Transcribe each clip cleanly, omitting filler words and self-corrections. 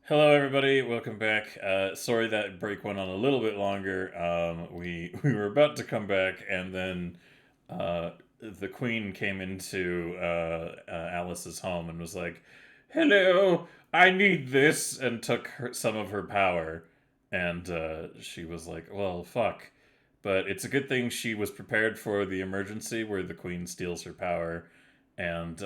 Hello, everybody. Welcome back. Sorry that break went on a little bit longer. We were about to come back, and then the Queen came into Alice's home and was like, "Hello, I need this," and took some of her power. And she was like, "Well, fuck." But it's a good thing she was prepared for the emergency where the Queen steals her power and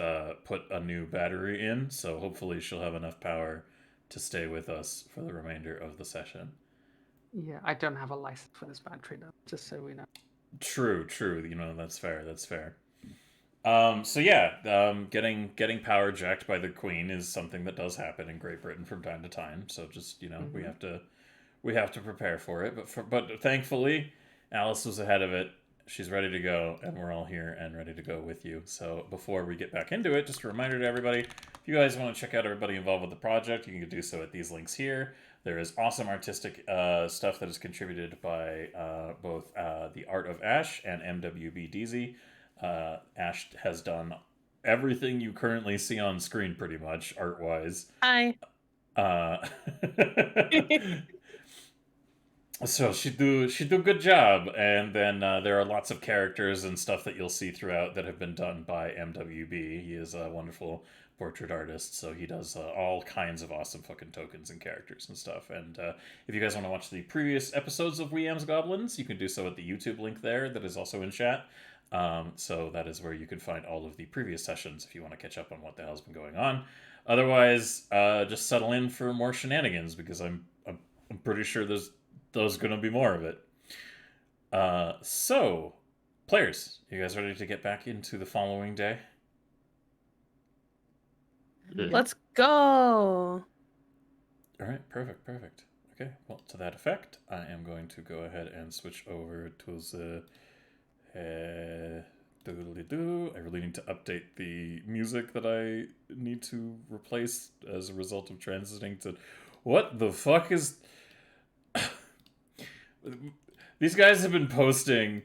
put a new battery in. So hopefully she'll have enough power to stay with us for the remainder of the session. Yeah, I don't have a license for this battery though, just so we know. True. You know, that's fair. That's fair. So yeah, getting power jacked by the Queen is something that does happen in Great Britain from time to time. So just we have to prepare for it. But thankfully, Alice was ahead of it. She's ready to go, and we're all here and ready to go with you. So before we get back into it, just a reminder to everybody: if you guys want to check out everybody involved with the project, you can do so at these links here. There is awesome artistic stuff that is contributed by both the Art of Ash and MWBDZ. Ash has done everything you currently see on screen, pretty much art wise. Hi. Uh, so she do a good job, and then there are lots of characters and stuff that you'll see throughout that have been done by MWB. He is a wonderful portrait artist, so he does all kinds of awesome fucking tokens and characters and stuff. And if you guys want to watch the previous episodes of Amz Goblinz, you can do so at the YouTube link there that is also in chat. So that is where you can find all of the previous sessions if you want to catch up on what the hell's been going on. Otherwise, just settle in for more shenanigans because I'm pretty sure there's gonna be more of it. So, players, you guys ready to get back into the following day? Let's go. All right, perfect. Okay, well, to that effect, I am going to go ahead and switch over to the doodly-doo. I really need to update the music that I need to replace as a result of transiting to. What the fuck is. These guys have been posting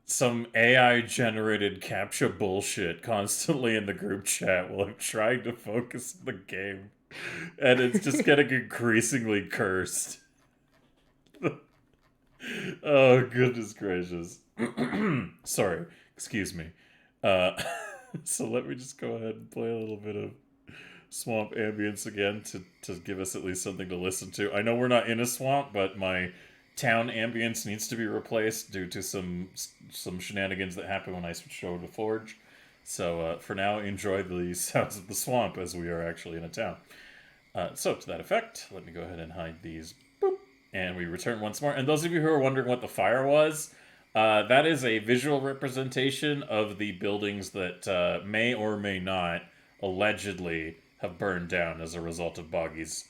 some AI generated captcha bullshit constantly in the group chat while I'm trying to focus on the game. And it's just getting increasingly cursed. Oh, goodness gracious. Sorry, excuse me. So let me just go ahead and play a little bit of swamp ambience again to give us at least something to listen to. I know we're not in a swamp, but my town ambience needs to be replaced due to some shenanigans that happened when I switched over to Forge. So for now, enjoy the sounds of the swamp as we are actually in a town. So to that effect, let me go ahead and hide these. Boop. And we return once more. And those of you who are wondering what the fire was, that is a visual representation of the buildings that may or may not allegedly have burned down as a result of Boggy's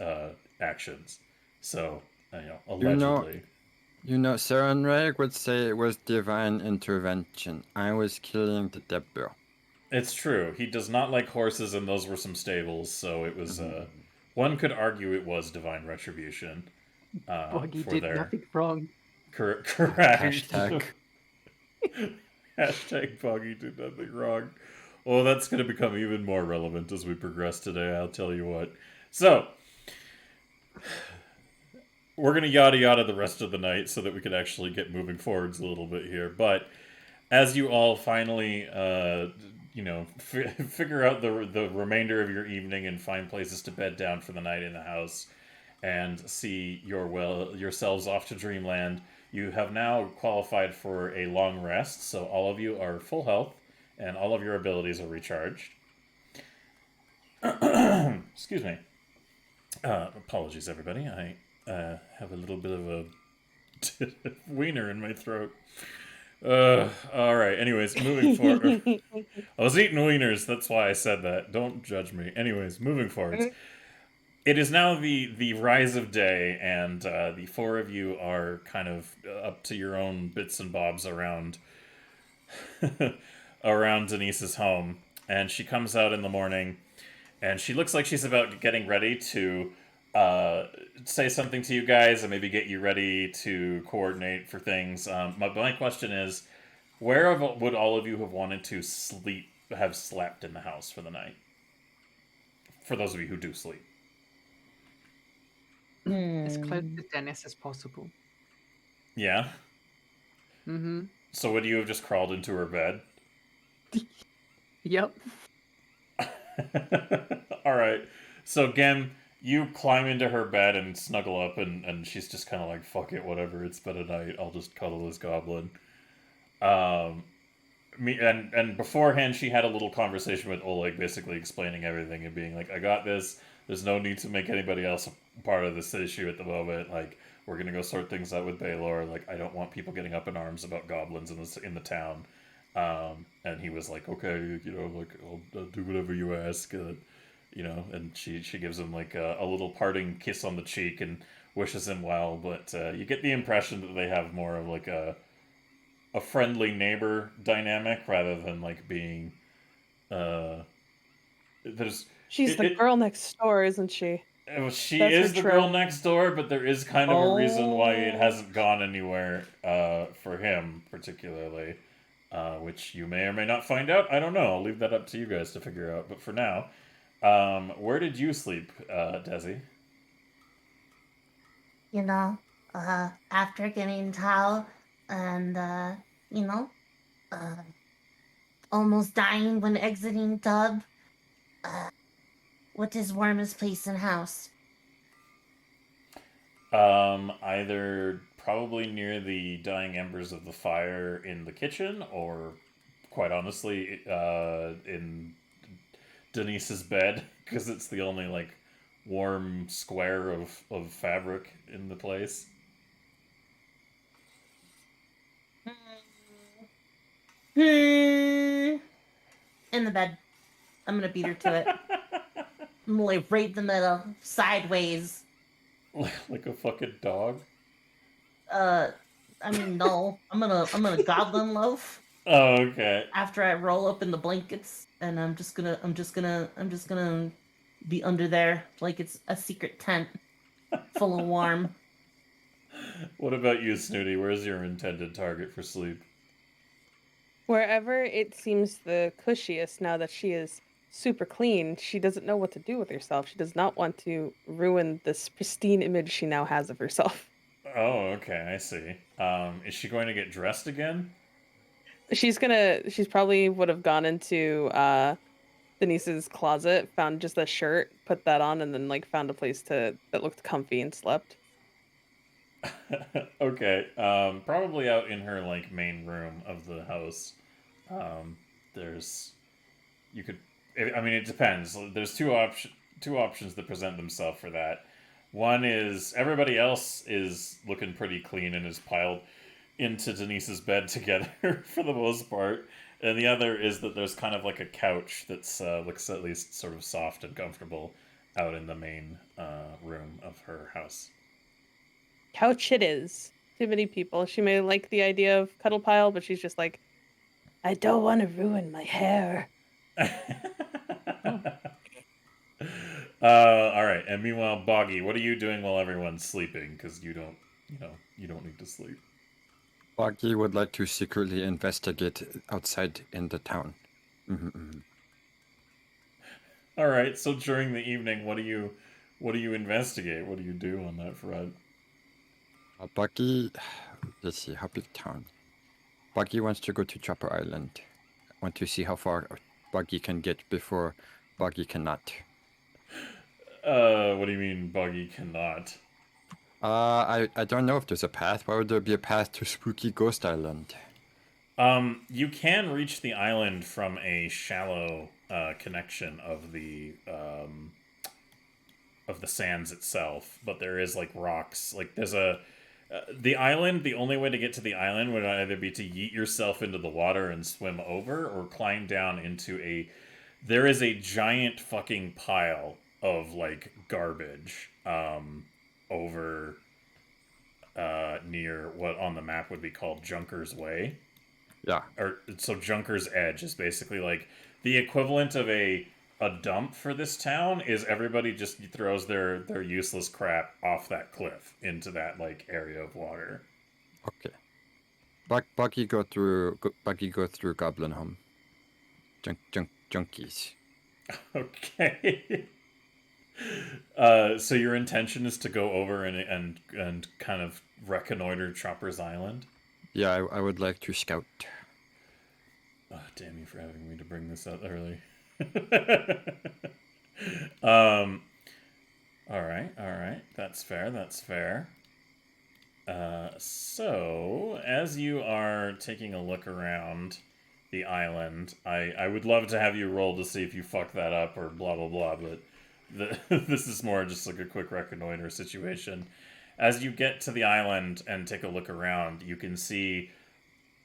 actions. So, allegedly. Saranrag would say it was divine intervention. I was killing the devil. It's true. He does not like horses, and those were some stables, so it was, one could argue it was divine retribution. Boggy for did their... nothing wrong. Correct. Hashtag. Hashtag Boggy did nothing wrong. Well, that's going to become even more relevant as we progress today, I'll tell you what. So, we're going to yada yada the rest of the night so that we can actually get moving forwards a little bit here. But as you all finally, figure out the remainder of your evening and find places to bed down for the night in the house and see yourselves off to dreamland, you have now qualified for a long rest. So all of you are full health and all of your abilities are recharged. Excuse me. Apologies, everybody. I have a little bit of a wiener in my throat. All right. Anyways, moving forward. I was eating wieners. That's why I said that. Don't judge me. Anyways, moving forwards. It is now the rise of day, and the four of you are kind of up to your own bits and bobs around around Denise's home. And she comes out in the morning, and she looks like she's about getting ready to say something to you guys and maybe get you ready to coordinate for things. My question is, where would all of you have wanted to have slept in the house for the night? For those of you who do sleep. As close to Dennis as possible. Yeah. Mm-hmm. So would you have just crawled into her bed? Yep. All right. So again, you climb into her bed and snuggle up, and she's just kind of like, "Fuck it, whatever. It's been a night. I'll just cuddle this goblin." Um, and beforehand, she had a little conversation with Oleg, basically explaining everything and being like, "I got this. There's no need to make anybody else a part of this issue at the moment. Like, we're gonna go sort things out with Baylor. Like, I don't want people getting up in arms about goblins in the town." And he was like, "Okay, you know, like I'll do whatever you ask." You know, and she gives him like a little parting kiss on the cheek and wishes him well. But you get the impression that they have more of like a friendly neighbor dynamic rather than like being there's She's the it, girl next door, isn't she? she That's her is the girl trope. next door, but there is kind of a reason why it Oh. hasn't gone anywhere for him particularly, which you may or may not find out. I don't know. I'll leave that up to you guys to figure out. But for now, where did you sleep, Desi? You know, after getting Tao and, you know, uh, almost dying when exiting Dub, what is warmest place in house? Either probably near the dying embers of the fire in the kitchen, or quite honestly, in Denise's bed, because it's the only like warm square of fabric in the place. In the bed. I'm gonna beat her to it. I'm gonna lay right in the middle, sideways. Like a fucking dog. I mean, no. I'm gonna goblin loaf Oh, okay. after I roll up in the blankets, and I'm just gonna be under there like it's a secret tent full of warm. What about you, Snooty? Where's your intended target for sleep? Wherever it seems the cushiest now that she is super clean, she doesn't know what to do with herself. She does not want to ruin this pristine image she now has of herself. Oh, okay, I see. Is she going to get dressed again? She's probably would have gone into Denise's closet, found just a shirt, put that on, and then like found a place that looked comfy and slept. Okay. Probably out in her like main room of the house. There's you could. I mean, it depends. There's two options that present themselves for that. One is everybody else is looking pretty clean and is piled into Denise's bed together for the most part. And the other is that there's kind of like a couch that's looks at least sort of soft and comfortable out in the main room of her house. Couch it is. Too many people. She may like the idea of cuddle pile, but she's just like, I don't want to ruin my hair. All right. And meanwhile, Boggy, what are you doing while everyone's sleeping? Because you don't need to sleep. Boggy would like to secretly investigate outside in the town. All right. So during the evening, what do you investigate? What do you do on that front? Buggy, let's see, how big town? Buggy wants to go to Chopper Island. Want to see how far Buggy can get before Buggy cannot. What do you mean Buggy cannot? I don't know if there's a path. Why would there be a path to Spooky Ghost Island? You can reach the island from a shallow connection of the sands itself, but there is like rocks. Like there's the island. The only way to get to the island would either be to yeet yourself into the water and swim over, or climb down into a. There is a giant fucking pile of like garbage over near what on the map would be called Junker's Way. Yeah. Or so Junker's Edge is basically like the equivalent of a dump for this town is everybody just throws their useless crap off that cliff into that like area of water. Okay. Buggy go through Goblin Home. Junkies. Okay. So your intention is to go over and kind of reconnoiter Chopper's Island? Yeah, I would like to scout. Oh, damn you for having me to bring this up early. um, all right. That's fair. So, as you are taking a look around the island, I would love to have you roll to see if you fuck that up or blah blah blah, but this is more just like a quick reconnoiter situation. As you get to the island and take a look around, you can see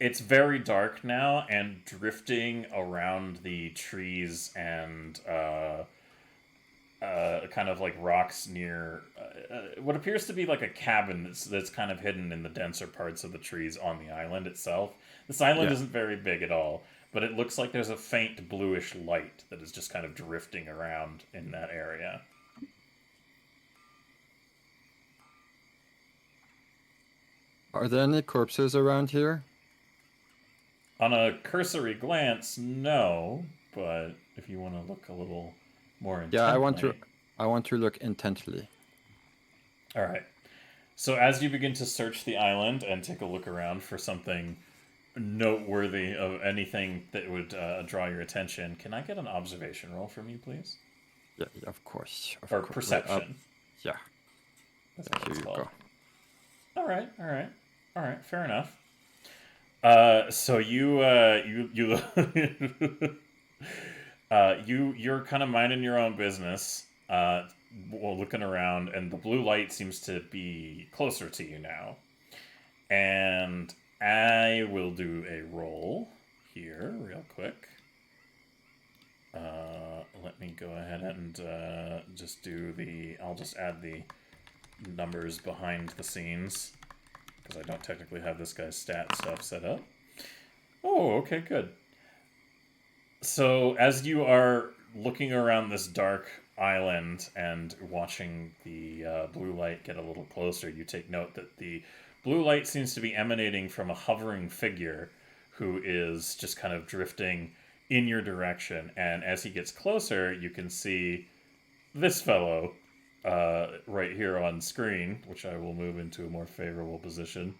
it's very dark now, and drifting around the trees and kind of like rocks near what appears to be like a cabin that's kind of hidden in the denser parts of the trees on the island itself. This island Yeah. isn't very big at all, but it looks like there's a faint bluish light that is just kind of drifting around in that area. Are there any corpses around here? On a cursory glance, no, but if you want to look a little more intently... Yeah, I want to look intently. All right. So as you begin to search the island and take a look around for something noteworthy of anything that would draw your attention, can I get an observation roll from you, please? Yeah, of course. Or perception. Yeah. That's what Here it's you called. go. All right. Fair enough. So you're kind of minding your own business, looking around, and the blue light seems to be closer to you now. And I will do a roll here real quick. Let me go ahead and I'll just add the numbers behind the scenes, because I don't technically have this guy's stat stuff set up. Oh, okay, good. So as you are looking around this dark island and watching the blue light get a little closer, you take note that the blue light seems to be emanating from a hovering figure who is just kind of drifting in your direction. And as he gets closer, you can see this fellow right here on screen, which I will move into a more favorable position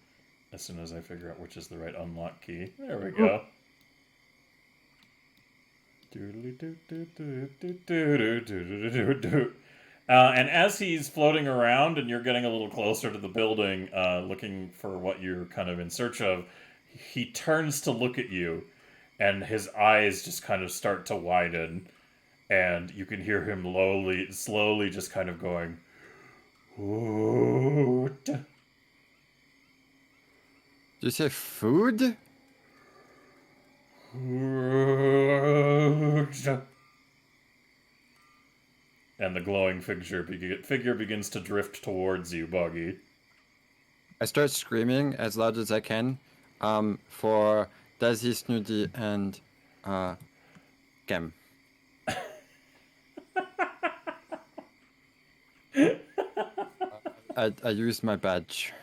as soon as I figure out which is the right unlock key. There we go. And as he's floating around and you're getting a little closer to the building, looking for what you're kind of in search of, he turns to look at you, and his eyes just kind of start to widen, and you can hear him slowly just kind of going, "Hoot." Did you say food? And the glowing figure begins to drift towards you, Buggy. I start screaming as loud as I can for Daisy, Snooty, and Gem. I use my badge.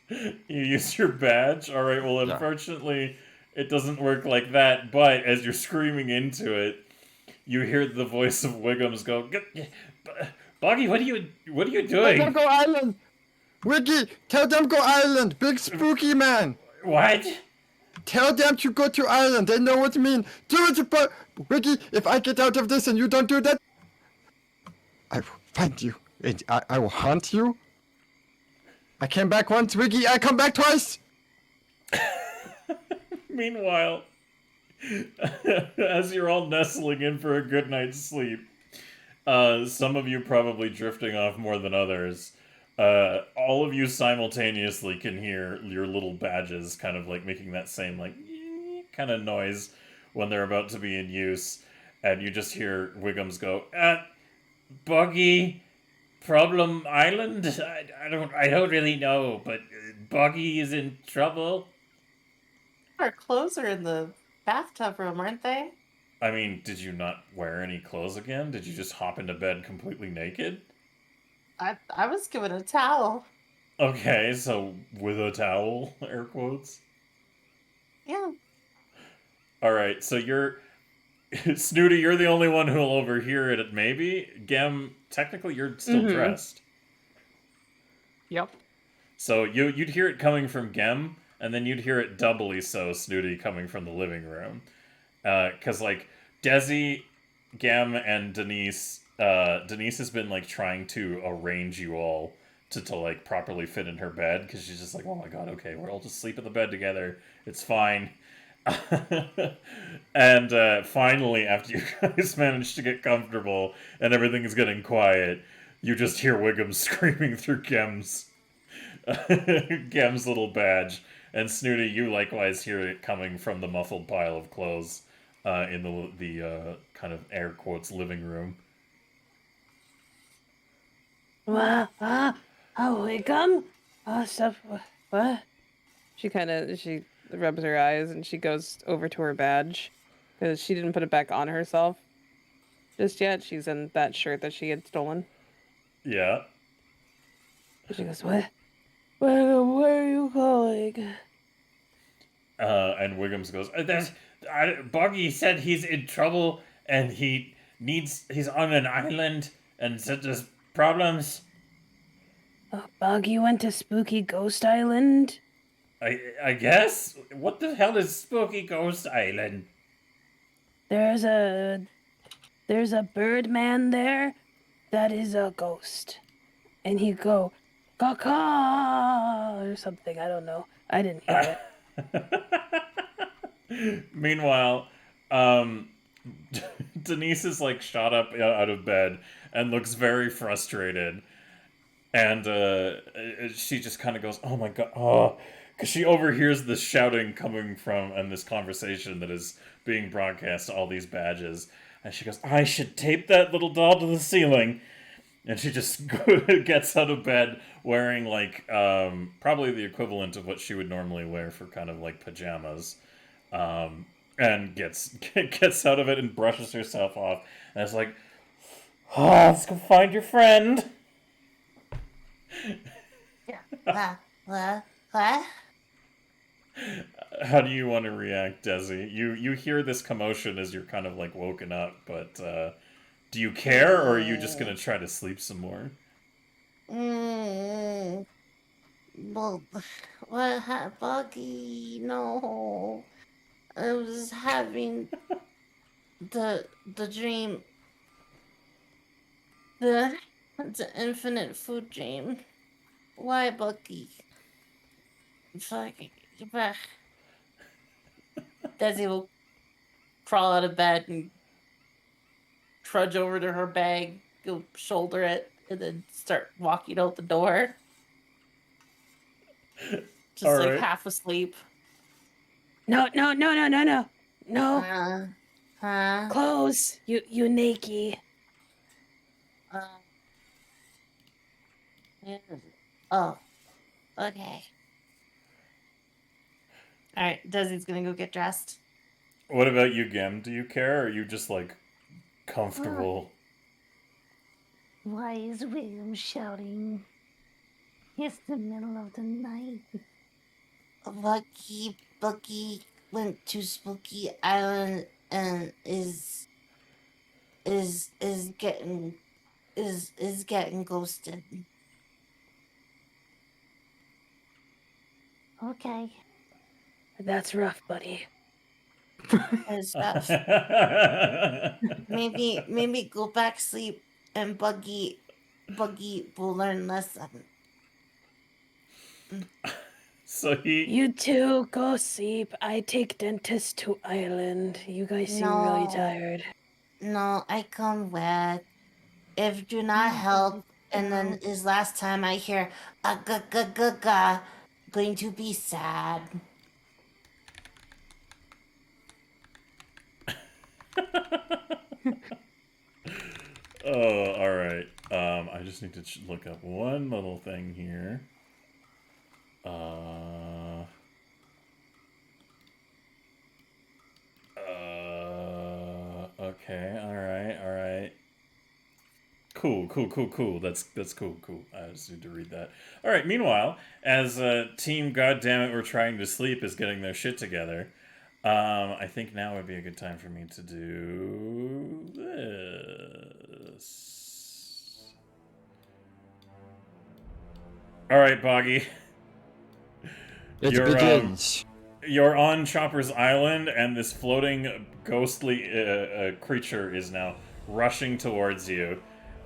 You use your badge? Alright, well, Yeah. unfortunately, it doesn't work like that, but as you're screaming into it, you hear the voice of Wiggums go, "Buggy, what are you Tell doing?" them go island! Wiggy, tell them go island! Big spooky man! What? Tell them to go to island, they know what I mean! Do it, Wiggy, if I get out of this and you don't do that, I will find you, and I will haunt you. I came back once, Wiggy, I come back twice! Meanwhile, as you're all nestling in for a good night's sleep, some of you probably drifting off more than others, all of you simultaneously can hear your little badges kind of like making that same like kind of noise when they're about to be in use, and you just hear Wiggums go, "Buggy, Problem Island? I don't really know, but Buggy is in trouble." Our clothes are in the bathtub room, aren't they? I mean, did you not wear any clothes again? Did you just hop into bed completely naked? I was given a towel. Okay, so with a towel, air quotes. Yeah. All right, so Snooty, you're the only one who'll overhear it. Maybe Gem. Technically, you're still Mhm. dressed, Yep. so you'd hear it coming from Gem, and then you'd hear it doubly so, Snooty, coming from the living room. Because like Desi, Gem, and Denise. Denise has been like trying to arrange you all to like properly fit in her bed because she's just like, oh my god, okay, we'll all just sleep in the bed together. It's fine. And finally, after you guys manage to get comfortable and everything is getting quiet, you just hear Wiggum screaming through Gem's Gem's little badge, and Snooty, you likewise hear it coming from the muffled pile of clothes in the kind of air quotes living room. Wickham? Stuff. What? She rubs her eyes and she goes over to her badge because she didn't put it back on herself just yet. She's in that shirt that she had stolen. Yeah. She goes, what? Where are you going? And Wiggums goes, Boggy said he's in trouble and he's on an island and said there's problems. Boggy went to Spooky Ghost Island? I guess? What the hell is Spooky Ghost Island? There's a bird man there that is a ghost. And he go, caw or something, I don't know. I didn't hear it. Meanwhile, Denise is like shot up out of bed and looks very frustrated. And she just kind of goes, oh my god, oh, because she overhears this shouting coming from, and this conversation that is being broadcast to all these badges. And she goes, I should tape that little doll to the ceiling. And she just gets out of bed wearing, like, probably the equivalent of what she would normally wear for kind of, like, pajamas. And gets out of it and brushes herself off. And it's like, oh, let's go find your friend. What? How do you want to react, Desi? You hear this commotion as you're kind of like woken up, but do you care, or are you just gonna try to sleep some more? Well, Buggy? No, I was having the dream, the infinite food dream. Why, Buggy? Fucking. Desi will crawl out of bed and trudge over to her bag, go shoulder it, and then start walking out the door. Just All like right. half asleep. No. Huh? Close, you naked. Oh, okay. Alright, Desi's gonna go get dressed. What about you, Gem? Do you care, or are you just like comfortable? Why is William shouting? It's the middle of the night. Bucky went to Spooky Island and is getting ghosted. Okay. That's rough, buddy. It's rough. Maybe go back sleep and Buggy will learn lesson. So You two go sleep. I take dentist to island. You guys seem really No. tired. No, I come with. If do not help, and then is last time I hear a ga going to be sad. Oh, all right. I just need to look up one little thing here. Okay. All right. Cool. That's cool. I just need to read that. All right. Meanwhile, as Team Goddammit We're Trying to Sleep is getting their shit together, I think now would be a good time for me to do this. All right, Boggy. It You're, begins. You're on Chopper's Island, and this floating ghostly creature is now rushing towards you.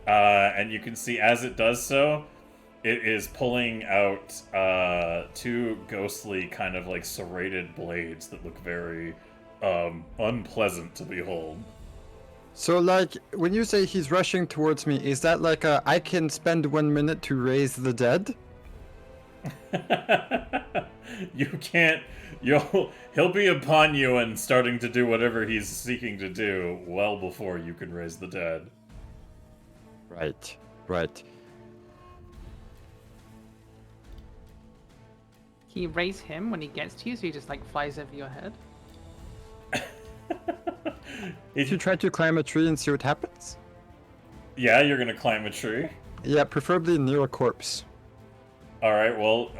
And you can see as it does so, it is pulling out two ghostly kind of like serrated blades that look very unpleasant to behold. So, like, when you say he's rushing towards me, is that like a I can spend 1 minute to raise the dead? You can't. He'll be upon you and starting to do whatever he's seeking to do well before you can raise the dead. Right, right. Can you raise him when he gets to you, so he just like flies over your head? If you try to climb a tree and see what happens? Yeah, you're gonna climb a tree. Yeah, preferably near a corpse. All right. Well,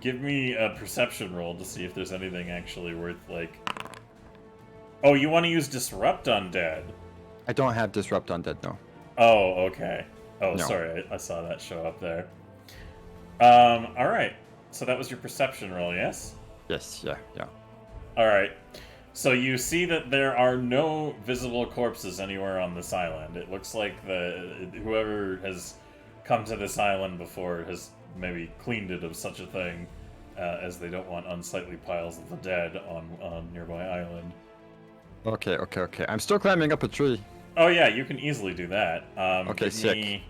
give me a perception roll to see if there's anything actually worth like. Oh, you want to use disrupt undead? I don't have disrupt undead, no. Oh, okay. Oh, No. sorry. I saw that show up there. All right. So that was your perception roll, yes? Yes, yeah. All right. So you see that there are no visible corpses anywhere on this island. It looks like whoever has come to this island before has maybe cleaned it of such a thing, as they don't want unsightly piles of the dead on nearby island. Okay. I'm still climbing up a tree. Oh yeah, you can easily do that. Okay, sick.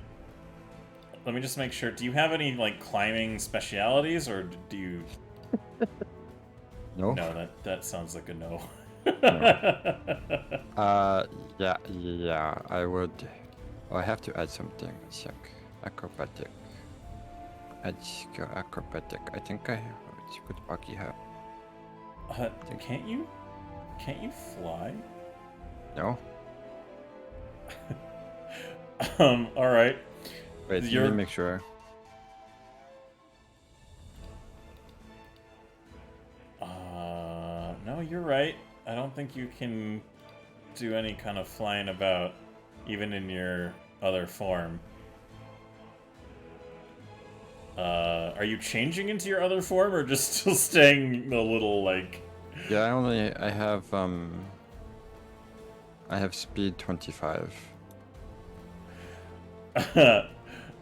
Let me just make sure. Do you have any like climbing specialities, or do you? No? No, that sounds like a no. Yeah, I would. Oh, I have to add something. Check. Acrobatic. Add skill acrobatic. I think I would Bucky have. Can't you fly? No? All right. Wait, let You're- me make sure. No, you're right. I don't think you can do any kind of flying about, even in your other form. Are you changing into your other form, or just still staying a little like? Yeah, I have speed 25.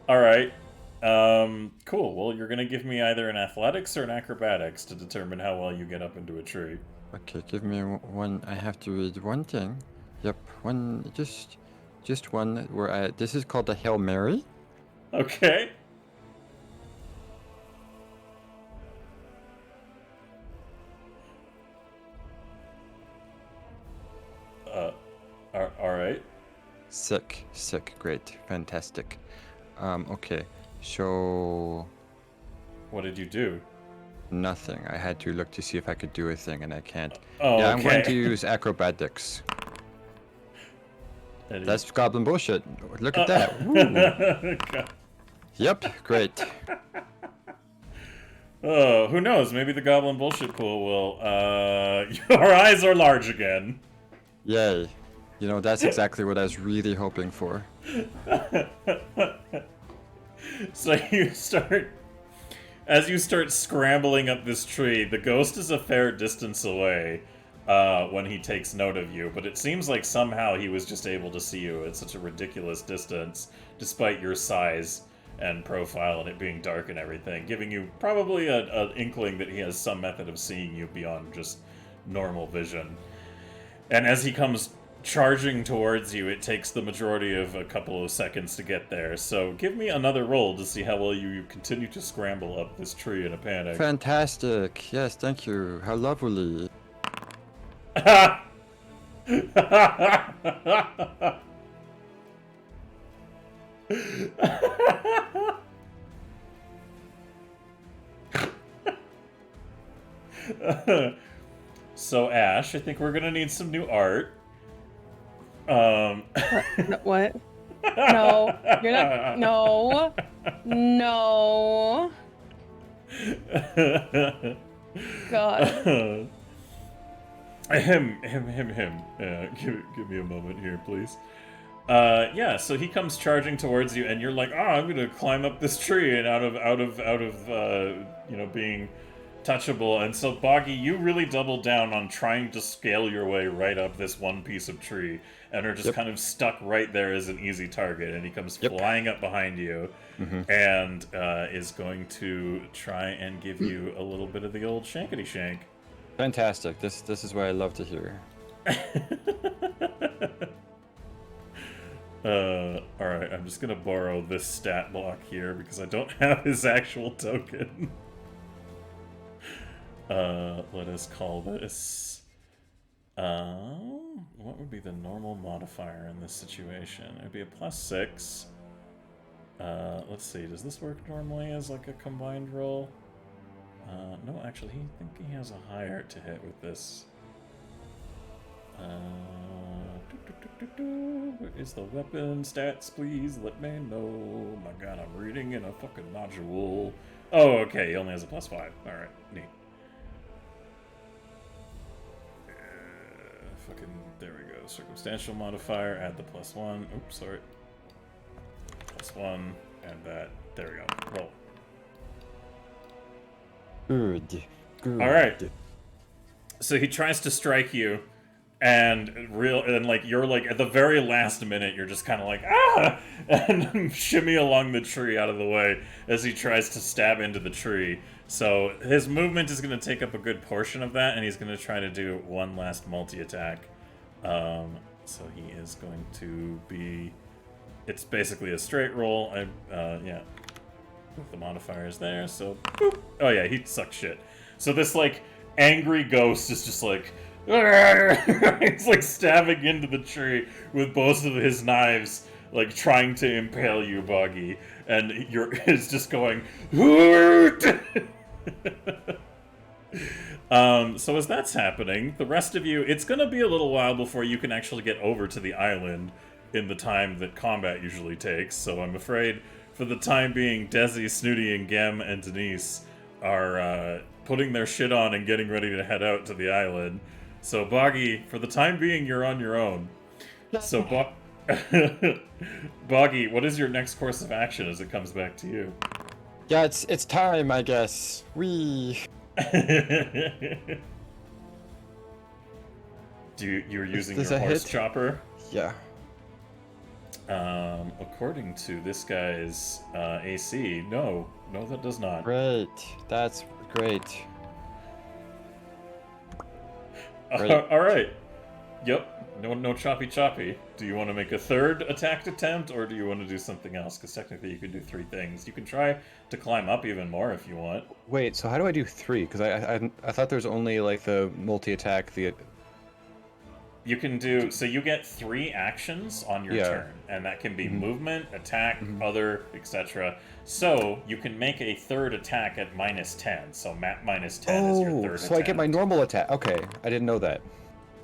All right. Cool. Well, you're gonna give me either an athletics or an acrobatics to determine how well you get up into a tree. Okay, give me one. I have to read one thing. Yep, one. Just one. This is called a Hail Mary. Okay. All right. Sick, great, fantastic. Okay, so What did you do? nothing. I had to look to see if I could do a thing, and I can't. Oh, Yeah, I'm going okay. to use acrobatics. That is- That's goblin bullshit. Look at that. Woo. God. Yep, great. Oh, who knows? Maybe the goblin bullshit pool will. Your eyes are large again. Yay. You know, that's exactly what I was really hoping for. So as you start scrambling up this tree, the ghost is a fair distance away when he takes note of you, but it seems like somehow he was just able to see you at such a ridiculous distance, despite your size and profile and it being dark and everything, giving you probably an inkling that he has some method of seeing you beyond just normal vision. And as he comes charging towards you, it takes the majority of a couple of seconds to get there. So give me another roll to see how well you continue to scramble up this tree in a panic. Fantastic. Yes, thank you. How lovely. So Ash, I think we're gonna need some new art. What? No, you're not. No. No. God. Him. Give me a moment here, please. Yeah, so he comes charging towards you, and you're like, I'm gonna climb up this tree, and out of being touchable. And so, Boggy, you really double down on trying to scale your way right up this one piece of tree, and are just kind of stuck right there as an easy target. And he comes flying up behind you, and is going to try and give you a little bit of the old shankety shank. Fantastic. This is what I love to hear. Alright, I'm just gonna borrow this stat block here because I don't have his actual token. Let us call this... what would be the normal modifier in this situation? It would be a +6. Let's see, does this work normally as like a combined roll? No, actually, I think he has a higher to hit with this. Where is the weapon stats, please? Let me know. Oh my god, I'm reading in a fucking module. Oh, okay, he only has a +5. Alright, neat. There we go. Circumstantial modifier, add the +1. Oops, sorry. +1, add that. There we go. Roll. Good. Alright. So he tries to strike you, and you're like at the very last minute you're just kind of like and shimmy along the tree out of the way as he tries to stab into the tree. So his movement is going to take up a good portion of that, and he's going to try to do one last multi-attack. So he is going to be... It's basically a straight roll. Yeah. The modifiers there, so... Boop. Oh yeah, he sucks shit. So this, like, angry ghost is just like... He's like stabbing into the tree with both of his knives, like trying to impale you, Boggy. And it's just going... So as that's happening, the rest of you, it's gonna be a little while before you can actually get over to the island in the time that combat usually takes, so I'm afraid for the time being, Desi, Snooty, and Gem and Denise are putting their shit on and getting ready to head out to the island. So Boggy, for the time being, you're on your own. So Boggy, what is your next course of action as it comes back to you? Yeah, it's time, I guess. You're using Does your that horse hit? chopper? Yeah. According to this guy's AC, no, that does not. Great. That's great. All right. Yep. No choppy. Do you want to make a third attack attempt, or do you want to do something else? Because technically you can do 3 things. You can try to climb up even more if you want. Wait, so how do I do 3? Because I thought there's only like the multi-attack, the... You can do... So you get 3 actions on your turn, and that can be movement, attack, other, etc. So you can make a third attack at -10. So map -10 is your third so attack. I get my normal attack. Okay, I didn't know that.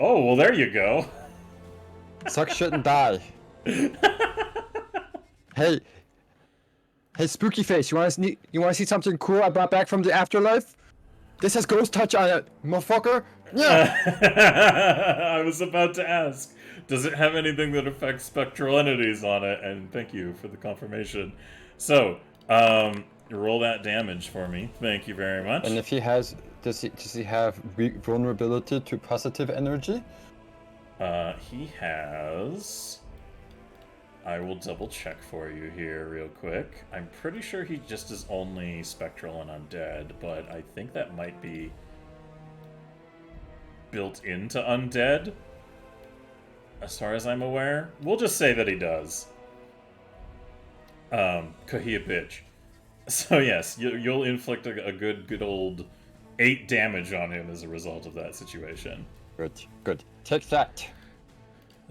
Oh, well, there you go. Suck shit and die. Hey, Spooky Face, you want to see something cool I brought back from the afterlife? This has ghost touch on it, motherfucker. Yeah. I was about to ask, does it have anything that affects spectral entities on it? And thank you for the confirmation. So, roll that damage for me. Thank you very much. And if he has, does he have vulnerability to positive energy? He has... I will double check for you here real quick. I'm pretty sure he just is only spectral and undead, but I think that might be built into undead, as far as I'm aware. We'll just say that he does. 'Cause he a bitch. So yes, you'll inflict a good old 8 damage on him as a result of that situation. Good. Take that.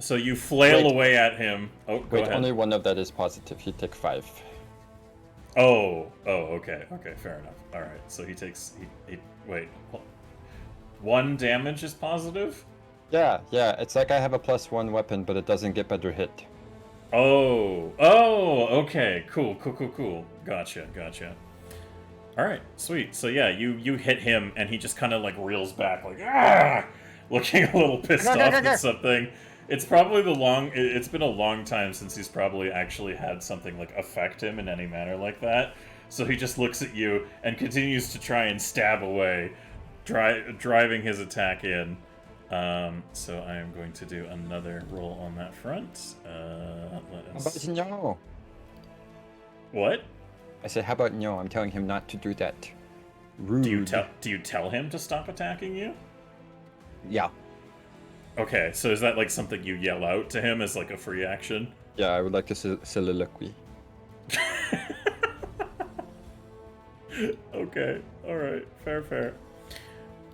So you flail away at him. Oh, go ahead. Only one of that is positive. He take 5. Oh, okay, fair enough. All right, so he takes. Wait, 1 damage is positive. Yeah. It's like I have a +1 weapon, but it doesn't get better hit. Oh, okay, cool. Gotcha. All right, sweet. So yeah, you hit him, and he just kind of like reels back, like looking a little pissed off at something. It's probably it's been a long time since he's probably actually had something like affect him in any manner like that. So he just looks at you and continues to try and stab away, driving his attack in. So I am going to do another roll on that front. How about no? What? I said, how about no? I'm telling him not to do that. Rude. Do you tell him to stop attacking you? Yeah. Okay, so is that like something you yell out to him as like a free action? Yeah, I would like to soliloquy. Okay, alright, fair.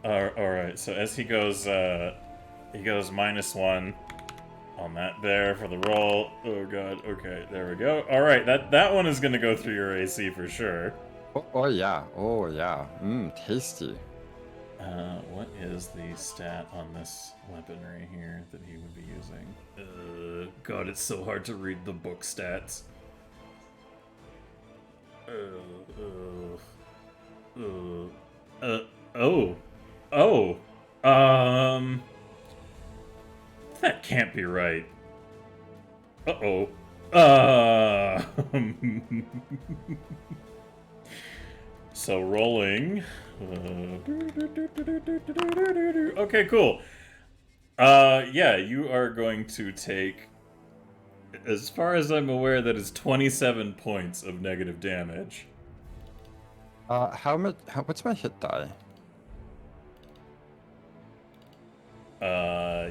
Alright, so as he goes -1 on that there for the roll. Oh god, okay, there we go. Alright, that one is gonna go through your AC for sure. Oh yeah. Tasty. What is the stat on this weaponry here that he would be using? God, it's so hard to read the book stats. That can't be right. So rolling. Okay, cool. Yeah, you are going to take, as far as I'm aware, that is 27 points of negative damage. How much? What's my hit die?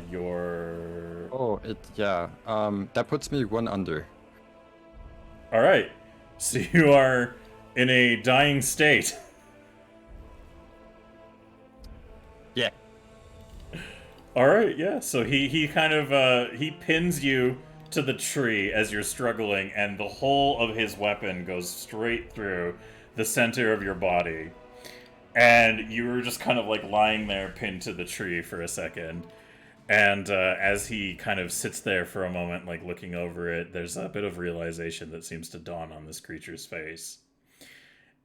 Your... Oh, yeah. That puts me 1 under. Alright. So you are in a dying state. Yeah. Alright, yeah. So he kind of, he pins you to the tree as you're struggling, and the whole of his weapon goes straight through the center of your body. And you were just kind of like lying there pinned to the tree for a second. And as he kind of sits there for a moment, like looking over it, there's a bit of realization that seems to dawn on this creature's face.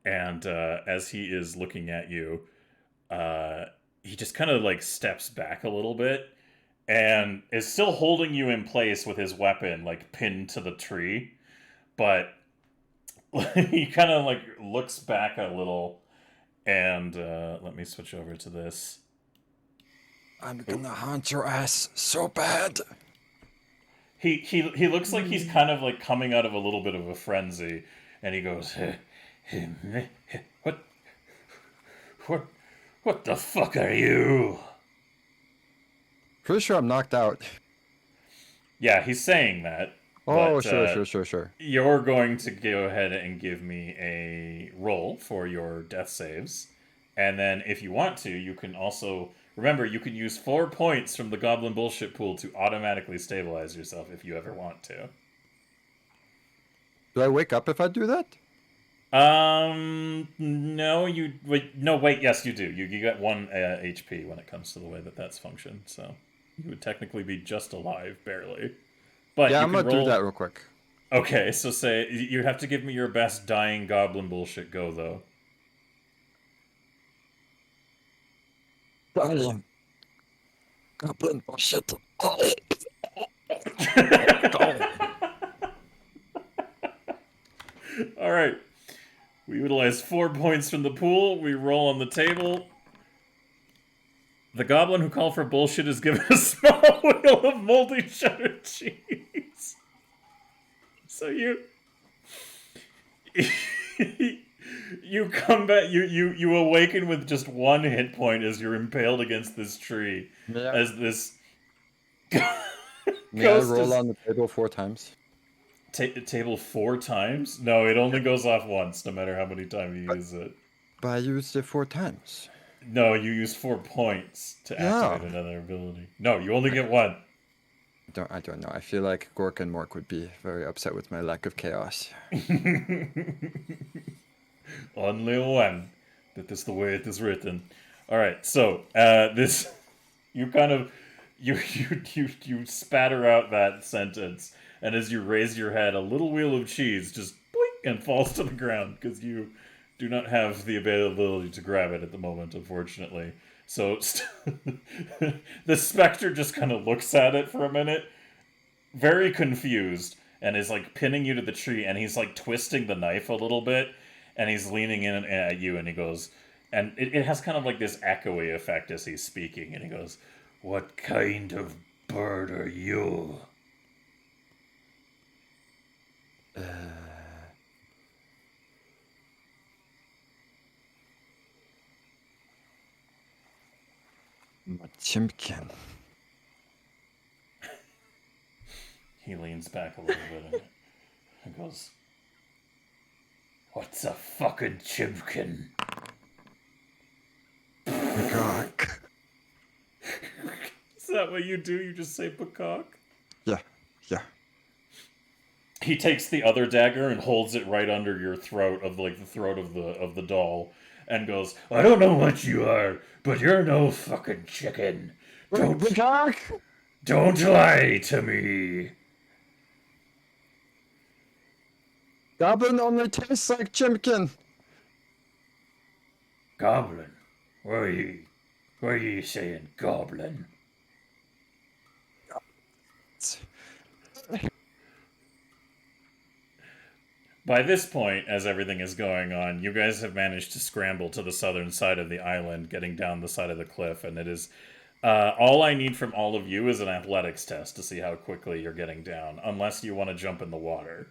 And as he is looking at you, he just kind of like steps back a little bit and is still holding you in place with his weapon, like pinned to the tree. But he kind of like looks back a little. And let me switch over to this. I'm gonna haunt your ass so bad. He looks like he's kind of like coming out of a little bit of a frenzy, and he goes, what the fuck are you? Pretty sure I'm knocked out. Yeah, he's saying that. Oh, but, sure. You're going to go ahead and give me a roll for your death saves. And then if you want to, you can also... Remember, you can use 4 points from the Goblin Bullshit pool to automatically stabilize yourself if you ever want to. Do I wake up if I do that? No, you... Wait, yes, you do. You get 1 HP when it comes to the way that that's functioned, so... You would technically be just alive, barely. But yeah, you I'm gonna roll... do that real quick. Okay, so say you have to give me your best dying goblin bullshit go though. Dying goblin bullshit. All right, we utilize 4 points from the pool. We roll on the table. The goblin who called for bullshit is given a small wheel of moldy cheddar cheese. So you come back, you awaken with just 1 hit point as you're impaled against this tree. Yeah. As this May I roll on the table 4 times? Table 4 times? No, it only goes off once, no matter how many times you use it. But I used it 4 times. No, you use 4 points to activate another ability. No, you only get 1. I don't know. I feel like Gork and Mork would be very upset with my lack of chaos. Only 1. That is the way it is written. Alright, so, this... You kind of... You spatter out that sentence, and as you raise your head, a little wheel of cheese just boink and falls to the ground, because you do not have the availability to grab it at the moment, unfortunately. So the specter just kind of looks at it for a minute, very confused, and is like pinning you to the tree, and he's like twisting the knife a little bit, and he's leaning in at you, and he goes, and it has kind of like this echoey effect as he's speaking, and he goes, "What kind of bird are you?" Chimkin. He leans back a little bit and goes, "What's a fucking chimkin?" Peacock. Is that what you do? You just say peacock? Yeah, yeah. He takes the other dagger and holds it right under your throat, of like the throat of the doll, and goes, "I don't know what you are, but you're no fucking chicken. Peacock! Don't lie to me." Goblin only tastes like chimkin. Goblin? Where are you saying goblin? By this point, as everything is going on, you guys have managed to scramble to the southern side of the island, getting down the side of the cliff, and it is... all I need from all of you is an athletics test to see how quickly you're getting down, unless you want to jump in the water.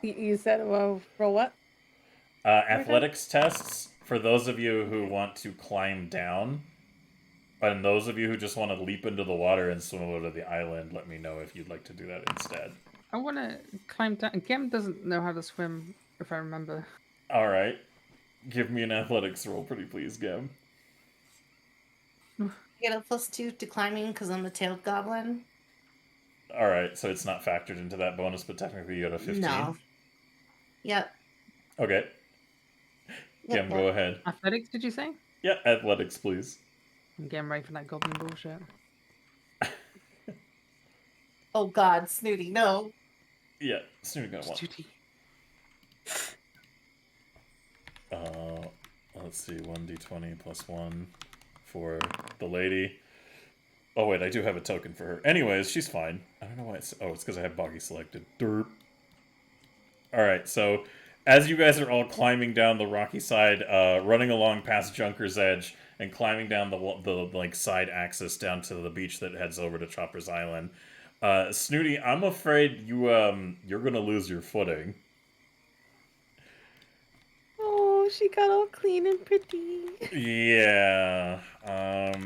You said, well, roll what? Athletics tests for those of you who want to climb down, and those of you who just want to leap into the water and swim over to the island, let me know if you'd like to do that instead. I want to climb down. Gem doesn't know how to swim, if I remember. Alright. Give me an athletics roll, pretty please, Gem. Get a +2 to climbing because I'm the tailed goblin. Alright, so it's not factored into that bonus, but technically you got a 15. No. Yep. Okay. Yep, Gem, go ahead. Athletics, did you say? Yeah, athletics, please. I'm getting ready for that goblin bullshit. Oh God, Snooty, no. Yeah, Snooty got one. Duty. Let's see, 1d20 plus 1 for the lady. Oh wait, I do have a token for her. Anyways, she's fine. I don't know why it's... Oh, it's because I have Boggy selected. Derp. Alright, so as you guys are all climbing down the rocky side, running along past Junker's Edge, and climbing down the like side axis down to the beach that heads over to Chopper's Island, Snooty, I'm afraid you're gonna lose your footing. Oh, she got all clean and pretty. Yeah.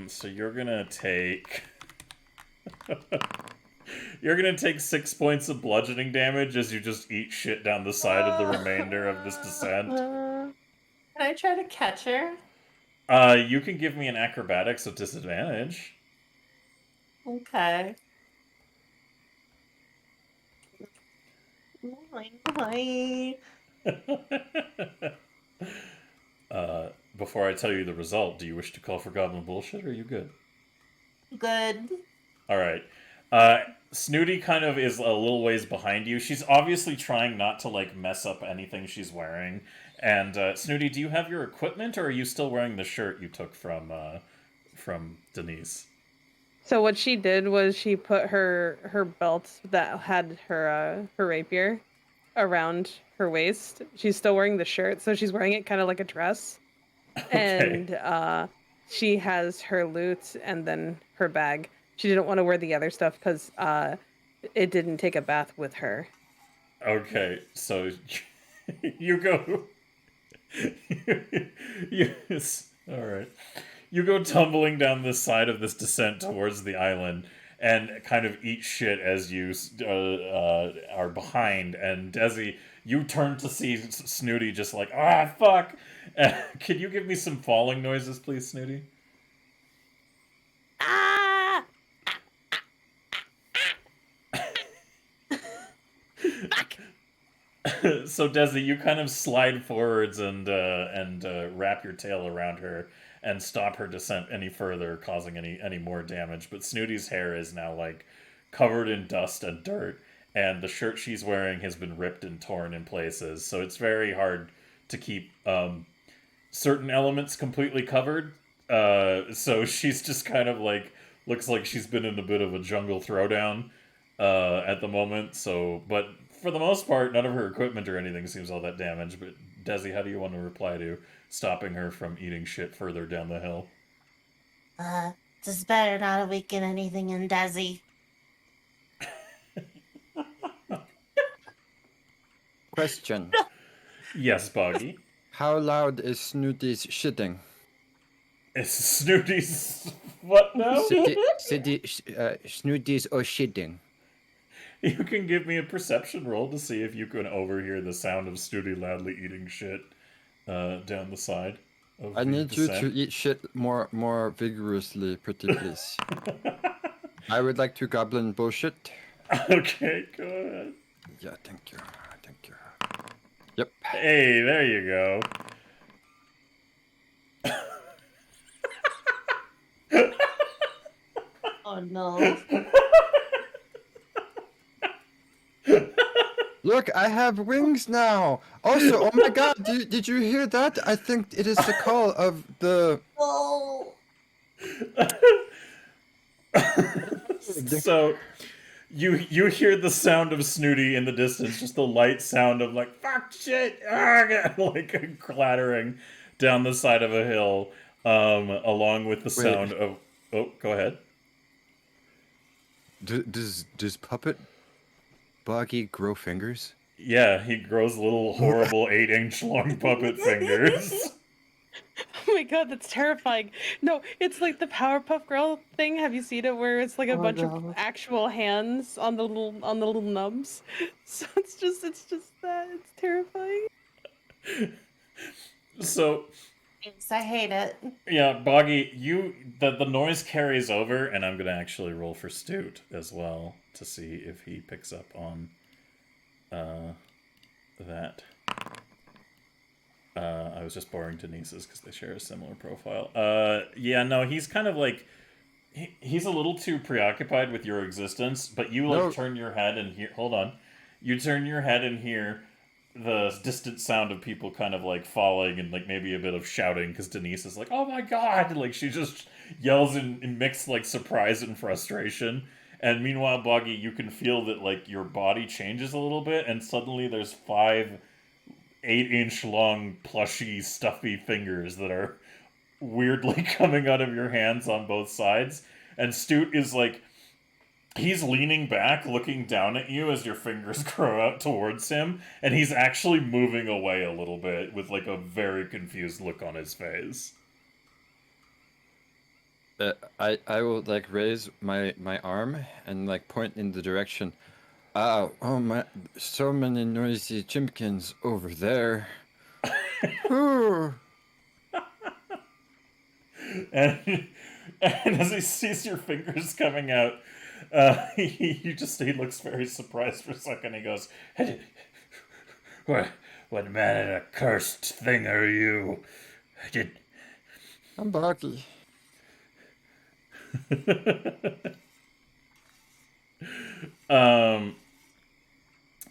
So you're gonna take... You're gonna take 6 points of bludgeoning damage as you just eat shit down the side of the remainder of this descent. Can I try to catch her? You can give me an acrobatics with disadvantage. Okay. Bye. Before I tell you the result, do you wish to call for goblin bullshit, or are you good? Good. Alright. Snooty kind of is a little ways behind you. She's obviously trying not to, like, mess up anything she's wearing. And, Snooty, do you have your equipment, or are you still wearing the shirt you took from Denise? So what she did was she put her belt that had her rapier around her waist. She's still wearing the shirt, so she's wearing it kind of like a dress. Okay. And she has her loot and then her bag. She didn't want to wear the other stuff because it didn't take a bath with her. Okay, so you go... Yes, alright. You go tumbling down the side of this descent towards the island and kind of eat shit as you are behind. And Desi, you turn to see Snooty just like, ah, fuck! Can you give me some falling noises, please, Snooty? Ah! So Desi, you kind of slide forwards and wrap your tail around her and stop her descent any further, causing any more damage. But Snooty's hair is now like covered in dust and dirt, and the shirt she's wearing has been ripped and torn in places. So it's very hard to keep certain elements completely covered. So she's just kind of like, looks like she's been in a bit of a jungle throwdown at the moment. So, but for the most part, none of her equipment or anything seems all that damaged. But Desi, how do you want to reply to stopping her from eating shit further down the hill? Just better not awaken anything in Desi. Question. Yes, Boggy. How loud is Snooty's shitting? It's Snooty's... What now? Snooty's or shitting. You can give me a perception roll to see if you can overhear the sound of Snooty loudly eating shit down the side. I need you to eat shit more vigorously, pretty please. I would like to goblin bullshit. Okay, go ahead. Yeah, thank you. Thank you. Yep. Hey, there you go. Oh no. Look, I have wings now. Also, oh my god, did you hear that? I think it is the call of the... Oh. So, you hear the sound of Snooty in the distance, just the light sound of like, fuck shit, like clattering down the side of a hill, along with the sound of... Oh, go ahead. Does Puppet Boggy grow fingers? Yeah, he grows little horrible 8-inch long puppet fingers. Oh my god, that's terrifying. No, it's like the Powerpuff Girl thing. Have you seen it where it's like a bunch of actual hands on the little nubs? So it's just that. It's terrifying. So I hate it. yeah, Boggy, the noise carries over, and I'm gonna actually roll for Stoot as well to see if he picks up on that. I was just borrowing Denise's because they share a similar profile. Yeah, no, he's kind of like he's a little too preoccupied with your existence, but you like turn your head and hear. Hold on, you turn your head and hear the distant sound of people kind of like falling and like maybe a bit of shouting because Denise is like, "Oh my god!" Like she just yells in mixed like surprise and frustration. And meanwhile, Boggy, you can feel that like your body changes a little bit, and suddenly there's 5 8-inch long, plushy, stuffy fingers that are weirdly coming out of your hands on both sides. And Stoot is like, he's leaning back, looking down at you as your fingers grow out towards him, and he's actually moving away a little bit with like a very confused look on his face. I will like raise my arm and like point in the direction. Oh my! So many noisy chimkins over there. and as he sees your fingers coming out, he looks very surprised for a second. He goes, "What man of a cursed thing are you? I'm Boggy."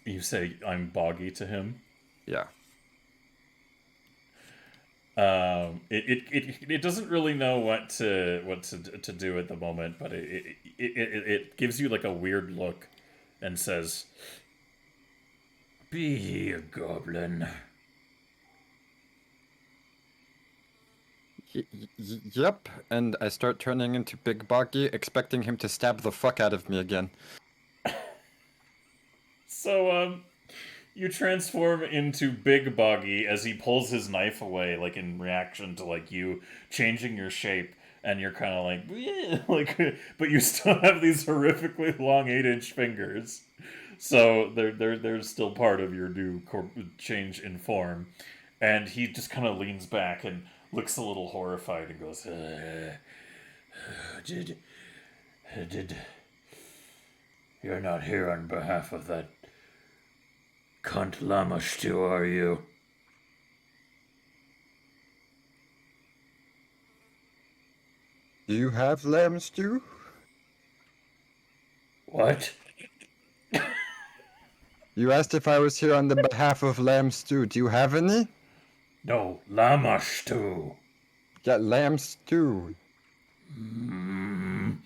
You say I'm Boggy to him? Yeah. It doesn't really know what to do at the moment, but it gives you like a weird look and says, "Be here, goblin." Yep, and I start turning into Big Boggy, expecting him to stab the fuck out of me again. So, you transform into Big Boggy as he pulls his knife away, like in reaction to like you changing your shape, and you're kind of like, "Bleh," like, but you still have these horrifically long 8-inch fingers. So they're still part of your new change in form, and he just kind of leans back and looks a little horrified and goes, Did you're not here on behalf of that cunt llama stew, are you?" Do you have lamb stew? What? You asked if I was here on the behalf of lamb stew. Do you have any? No, llama stew. Get lamb stew. Mm.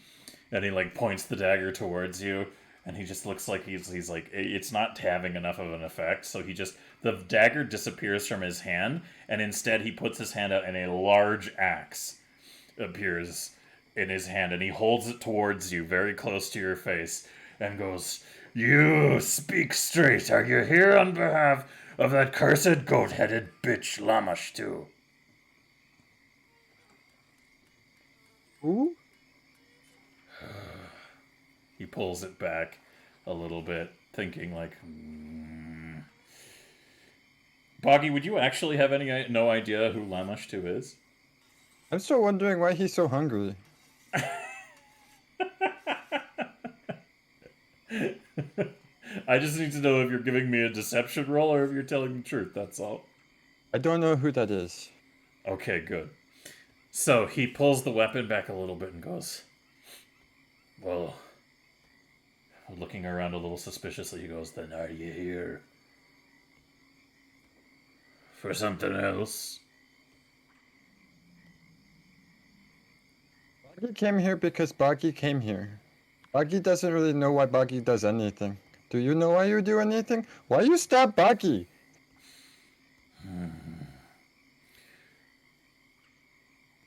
And he like points the dagger towards you, and he just looks like he's like it's not having enough of an effect. So the dagger disappears from his hand, and instead he puts his hand out, and a large axe appears in his hand, and he holds it towards you, very close to your face, and goes, "You speak straight. Are you here on behalf of that cursed goat-headed bitch Lamashtu?" Who? He pulls it back a little bit, thinking like, Boggy, would you actually have no idea who Lamashtu is? I'm still wondering why he's so hungry. I just need to know if you're giving me a deception roll or if you're telling the truth, that's all. I don't know who that is. Okay, good. So he pulls the weapon back a little bit and goes, well, looking around a little suspiciously, he goes, then are you here for something else? Boggy came here because Boggy came here. Boggy doesn't really know why Boggy does anything. Do you know why you do anything? Why you stab Boggy?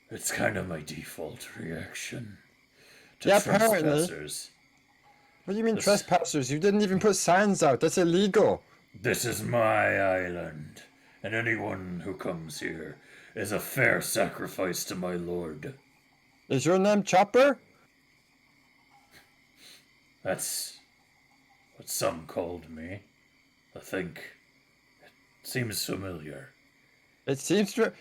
It's kind of my default reaction to Yeah, apparently. trespassers. What do you mean This- trespassers? You didn't even put signs out. That's illegal. This is my island, and anyone who comes here is a fair sacrifice to my lord. Is your name Chopper? That's what some called me. I think it seems familiar. It seems to...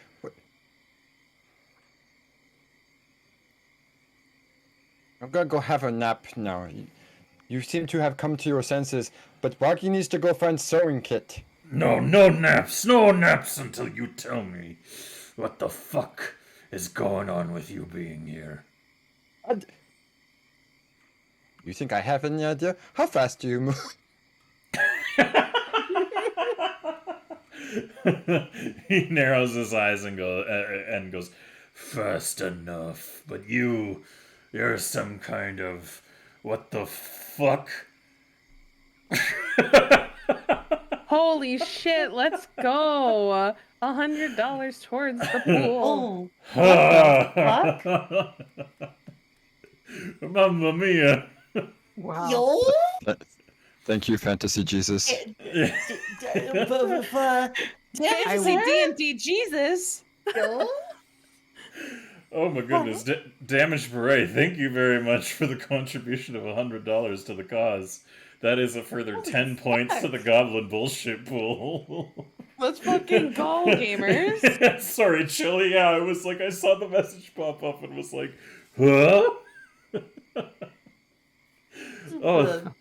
I'm gonna go have a nap now. You seem to have come to your senses, but Boggy needs to go find sewing kit. No naps until you tell me what the fuck is going on with you being here. You think I have any idea? How fast do you move? He narrows his eyes and goes, fast enough, but you're some kind of, what the fuck? Holy shit, let's go. $100 towards the pool. Oh, Mamma mia. Wow. yo. Thank you, Fantasy Jesus. Fantasy D&D Jesus. Oh my goodness, Damaged Beret, thank you very much for the contribution of $100 to the cause. That is a further 10 points to the Goblin Bullshit Pool. Let's fucking go, gamers. Sorry, Chili, yeah, I was like, I saw the message pop up and was like, huh? Oh,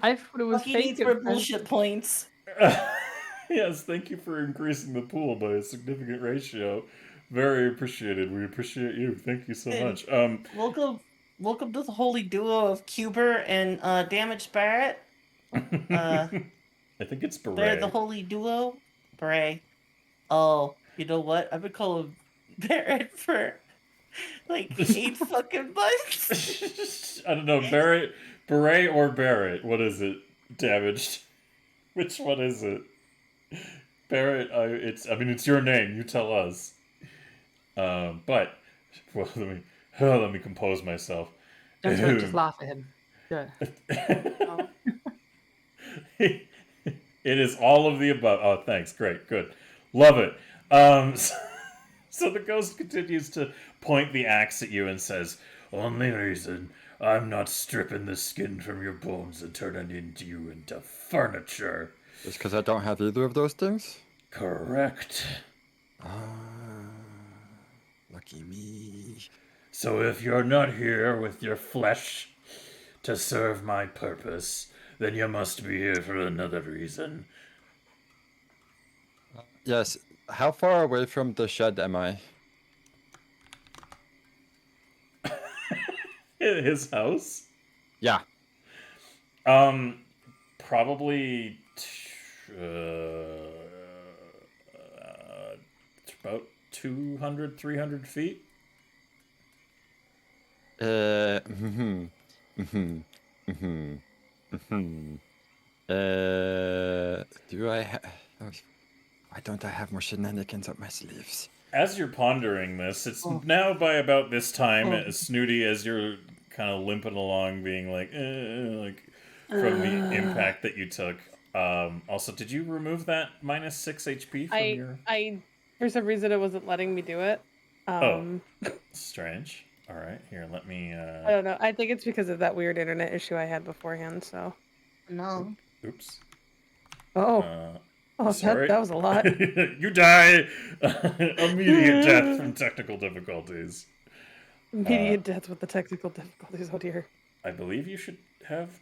I thought it was He fake. needs at more first. bullshit points. yes, thank you for increasing the pool by a significant ratio. Very appreciated. We appreciate you. Thank you so And- much. Welcome to the holy duo of Cuber and Damaged Barrett. I think it's Beret. They're the holy duo. Beret. Oh, you know what? I've been calling Barrett for like 8 fucking months. I don't know, Beret or Barrett. What is it? Damaged. Which one is it? Barrett. It's your name. You tell us. But well, let me compose myself. Don't do it, just laugh at him. Do it. It is all of the above. Oh, thanks. Great. Good. Love it. So the ghost continues to point the axe at you and says, only reason I'm not stripping the skin from your bones and turning you into furniture. Just because I don't have either of those things? Correct. Lucky me. So if you're not here with your flesh to serve my purpose, then you must be here for another reason. Yes, how far away from the shed am I? His house? Yeah. Probably about 200, 300 feet. Hmm. Do I have... Why don't I have more shenanigans up my sleeves? As you're pondering this, it's Oh. now by about this time, Oh. Snooty, as you're kind of limping along, being like from the impact that you took. Also, did you remove that minus 6 HP from your... I for some reason it wasn't letting me do it. Strange. All right, here, let me... I don't know. I think it's because of that weird internet issue I had beforehand, so. No. Oops. Oh, Sorry. that was a lot. You die! Immediate death from technical difficulties. Immediate death with the technical difficulties. Oh dear. I believe you should have...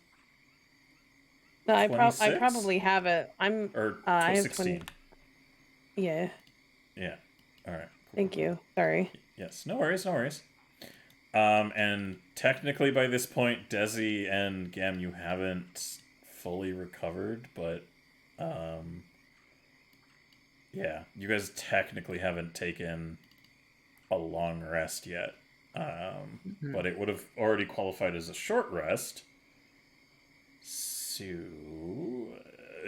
No, I 26? probably have it. Or I have 16. 20. Yeah. Yeah. All right. Cool. Thank you. Sorry. Yes. No worries. No worries. And technically by this point, Desi and Gam, you haven't fully recovered, but yeah, you guys technically haven't taken a long rest yet. But it would have already qualified as a short rest. So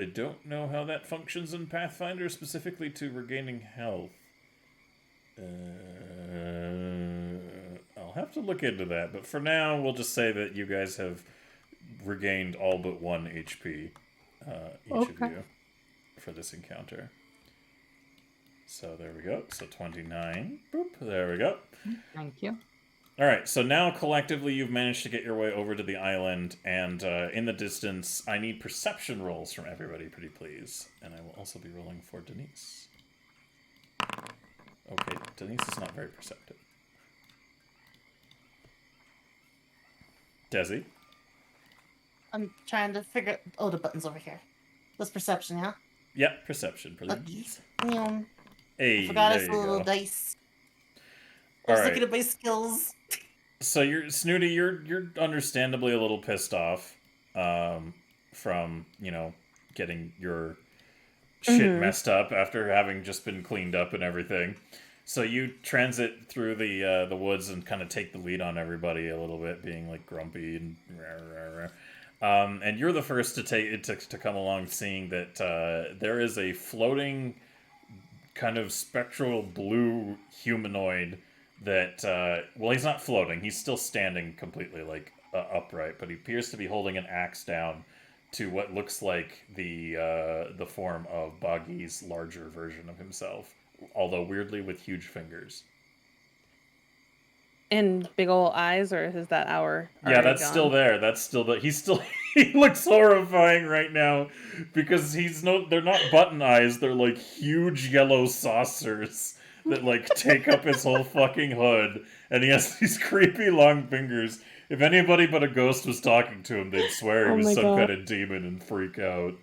I don't know how that functions in Pathfinder, specifically to regaining health. I'll have to look into that, but for now, we'll just say that you guys have regained all but 1 HP, each of you, for this encounter. So there we go. So 29. Boop. There we go. Thank you. All right. So now collectively, you've managed to get your way over to the island, and in the distance, I need perception rolls from everybody, pretty please. And I will also be rolling for Denise. Okay, Denise is not very perceptive. Desi? I'm trying to figure. Oh, the button's over here. That's perception, yeah. Yeah, perception, please. Hey, I forgot there it's you a little go. dice. I All was right. looking at my skills. So you're Snooty. You're understandably a little pissed off, from getting your shit messed up after having just been cleaned up and everything. So you transit through the woods and kind of take the lead on everybody a little bit, being like grumpy and and you're the first to come along, seeing that there is a floating kind of spectral blue humanoid that well, he's not floating, he's still standing completely like upright, but he appears to be holding an axe down to what looks like the form of Boggy's larger version of himself, although weirdly with huge fingers. And big ol' eyes, or is that our? Yeah, that's still there. That's still the. He's still. He looks horrifying right now because they're not button eyes. They're like huge yellow saucers that like take up his whole fucking hood, and he has these creepy long fingers. If anybody but a ghost was talking to him, they'd swear he was my some God. kind of demon and freak out.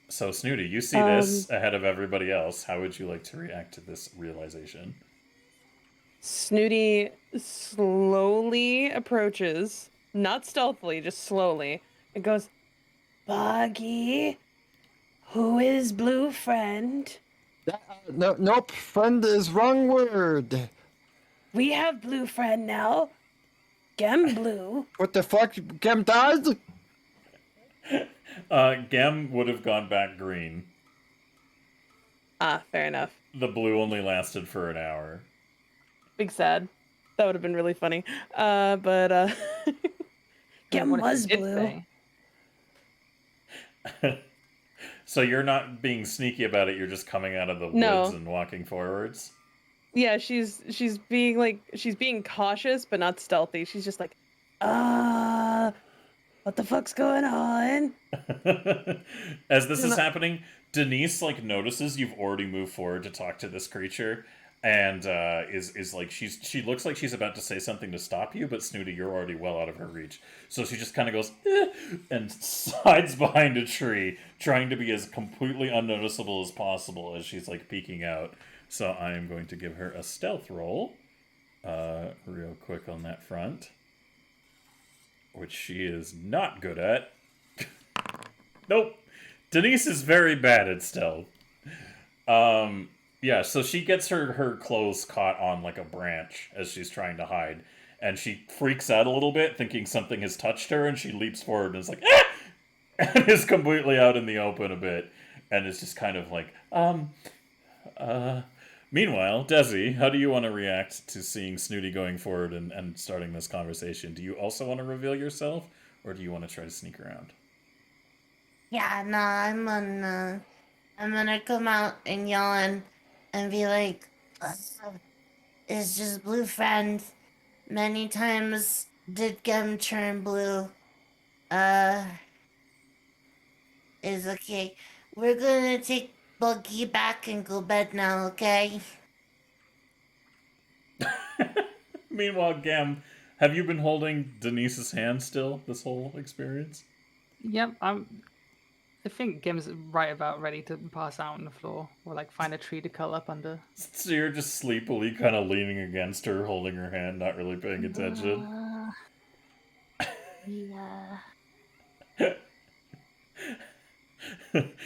So, Snooty, you see this ahead of everybody else. How would you like to react to this realization? Snooty slowly approaches, not stealthily, just slowly. It goes, Boggy, who is Blue Friend? Nope, friend is wrong word. We have Blue Friend now. Gem Blue. What the fuck? Gem died? Gem would have gone back green. Ah, fair enough. The blue only lasted for an hour. Big sad. That would have been really funny. But Gem What if was it did blue. say? So you're not being sneaky about it, you're just coming out of the No. woods and walking forwards? Yeah, she's being cautious but not stealthy. She's just like, what the fuck's going on? As this is happening, Denise like notices you've already moved forward to talk to this creature, and is like she looks like she's about to say something to stop you, but Snooty, you're already well out of her reach. So she just kind of goes and hides behind a tree, trying to be as completely unnoticeable as possible as she's like peeking out. So I am going to give her a stealth roll, real quick on that front, which she is not good at. Nope. Denise is very bad at stealth. Yeah, so she gets her clothes caught on like a branch as she's trying to hide. And she freaks out a little bit, thinking something has touched her, and she leaps forward and is like, ah! And is completely out in the open a bit. And is just kind of like, Meanwhile, Desi, how do you want to react to seeing Snooty going forward and starting this conversation? Do you also want to reveal yourself, or do you want to try to sneak around? Yeah, no, I'm gonna come out and yell and be like, it's just blue friend. Many times did Gem turn blue. Is okay. We're gonna take Buggy back and go bed now, okay? Meanwhile, Gam, have you been holding Denise's hand still this whole experience? Yep, I think Gim's right about ready to pass out on the floor, or like find a tree to curl up under. So you're just sleepily kind of leaning against her, holding her hand, not really paying attention. Yeah.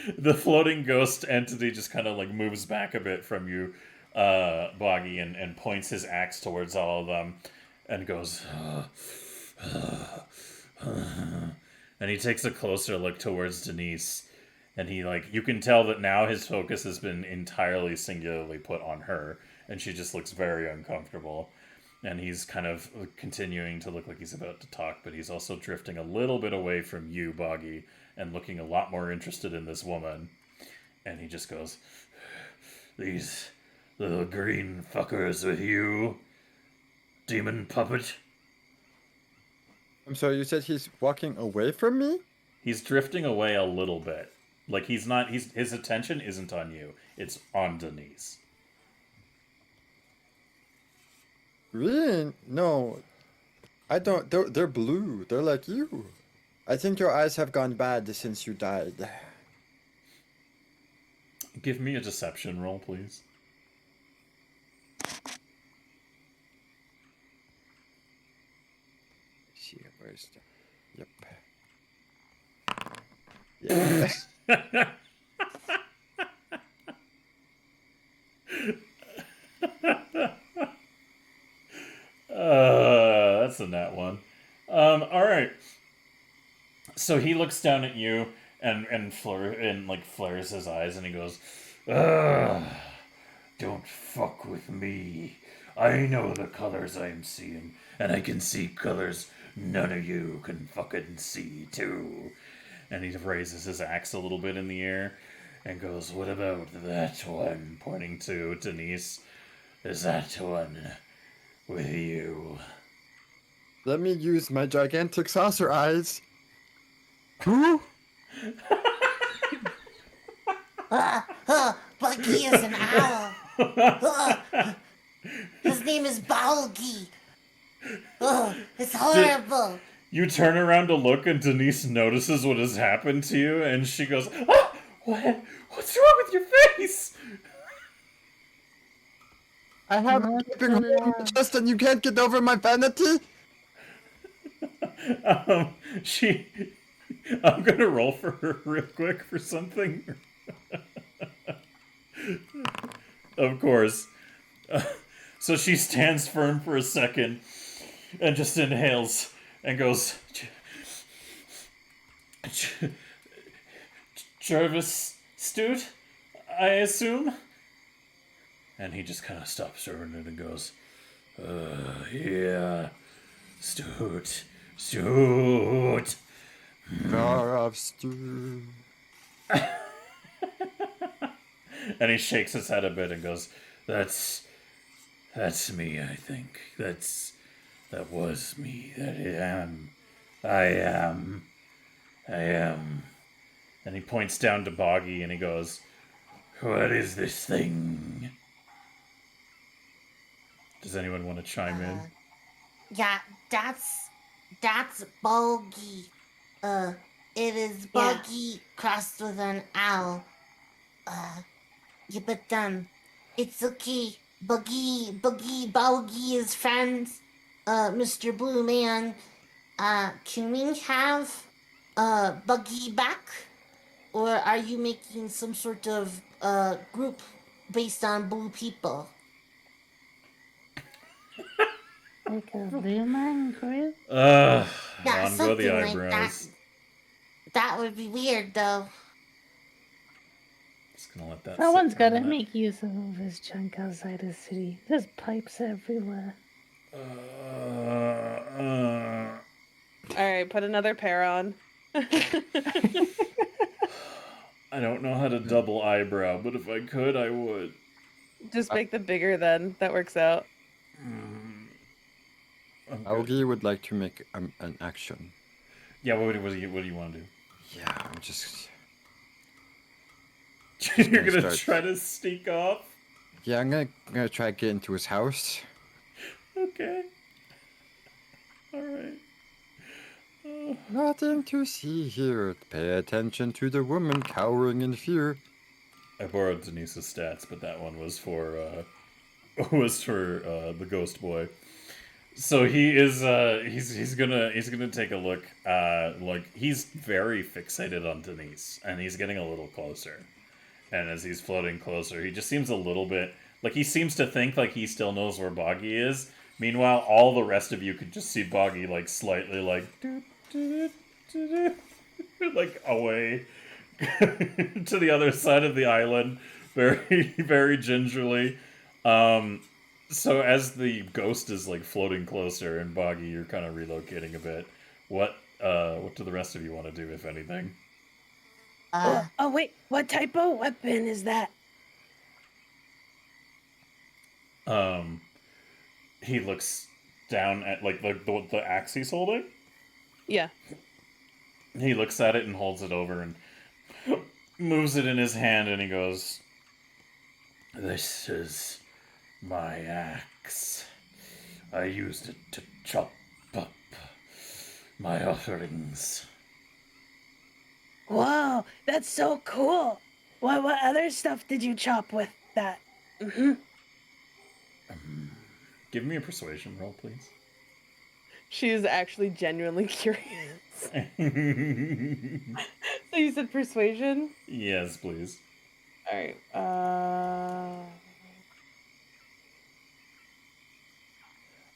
The floating ghost entity just kind of like moves back a bit from you, Boggy, and points his axe towards all of them and goes, and he takes a closer look towards Denise, and he, like, you can tell that now his focus has been entirely singularly put on her, and she just looks very uncomfortable. And he's kind of continuing to look like he's about to talk, but he's also drifting a little bit away from you, Boggy, and looking a lot more interested in this woman. And he just goes, these little green fuckers with you, demon puppet. I'm sorry, you said he's walking away from me? He's drifting away a little bit. Like, his attention isn't on you. It's on Denise. Really? No. I don't. They're blue. They're like you. I think your eyes have gone bad since you died. Give me a deception roll, please. See, where's the... Yep. Yeah. That's a nat one. Alright. So he looks down at you and flares his eyes and he goes, don't fuck with me. I know the colors I'm seeing, and I can see colors none of you can fucking see too. And he raises his axe a little bit in the air and goes, what about that one? Pointing to Denise. Is that one with you? Let me use my gigantic saucer eyes. Who? Bucky is an owl. His name is Balgi. It's horrible. You turn around to look, and Denise notices what has happened to you, and she goes, "Ah, what's wrong with your face?" I have a gaping hole in my chest and you can't get over my vanity? I'm gonna roll for her real quick for something. Of course. So she stands firm for a second and just inhales and goes, Jarvis Stute, I assume? And he just kind of stops serving it and goes, yeah, Stute. Of stew. And he shakes his head a bit and goes, That's me, I think. That was me. I am. And he points down to Boggy and he goes, what is this thing? Does anyone want to chime in? Yeah, that's Boggy. It is Buggy crossed with an owl. Yeah, but it's okay. Buggy is friends. Mr. Blue Man. Can we have Buggy back? or are you making some sort of group based on blue people? Like a human group? Ugh, Yeah, on go the something like that. eyebrows. That would be weird, though. Just gonna let that Someone's sit for a gotta minute. make use of all this junk outside the city. There's pipes everywhere. All right, put another pair on. I don't know how to double eyebrow, but if I could, I would. Just make them bigger then. That works out. I'm good. Augie would like to make an action. Yeah, what do you want to do? Yeah, I'm just. You're gonna gonna start. try to sneak off? Yeah, I'm gonna try to get into his house. Okay. Alright. Nothing to see here. Pay attention to the woman cowering in fear. I borrowed Denise's stats, but that one was for the ghost boy. So he is he's gonna take a look. Like he's very fixated on Denise, and he's getting a little closer. And as he's floating closer, he just seems a little bit like he seems to think like he still knows where Boggy is. Meanwhile, all the rest of you could just see Boggy like slightly like like away to the other side of the island, very very gingerly. So as the ghost is like floating closer and Boggy, you're kind of relocating a bit. What do the rest of you want to do, if anything? Oh wait, what type of weapon is that? He looks down at like the axe he's holding. Yeah. He looks at it and holds it over and moves it in his hand, and he goes, "This is my axe. I used it to chop up my offerings." Whoa, that's so cool. What other stuff did you chop with that? Give me a persuasion roll, please. She is actually genuinely curious. So you said persuasion? Yes, please. All right.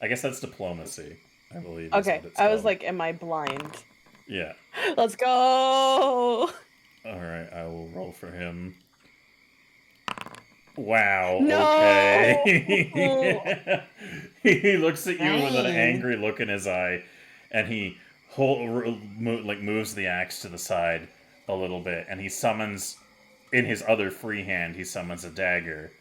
I guess that's diplomacy, I believe. is Okay. what it's I was called. like, am I blind? Yeah. Let's go. All right, I will roll for him. Wow. No! Okay. He looks at you with an Dang. angry look in his eye, and he moves the axe to the side a little bit, and he summons, in his other free hand, he summons a dagger,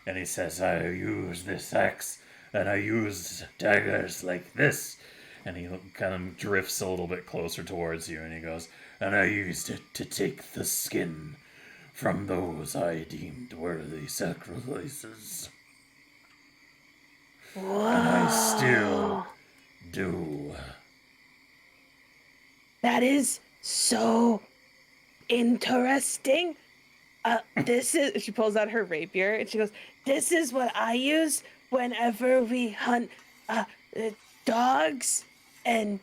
and he says, "I use this axe, and I use daggers like this." And he kind of drifts a little bit closer towards you, and he goes, "And I used it to take the skin from those I deemed worthy sacrifices. Whoa. And I still do." That is so interesting. This is. She pulls out her rapier and she goes, This is what I use whenever we hunt dogs and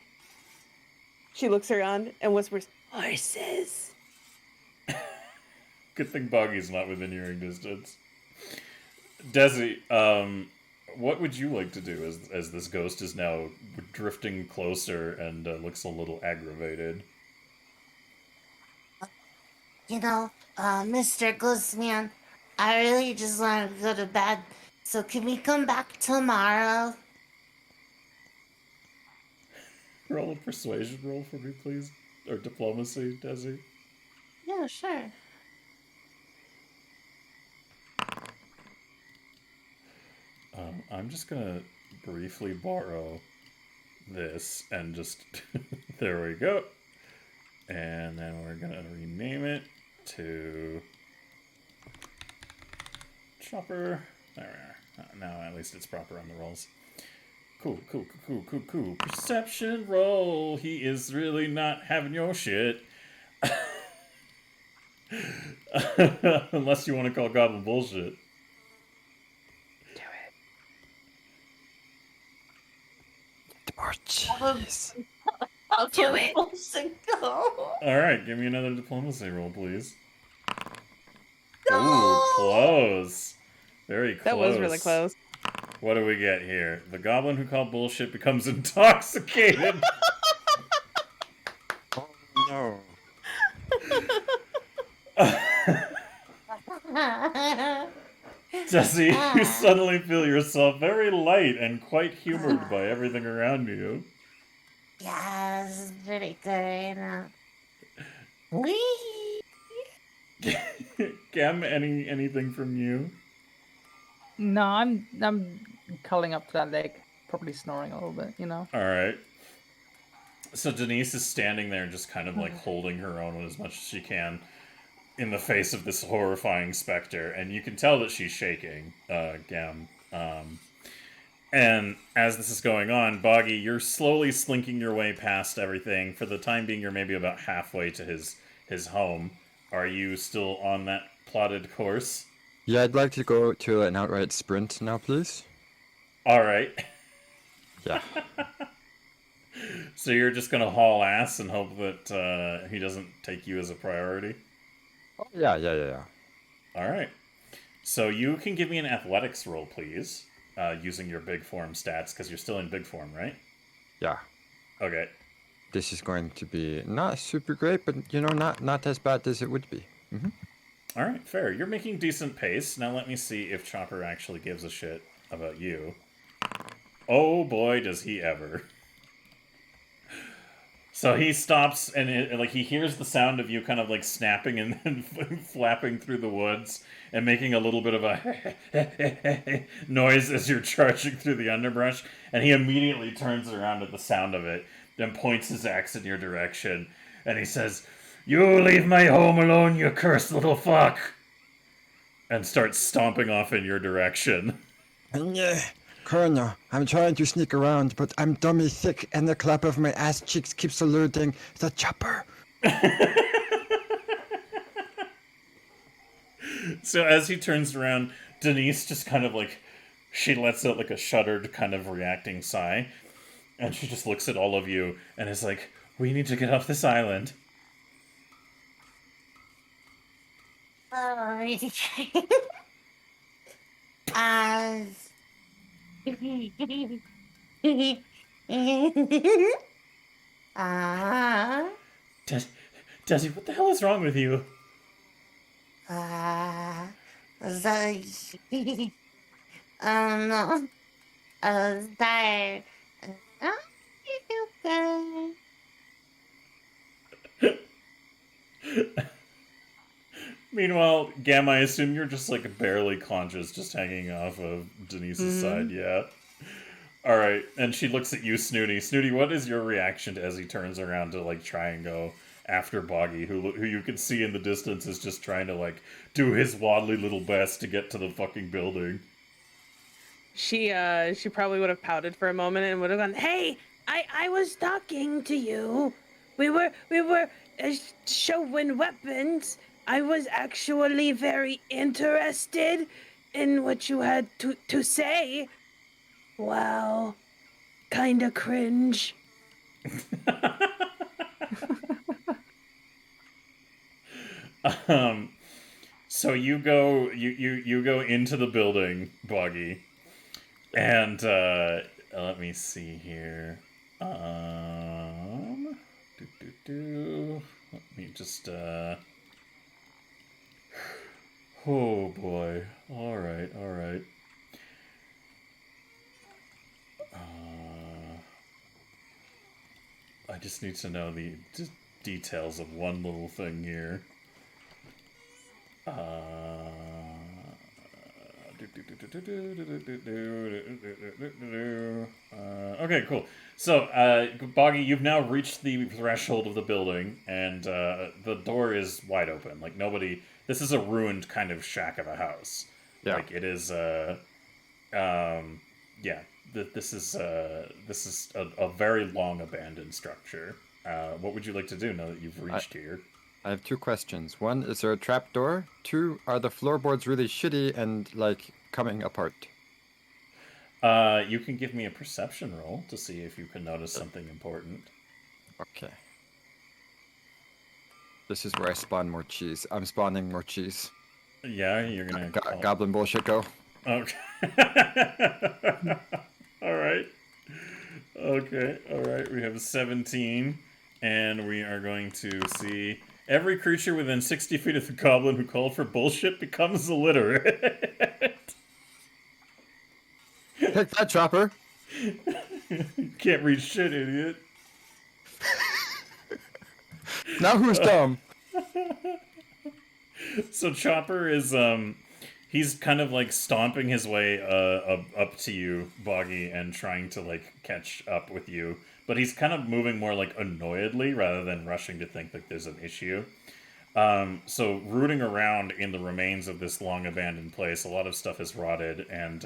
she looks around and whispers, horses. Good thing Boggy's not within hearing distance. Desi, what would you like to do as this ghost is now drifting closer and looks a little aggravated? You know, Mr. Ghostman, I really just want to go to bed. So can we come back tomorrow? Roll a persuasion roll for me, please. Or diplomacy, Desi. Yeah, sure. I'm just gonna briefly borrow this and just... there we go. And then we're gonna rename it to... Chopper. There we are. Now at least it's proper on the rolls. Cool. Perception roll. He is really not having your shit. Unless you want to call Goblin bullshit. The more cheese. I'll Do it. Go. All right, give me another diplomacy roll, please. No! Ooh, close. Very close. That was really close. What do we get here? The goblin who called bullshit becomes intoxicated. Oh no. Jesse, you suddenly feel yourself very light and quite humored by everything around you. Yeah, this is pretty good. Whee! Gem, anything from you? No, I'm curling up to that leg, probably snoring a little bit, you know. All right. So Denise is standing there, just kind of like holding her own as much as she can in the face of this horrifying specter, and you can tell that she's shaking, Gem. And as this is going on, Boggy, you're slowly slinking your way past everything. For the time being, you're maybe about halfway to his home. Are you still on that plotted course? Yeah, I'd like to go to an outright sprint now, please. All right. Yeah. So you're just gonna haul ass and hope that he doesn't take you as a priority? Yeah. All right. So you can give me an athletics roll, please, using your big form stats, because you're still in big form, right? Yeah. Okay. This is going to be not super great, but you know, not as bad as it would be. Mm-hmm. All right, fair. You're making decent pace. Now let me see if Chopper actually gives a shit about you. Oh boy, does he ever. So he stops and he hears the sound of you kind of like snapping and then flapping through the woods and making a little bit of a noise as you're charging through the underbrush, and he immediately turns around at the sound of it, then points his axe in your direction, and he says, "You leave my home alone, you cursed little fuck!" and starts stomping off in your direction. Colonel, I'm trying to sneak around, but I'm dummy thick, and the clap of my ass cheeks keeps alerting the chopper. So as he turns around, Denise just kind of like, she lets out like a shuddered kind of reacting sigh, and she just looks at all of you and is like, "We need to get off this island." Desi, what the hell is wrong with you? No. I was tired. Oh, you good. Meanwhile, Gam, I assume you're just like barely conscious, just hanging off of Denise's side, yeah? Alright, and she looks at you, Snooty. Snooty, what is your reaction as he turns around to like try and go after Boggy, who you can see in the distance is just trying to like do his waddly little best to get to the fucking building? She probably would have pouted for a moment and would have gone, "Hey, I was talking to you. We were showing weapons. I was actually very interested in what you had to say. Wow, kinda cringe." So you go into the building, Boggy, and let me see here. Let me just oh boy. All right. I just need to know the details of one little thing here. Okay, cool. So, Boggy, you've now reached the threshold of the building, and the door is wide open. Like, nobody... This is a ruined kind of shack of a house. Yeah. Like, it is, yeah. This is a very long abandoned structure. What would you like to do now that you've reached here? I have two questions. One, is there a trap door? Two, are the floorboards really shitty and, like, coming apart? You can give me a perception roll to see if you can notice something important. Okay. This is where I spawn more cheese. I'm spawning more cheese. Yeah, you're gonna call... Goblin bullshit go. Okay. All right. Okay. All right. We have 17, and we are going to see every creature within 60 feet of the goblin who called for bullshit becomes illiterate. Take that, Chopper. Can't read shit, idiot. Now who's dumb? So Chopper is he's kind of like stomping his way up to you, Boggy, and trying to like catch up with you. But he's kind of moving more like annoyedly rather than rushing to think that there's an issue. So rooting around in the remains of this long abandoned place, a lot of stuff is rotted, and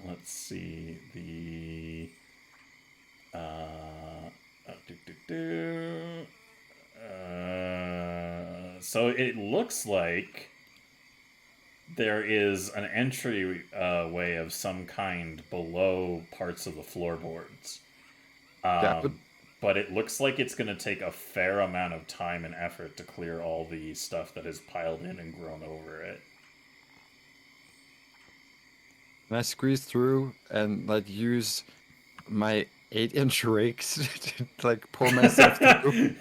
let's see the so it looks like there is an entry way of some kind below parts of the floorboards. Yeah, But it looks like it's going to take a fair amount of time and effort to clear all the stuff that is piled in and grown over it. Can I squeeze through and like use my 8-inch rakes to like pull myself through?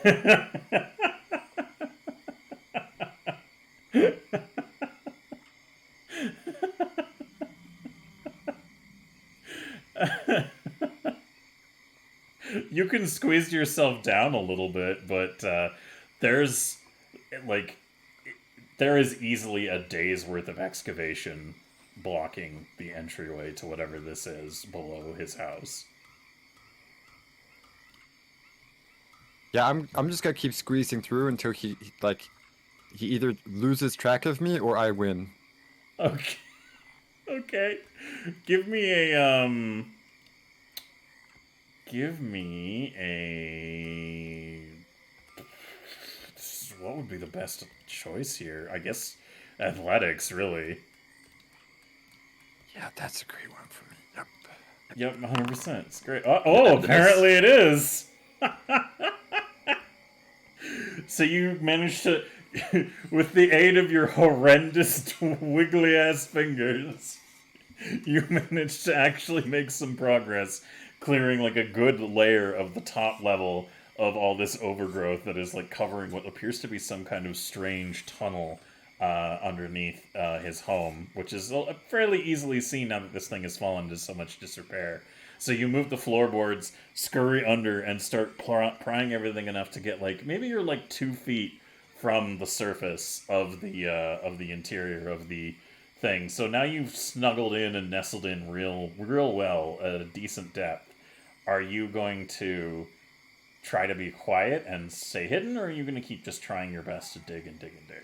You can squeeze yourself down a little bit, but there is easily a day's worth of excavation blocking the entryway to whatever this is below his house. Yeah, I'm just gonna keep squeezing through until he either loses track of me or I win. Okay. Okay. Give me a what would be the best choice here? I guess athletics, really. Yeah, that's a great one for me. Yep. Yep, 100%. It's great. Oh, apparently it is. So you managed to, with the aid of your horrendous wiggly ass fingers, you managed to actually make some progress, clearing like a good layer of the top level of all this overgrowth that is like covering what appears to be some kind of strange tunnel underneath his home, which is fairly easily seen now that this thing has fallen into so much disrepair. So you move the floorboards, scurry under, and start prying everything enough to get like maybe you're like 2 feet from the surface of the interior of the thing. So now you've snuggled in and nestled in real well at a decent depth. Are you going to try to be quiet and stay hidden, or are you going to keep just trying your best to dig and dig and dig?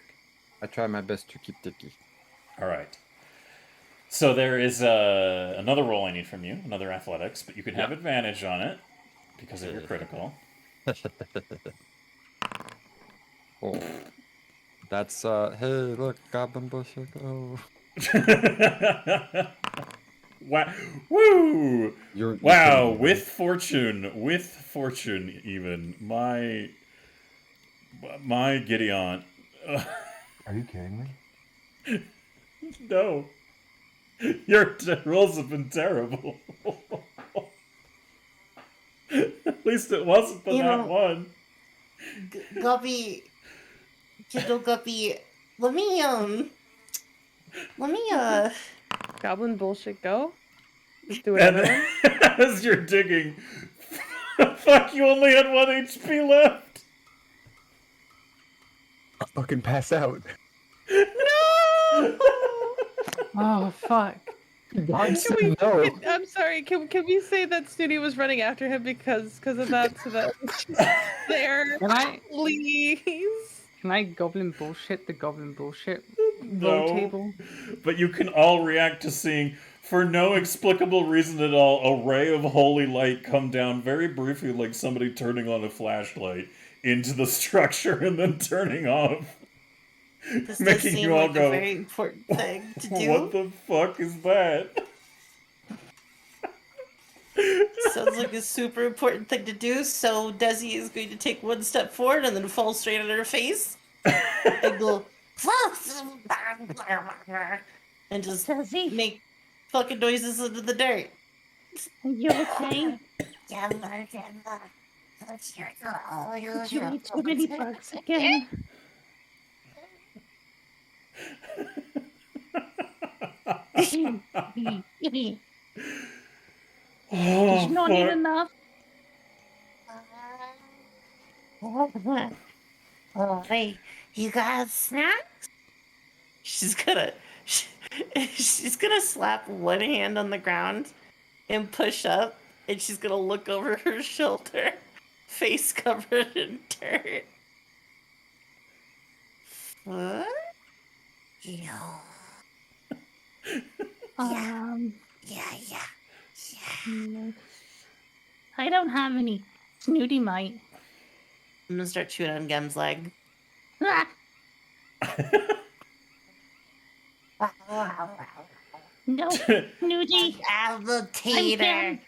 I try my best to keep digging. All right. So there is another roll I need from you, another athletics, but you can have advantage on it because of your critical. Oh. That's, hey, look, goblin bullshit. Oh. Wow! Woo! You're Wow! kidding me. With fortune, even my Gideon. Are you kidding me? No, your rolls have been terrible. At least it wasn't the that one. Guppy, Kiddo Guppy, let me Goblin bullshit go? Let's do another one. As you're digging, fuck, you only had 1 HP left. I'll fucking pass out. Oh fuck. God said no. I'm sorry. Can we say that Snooty was running after him because of that? So that there, please. Can I goblin bullshit the goblin bullshit No. roll table? But you can all react to seeing, for no explicable reason at all, a ray of holy light come down very briefly like somebody turning on a flashlight into the structure and then turning off. This does Making seem you all like go, a very important thing to do. What the fuck is that? Sounds like a super important thing to do, so Desi is going to take one step forward and then fall straight on her face and go and just Desi, make fucking noises into the dirt. are you okay? Did you eat too many bugs again? Did Oh, you not eat fuck. enough? Oh, hey, you got a snack? She's gonna, she's gonna slap one hand on the ground and push up, and she's gonna look over her shoulder, face covered in dirt. What? Yeah. No. I don't have any. Snooty might. I'm gonna start chewing on Gem's leg. Ah! No, Snooty. I'm Alligator. down.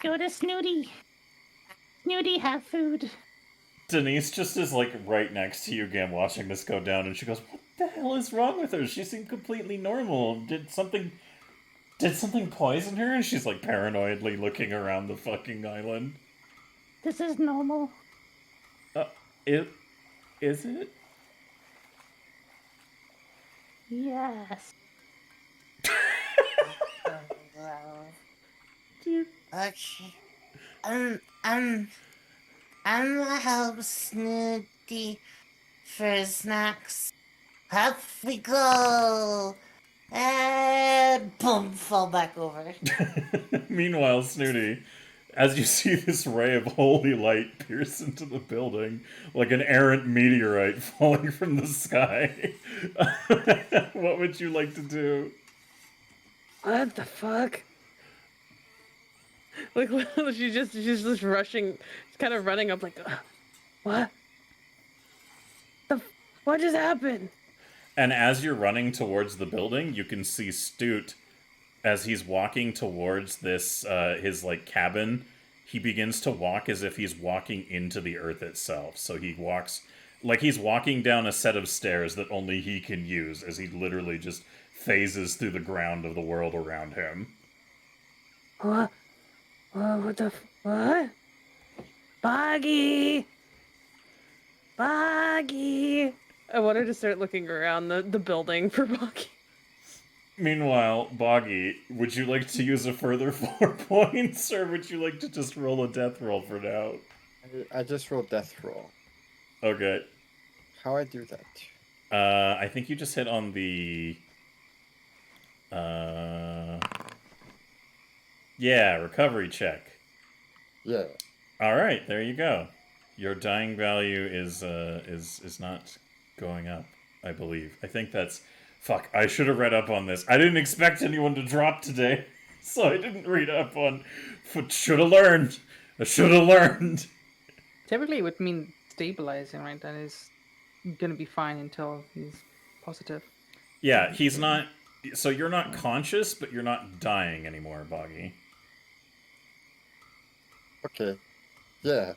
Go to Snooty. Snooty, have food. Denise just is like right next to you again watching this go down, and she goes, "What the hell is wrong with her? She seemed completely normal. Did something poison her?" And she's like paranoidly looking around the fucking island. This is normal. Is it? Yes. Dude. Okay. I'm gonna help Snooty for snacks. Up we go. And boom, fall back over. Meanwhile, Snooty, as you see this ray of holy light pierce into the building, like an errant meteorite falling from the sky, what would you like to do? What the fuck? Like she's just rushing, she's kind of running up like, what? What just happened? And as you're running towards the building, you can see Stoot, as he's walking towards this, his, like, cabin, he begins to walk as if he's walking into the earth itself. So he walks, like he's walking down a set of stairs that only he can use, as he literally just phases through the ground of the world around him. What? What? Boggy! Boggy! I want her to start looking around the building for Boggy. Meanwhile, Boggy, would you like to use a further 4 points, or would you like to just roll a death roll for now? I just rolled death roll. Okay. How I do that? I think you just hit on the... Yeah, recovery check. Yeah. Alright, there you go. Your dying value is not going up, I believe. I think that's... Fuck, I should have read up on this. I didn't expect anyone to drop today, so I didn't read up on... Should have learned. I should have learned. Typically, it would mean stabilizing, right? That is gonna be fine until he's positive. Yeah, he's not... So you're not conscious, but you're not dying anymore, Boggy. Okay. Yeah.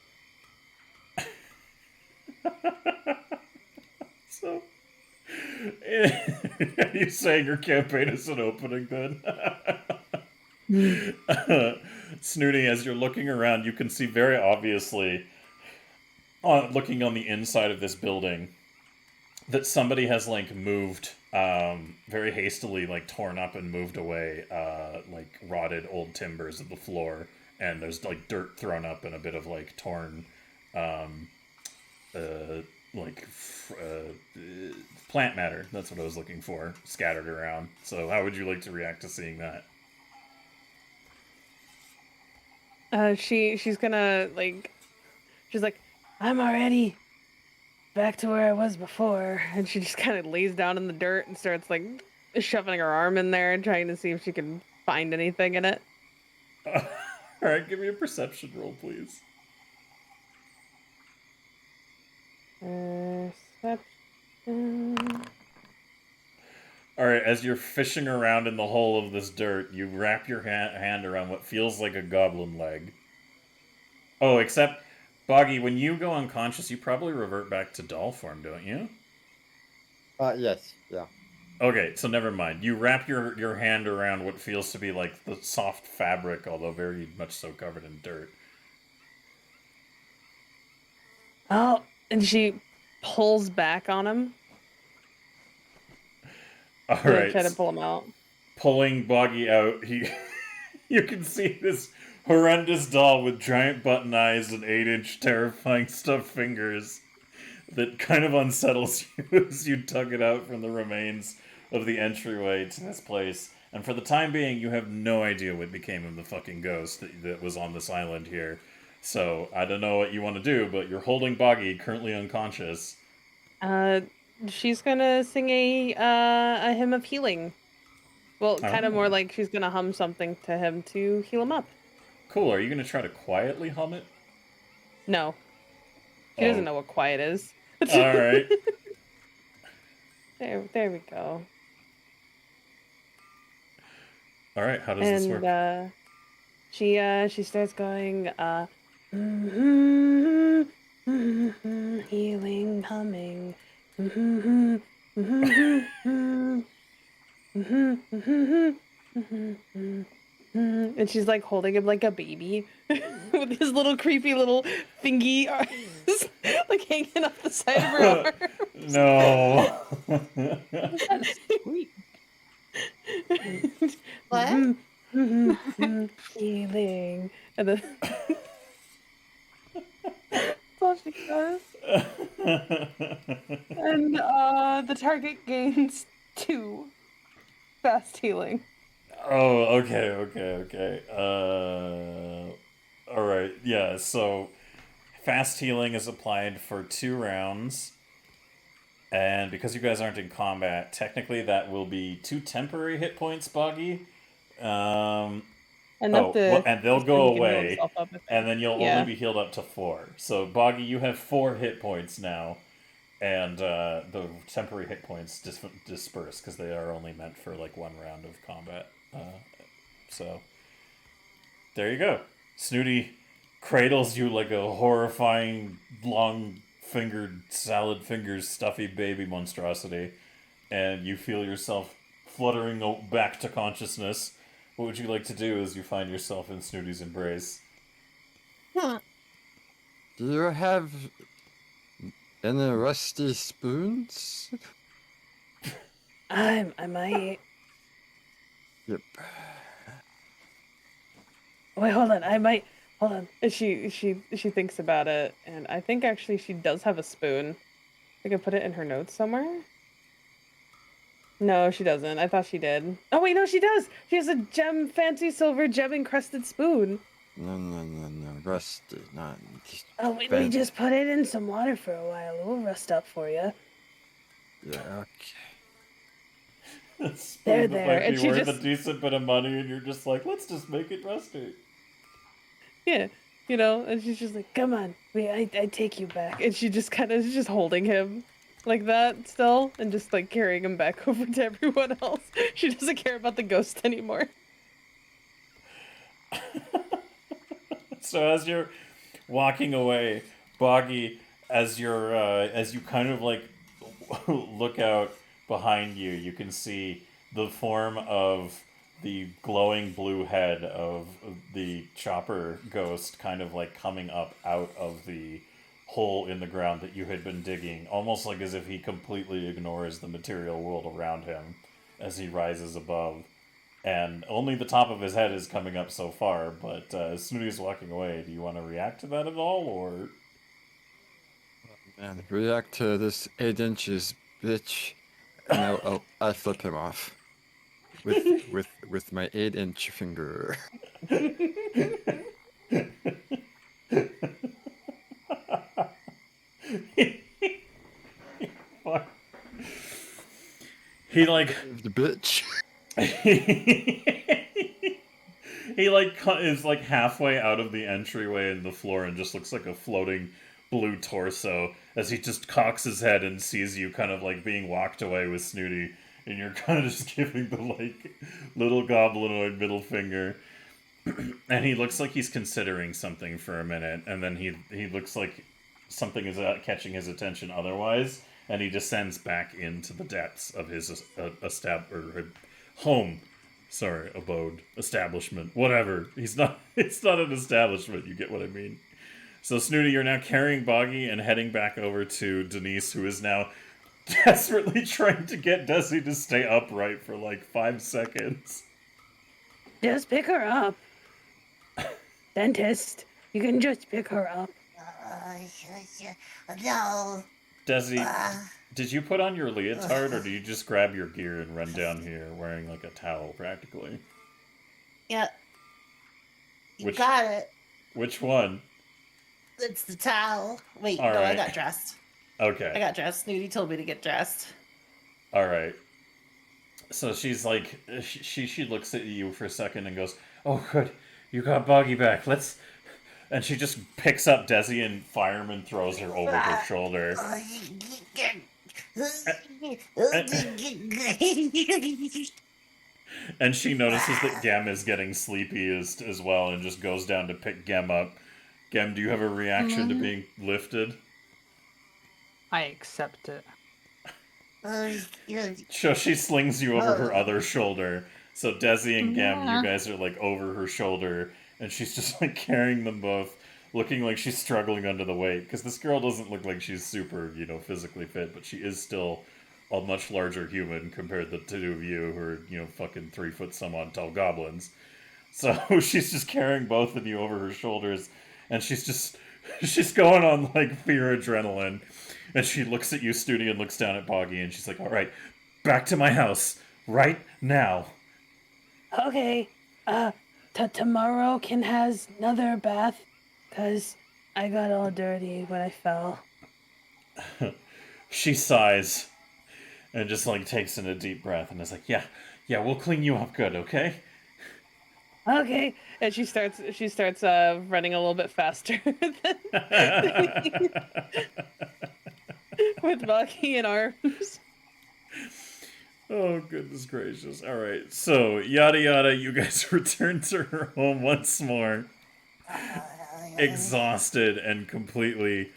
So... Are you saying your campaign is an opening, then? Snooty, as you're looking around, you can see very obviously, looking on the inside of this building, that somebody has, like, moved, very hastily, like, torn up and moved away, like, rotted old timbers of the floor, and there's, like, dirt thrown up and a bit of, like, torn, plant matter, that's what I was looking for, scattered around. So how would you like to react to seeing that? She's gonna, like, she's like, I'm already back to where I was before. And she just kind of lays down in the dirt and starts, like, shoving her arm in there and trying to see if she can find anything in it. Alright, give me a perception roll, please. Perception. Alright, as you're fishing around in the hole of this dirt, you wrap your hand around what feels like a goblin leg. Oh, except, Boggy, when you go unconscious, you probably revert back to doll form, don't you? Yes, yeah. Okay, so never mind. You wrap your hand around what feels to be like the soft fabric, although very much so covered in dirt. Oh, and she pulls back on him. Alright. Try to pull him out. Pulling Boggy out, you can see this horrendous doll with giant button eyes and 8-inch terrifying stuffed fingers that kind of unsettles you as you tug it out from the remains of the entryway to this place. And for the time being, you have no idea what became of the fucking ghost that was on this island here. So, I don't know what you want to do, but you're holding Boggy, currently unconscious. She's gonna sing a hymn of healing. Well, kind of more like she's gonna hum something to him to heal him up. Cool, are you gonna try to quietly hum it? No. She doesn't know what quiet is. Alright. There we go. Alright, how does this work? And she starts going healing, humming. And she's like holding him like a baby with his little creepy little thingy arms like hanging off the side of her arm. No. That's sweet. What? Healing. And then that's all she does. And the target gains 2 fast healing. Oh, okay. Alright, yeah, so fast healing is applied for 2 rounds. And because you guys aren't in combat, technically that will be 2 temporary hit points, Boggy. And they'll go away, up, and then you'll only be healed up to 4. So, Boggy, you have 4 hit points now, and the temporary hit points disperse, because they are only meant for, like, 1 round of combat. So, there you go. Snooty cradles you like a horrifying, long-fingered, salad fingers, stuffy baby monstrosity, and you feel yourself fluttering back to consciousness. What would you like to do as you find yourself in Snooty's embrace? Do you have any rusty spoons? I might. Yep. Wait, hold on. I might. Hold on. And she thinks about it, and I think actually she does have a spoon. I could put it in her notes somewhere. No, she doesn't. I thought she did. Oh wait, no, she does. She has a fancy silver gem encrusted spoon. No, rusty, not. Oh, wait, we just put it in some water for a while. It will rust up for you. Yeah, okay. There. Might And be she worth just- a decent bit of money, and you're just like, let's just make it rusty. Yeah, and she's just like, "Come on, I take you back." And she just kind of is just holding him like that still, and just like carrying him back over to everyone else. She doesn't care about the ghost anymore. So as you're walking away, Boggy, as you kind of like look out behind you, you can see the form of the glowing blue head of the chopper ghost kind of like coming up out of the hole in the ground that you had been digging, almost like as if he completely ignores the material world around him as he rises above. And only the top of his head is coming up so far, but as Snooty's walking away, do you want to react to that at all, or...? And react to this 8 inches, bitch, and I'll flip him off with my 8-inch finger. He like The bitch. he like is like halfway out of the entryway in the floor and just looks like a floating blue torso as he just cocks his head and sees you kind of like being walked away with Snooty and you're kind of just giving the like little goblinoid middle finger. And he looks like he's considering something for a minute, and then he looks like something is catching his attention otherwise, and he descends back into the depths of his home. Sorry, abode, establishment, whatever. It's not an establishment, you get what I mean. So, Snooty, you're now carrying Boggy and heading back over to Denise, who is now desperately trying to get Desi to stay upright for like 5 seconds. Just pick her up. Dentist, you can just pick her up. No. Desi, did you put on your leotard, or do you just grab your gear and run down here wearing like a towel, practically? Yeah. You got it. Which one? It's the towel. Wait, All no, I right. got dressed. Okay. I got dressed. Snooty told me to get dressed. All right. So she's like, she looks at you for a second and goes, "Oh, good, you got Boggy back. Let's." And she just picks up Desi and fireman throws her over her shoulder. And she notices that Gem is getting sleepy as well, and just goes down to pick Gem up. Gem, do you have a reaction to being lifted? I accept it. So she slings you over her other shoulder. So Desi and Gem, Yeah. you guys are like over her shoulder, and she's just like carrying them both, looking like she's struggling under the weight. Because this girl doesn't look like she's super, physically fit, but she is still a much larger human compared to the two of you who are, fucking 3 foot some odd tall goblins. So she's just carrying both of you over her shoulders, and she's going on like pure adrenaline. And she looks at you, Studi, and looks down at Boggy, and she's like, "All right, back to my house right now." Okay, tomorrow can has another bath, 'cause I got all dirty when I fell. She sighs and just like takes in a deep breath and is like, yeah, we'll clean you up good, okay? Okay. And she starts running a little bit faster with Bucky in arms. Oh, goodness gracious. All right, so yada yada, you guys return to her home once more, exhausted and completely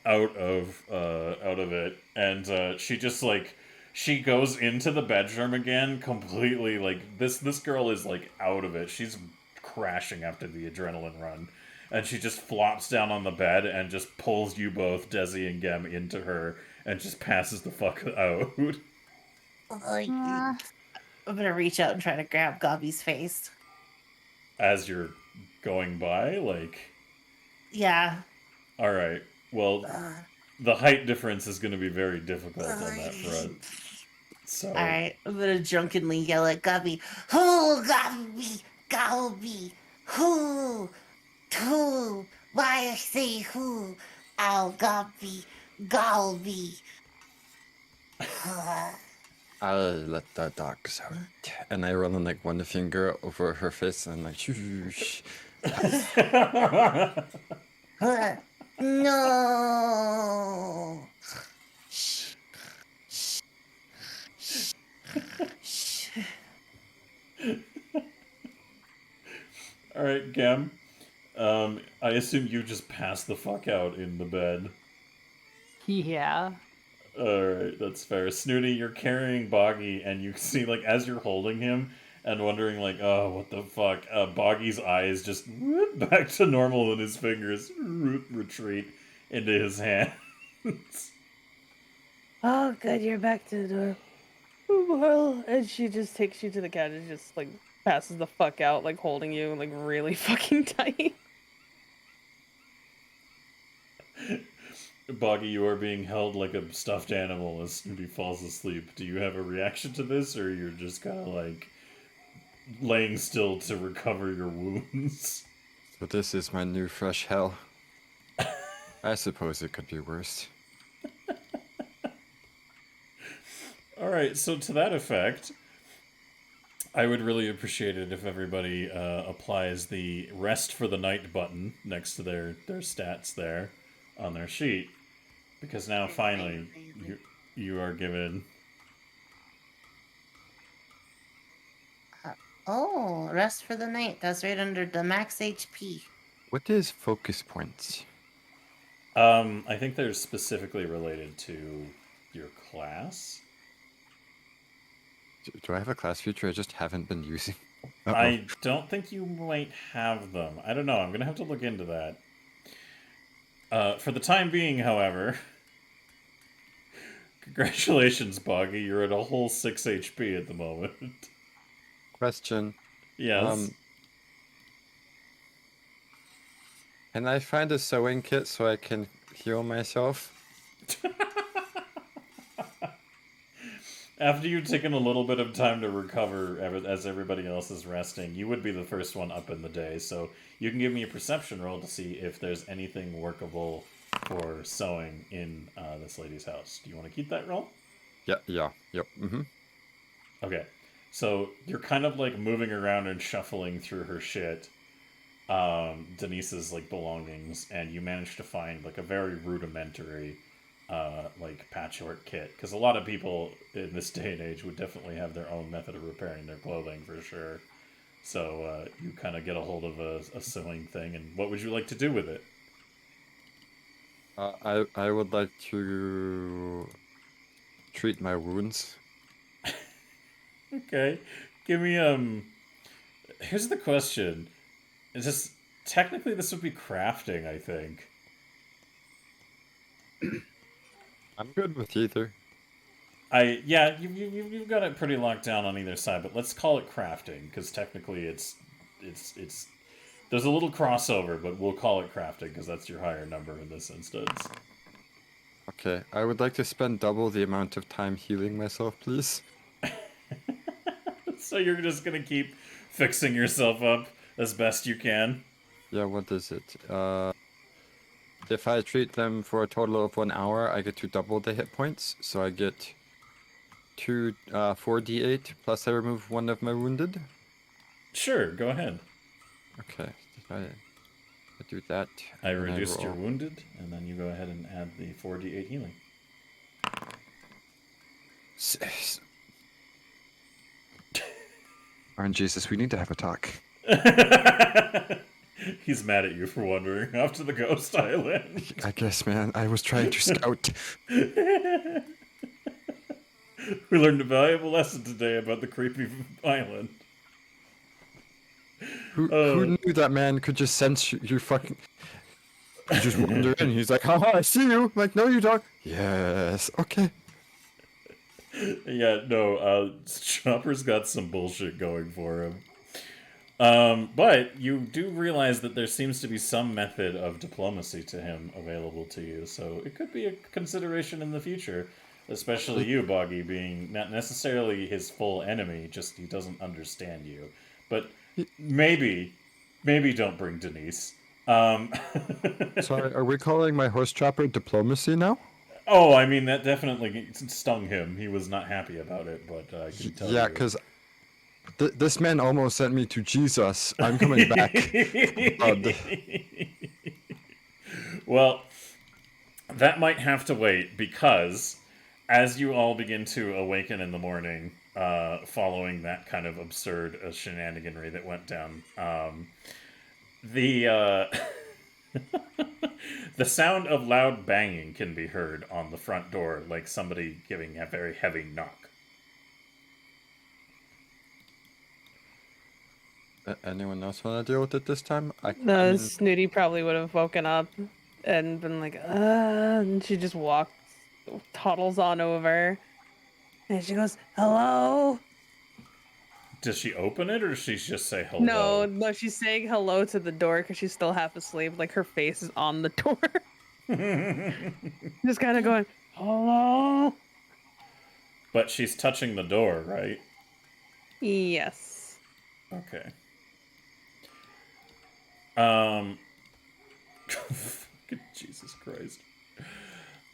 out of it. And she just like, she goes into the bedroom again, completely like, this girl is like out of it. She's crashing after the adrenaline run. And she just flops down on the bed and just pulls you both, Desi and Gem, into her and just passes the fuck out. I'm gonna reach out and try to grab Gobby's face. As you're going by, like... Yeah. Alright, well, the height difference is going to be very difficult on that front. So... Alright, I'm gonna drunkenly yell at Gobby. Who, Gobby? Gobby? Who? Who? Why I say who? Ow, Gobby. Gobby. I'll let the dogs out. And I run like one finger over her face and like shh. No. Alright, Gem. I assume you just passed the fuck out in the bed. Yeah. Alright, that's fair. Snooty, you're carrying Boggy, and you see, like, as you're holding him and wondering, like, oh, what the fuck, Boggy's eyes just back to normal and his fingers retreat into his hands. Oh, good, you're back to the door. Well, and she just takes you to the couch and just like passes the fuck out, like holding you like really fucking tight. Boggy, you are being held like a stuffed animal as Snooty falls asleep. Do you have a reaction to this, or you're just kind of like laying still to recover your wounds? So this is my new fresh hell. I suppose it could be worse. Alright, so to that effect, I would really appreciate it if everybody applies the rest for the night button next to their stats there on their sheet. Because now finally you are given Oh, rest for the night. That's right under the max HP. What is focus points? I think they're specifically related to your class. Do I have a class feature I just haven't been using? Uh-oh. I don't think you might have them. I don't know. I'm gonna have to look into that. For the time being, however, congratulations, Boggy. You're at a whole 6 HP at the moment. Question. Yes. Can I find a sewing kit so I can heal myself? After you've taken a little bit of time to recover as everybody else is resting, you would be the first one up in the day, so you can give me a perception roll to see if there's anything workable for sewing in this lady's house. Do you want to keep that roll? Yep. Okay, so you're kind of like moving around and shuffling through her shit, Denise's like belongings, and you manage to find like a very rudimentary like patchwork kit, because a lot of people in this day and age would definitely have their own method of repairing their clothing for sure. So you kind of get a hold of a sewing thing, and what would you like to do with it? I would like to treat my wounds. Okay, give me Here's the question: is this technically this would be crafting? I think. I'm good with either. Yeah, you've got it pretty locked down on either side, but let's call it crafting, because technically it's there's a little crossover, but we'll call it crafting because that's your higher number in this instance. Okay, I would like to spend double the amount of time healing myself, please. So you're just gonna keep fixing yourself up as best you can? Yeah, what is it? If I treat them for a total of 1 hour, I get to double the hit points. So I get 4d8, plus I remove 1 of my wounded. Sure, go ahead. Okay, I do that. I and reduced your roll. wounded, and then you go ahead and add the 4d8 healing. Arn Jesus, we need to have a talk. He's mad at you for wandering off to the ghost island. I guess, man, I was trying to scout. We learned a valuable lesson today about the creepy island. Who knew that man could just sense you fucking... You just wander in, he's like, haha, I see you! I'm like, no, you don't. Yes, okay. Yeah, no, Chopper's got some bullshit going for him. But you do realize that there seems to be some method of diplomacy to him available to you, so it could be a consideration in the future, especially you, Boggy, being not necessarily his full enemy, just he doesn't understand you. But maybe don't bring Denise. Sorry, are we calling my horse chopper diplomacy now? Oh, I mean, that definitely stung him. He was not happy about it, but I can tell you. Yeah, because this man almost sent me to Jesus. I'm coming back. Well, that might have to wait, because as you all begin to awaken in the morning, following that kind of absurd shenaniganry that went down, the sound of loud banging can be heard on the front door, like somebody giving a very heavy knock. Anyone else want to deal with it this time? Snooty probably would have woken up and been like, and she just toddles on over. And she goes, hello? Does she open it, or does she just say hello? No, she's saying hello to the door because she's still half asleep. Like, her face is on the door. Just kind of going, hello? But she's touching the door, right? Yes. Okay. Jesus Christ.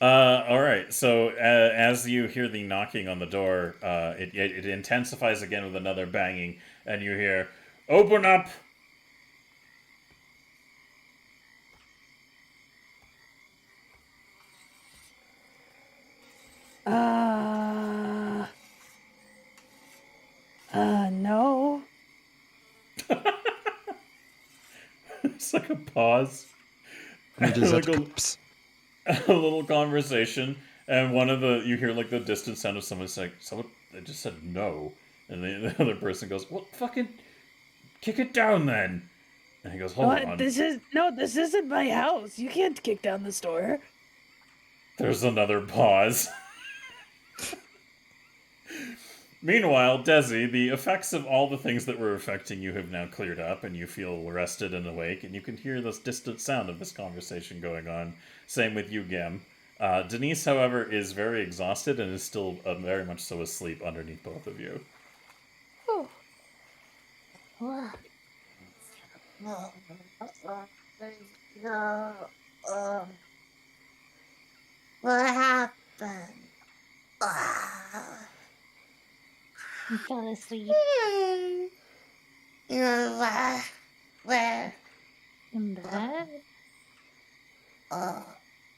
All right. So as you hear the knocking on the door, it intensifies again with another banging, and you hear, "Open up!" No. It's like a pause. Maybe that Like cops. a little conversation, and you hear like the distant sound of someone saying, "Someone, they just said no," and the other person goes, "Well, fucking kick it down then." And he goes, "Hold What? on." This isn't my house. You can't kick down this door. There's another pause. Meanwhile, Desi, the effects of all the things that were affecting you have now cleared up, and you feel rested and awake, and you can hear this distant sound of this conversation going on. Same with you, Gem. Denise, however, is very exhausted and is still very much so asleep underneath both of you. What? What happened? You fell asleep You know where? in bed. Oh,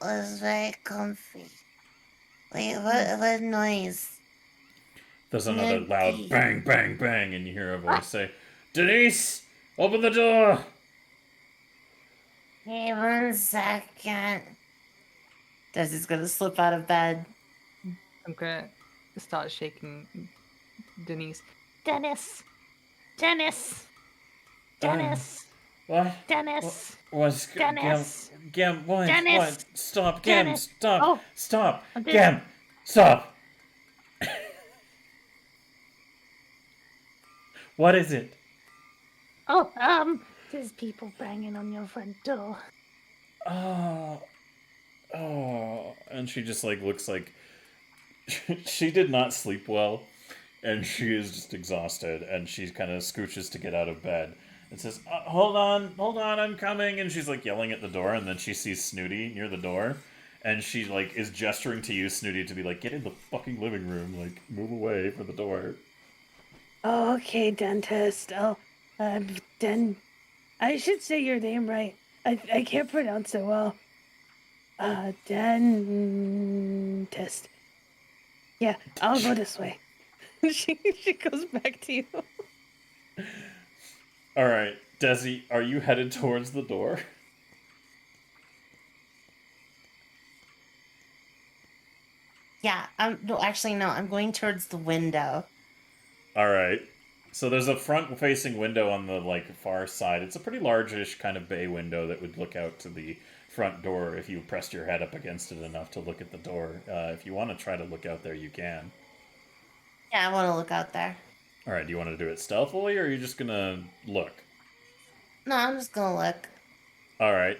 it was very comfy. Wait, what noise? There's another Good loud tea. bang, bang, bang, and you hear a voice say, "Denise, open the door!" Hey, 1 second. Desi's gonna slip out of bed. I'm gonna start shaking Denise. Dennis! Dennis! Dennis! What? Dennis! What's Dennis! Gem, what? Dennis! What? Stop, Gem, Dennis! stop, Oh. stop, Okay. Gem, stop! What is it? Oh, there's people banging on your front door. Oh, and she just like looks like she did not sleep well, and she is just exhausted, and she kind of scooches to get out of bed and says, hold on, I'm coming," and she's like yelling at the door, and then she sees Snooty near the door, and she like is gesturing to you, Snooty, to be like, "Get in the fucking living room, like move away from the door." Oh, okay, dentist. Oh, I should say your name right. I can't pronounce it well. Dentist. Yeah, I'll go this way. she goes back to you. All right, Desi, are you headed towards the door? Yeah, no, actually, no, I'm going towards the window. All right. So there's a front-facing window on the like far side. It's a pretty largish kind of bay window that would look out to the front door if you pressed your head up against it enough to look at the door. If you want to try to look out there, you can. Yeah, I want to look out there. All right. Do you want to do it stealthily, or are you just gonna look? No, I'm just gonna look. All right.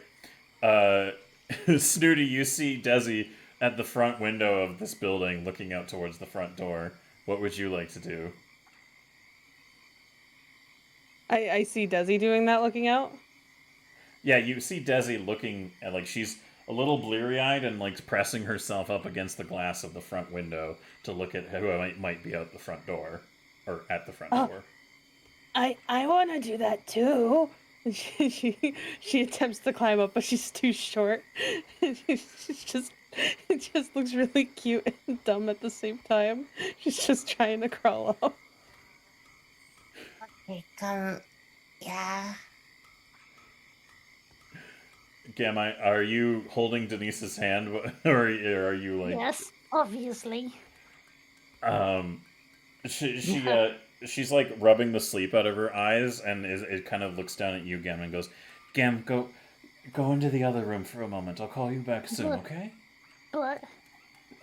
Snooty, you see Desi at the front window of this building, looking out towards the front door. What would you like to do? I see Desi doing that, looking out. Yeah, you see Desi looking at, like, she's a little bleary-eyed and, like, pressing herself up against the glass of the front window to look at who might be out the front door. Or at the front door. I want to do that too. She attempts to climb up, but she's too short. She's just it just looks really cute and dumb at the same time. She's just trying to crawl up. Okay, come. Yeah. Gam, are you holding Denise's hand, or are you like? Yes, obviously. She's like rubbing the sleep out of her eyes, and it kind of looks down at you, Gam, and goes, "Gam, go into the other room for a moment. I'll call you back soon, But- okay? But,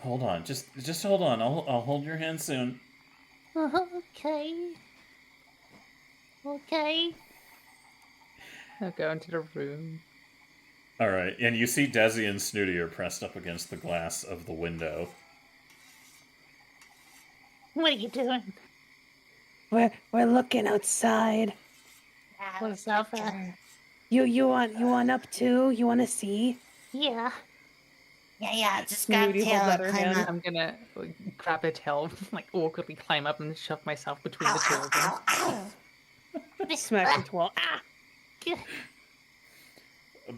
Hold on, just hold on. I'll hold your hand soon." okay. Okay. I'll go into the room. All right, and you see Desi and Snooty are pressed up against the glass of the window. What are you doing? We're looking outside. What's up there? You want up too? You want to see? Yeah. Yeah, just grab Snooty tail holds out and her climb hand. up. I'm gonna grab a tail, like awkwardly climb up and shove myself between Ow, the two ow, of them. ow, ow. Smack into wall. Ah!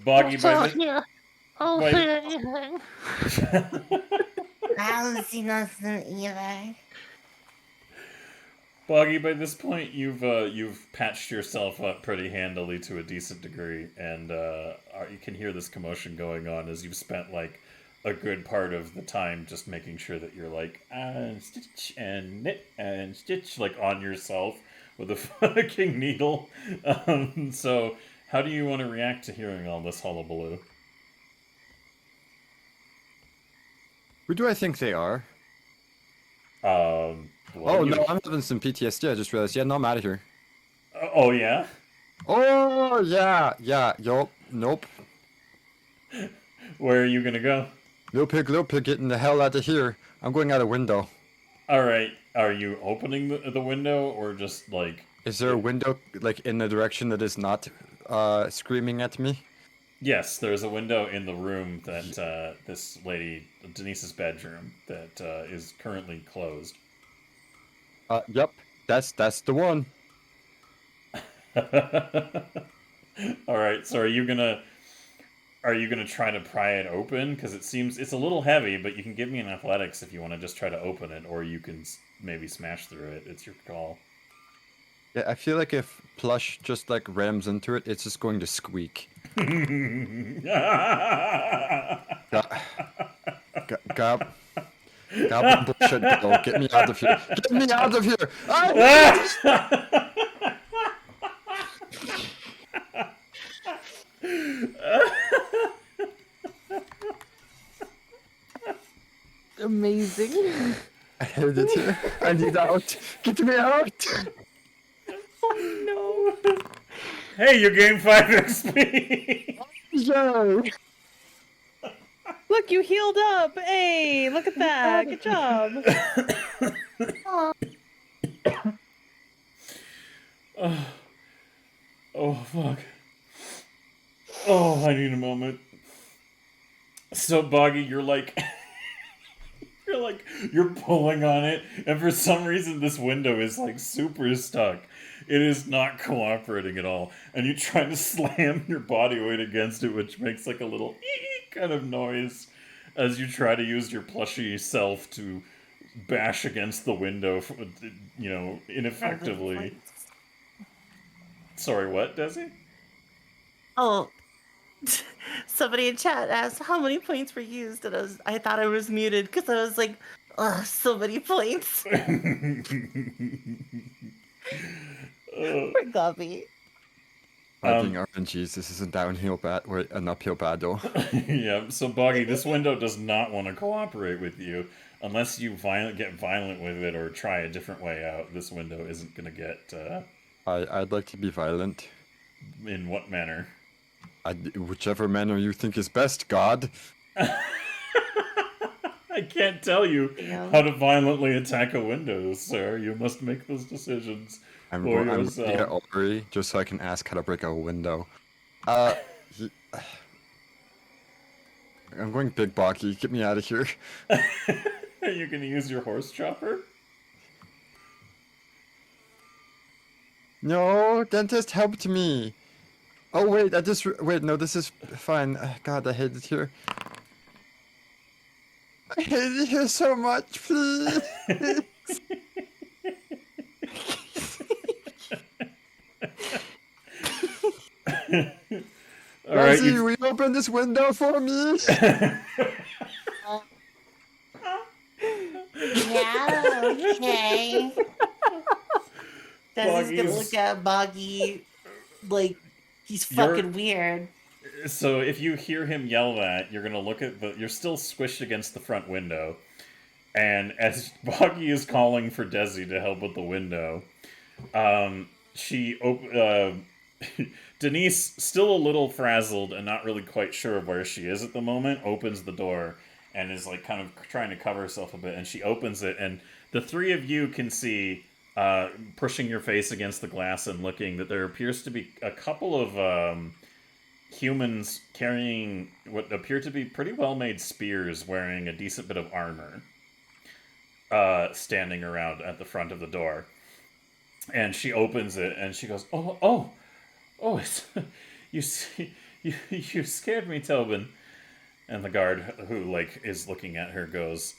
Boggy, Oh, by this... yeah. Oh, Wait. yeah. I haven't seen nothing either. Boggy, by this point, you've patched yourself up pretty handily to a decent degree, and you can hear this commotion going on as you've spent like a good part of the time just making sure that you're like stitch and knit and stitch like on yourself with a fucking needle. So, how do you want to react to hearing all this hullabaloo? Who do I think they are? Well, Oh, no, I'm having some PTSD. I just realized. Yeah, no, I'm out of here. Oh, yeah? Oh, yeah, yup, nope. Where are you gonna go? Little pig, getting the hell out of here. I'm going out a window. Alright, are you opening the window, or just, like... Is there a window, like, in the direction that is not, screaming at me? Yes, there's a window in the room that, this lady, Denise's bedroom, that, is currently closed. Yep, that's the one. Alright, so are you gonna try to pry it open? Because it seems it's a little heavy, but you can give me an athletics if you want to just try to open it, or you can maybe smash through it. It's your call. Yeah, I feel like if Plush just, like, rams into it, it's just going to squeak. Gob bullshit, girl. Get me out of here. Get me out of here! Amazing. I hate it here. I need out. Get me out! Oh Hey, you gained 5 XP! Yay! no. Look, you healed up. Hey, look at that. Good job. Oh, fuck. Oh, I need a moment. So, Boggy, you're like... you're pulling on it, and for some reason this window is, like, super stuck. It is not cooperating at all. And you try to slam your body weight against it, which makes, like, a little kind of noise as you try to use your plushy self to bash against the window, ineffectively. Sorry, what, Desi? Oh, somebody in chat asked how many points were used, and I thought I was muted because I was like, oh, so many points. Poor Gobby. Fighting RNGs, this is a downhill or an uphill battle. Yeah, so Boggy, this window does not want to cooperate with you. Unless you get violent with it or try a different way out, this window isn't going to get... I'd like to be violent. In what manner? Whichever manner you think is best, God. I can't tell you how to violently attack a window, sir. You must make those decisions I'm for going yourself. to get Ori just so I can ask how to break a window. I'm going big Boggy. Get me out of here. Are you going to use your horse chopper? No, dentist helped me. Oh wait, wait. No, this is fine. God, I hate it here. I hate it here so much, please. All right, Rosie, will you open this window for me? Yeah, okay. Desi's gonna look at Boggy like he's fucking weird. So if you hear him yell that, you're gonna look at you're still squished against the front window, and as Boggy is calling for Desi to help with the window, Denise, still a little frazzled and not really quite sure of where she is at the moment, opens the door and is like kind of trying to cover herself a bit, and she opens it, and the three of you can see, pushing your face against the glass and looking, that there appears to be a couple of humans carrying what appear to be pretty well-made spears, wearing a decent bit of armor, standing around at the front of the door. And she opens it and she goes, oh, it's, you scared me, Tobin. And the guard, who, like, is looking at her, goes,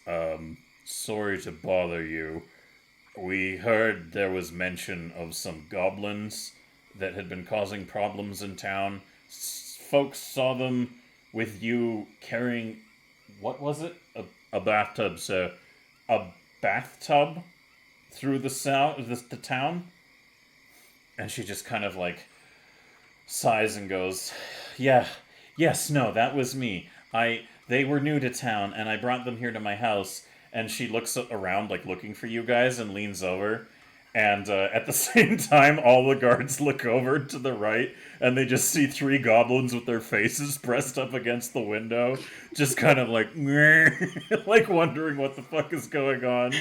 sorry to bother you. We heard there was mention of some goblins that had been causing problems in town. Folks saw them with you carrying, what was it? A bathtub, sir. A bathtub through the town? And she just kind of like sighs and goes, yes, no, that was me. They were new to town, and I brought them here to my house. And she looks around, like, looking for you guys, and leans over. And at the same time, all the guards look over to the right, and they just see 3 goblins with their faces pressed up against the window, just kind of like, like wondering what the fuck is going on.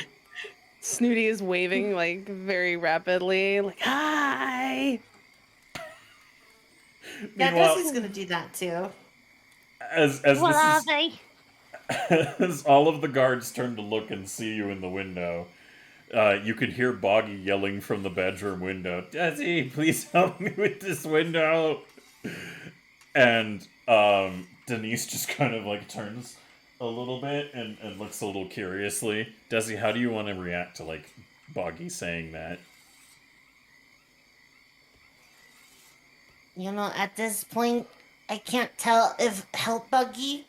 Snooty is waving like very rapidly, like hi. Yeah, Meanwhile, Desi's gonna do that too. as What are this they? is, as all of the guards turn to look and see you in the window, you can hear Boggy yelling from the bedroom window, "Desi, please help me with this window!" And Denise just kind of like turns a little bit and looks a little curiously. Desi, how do you want to react to like Boggy saying that? You know, at this point, I can't tell if help Buggy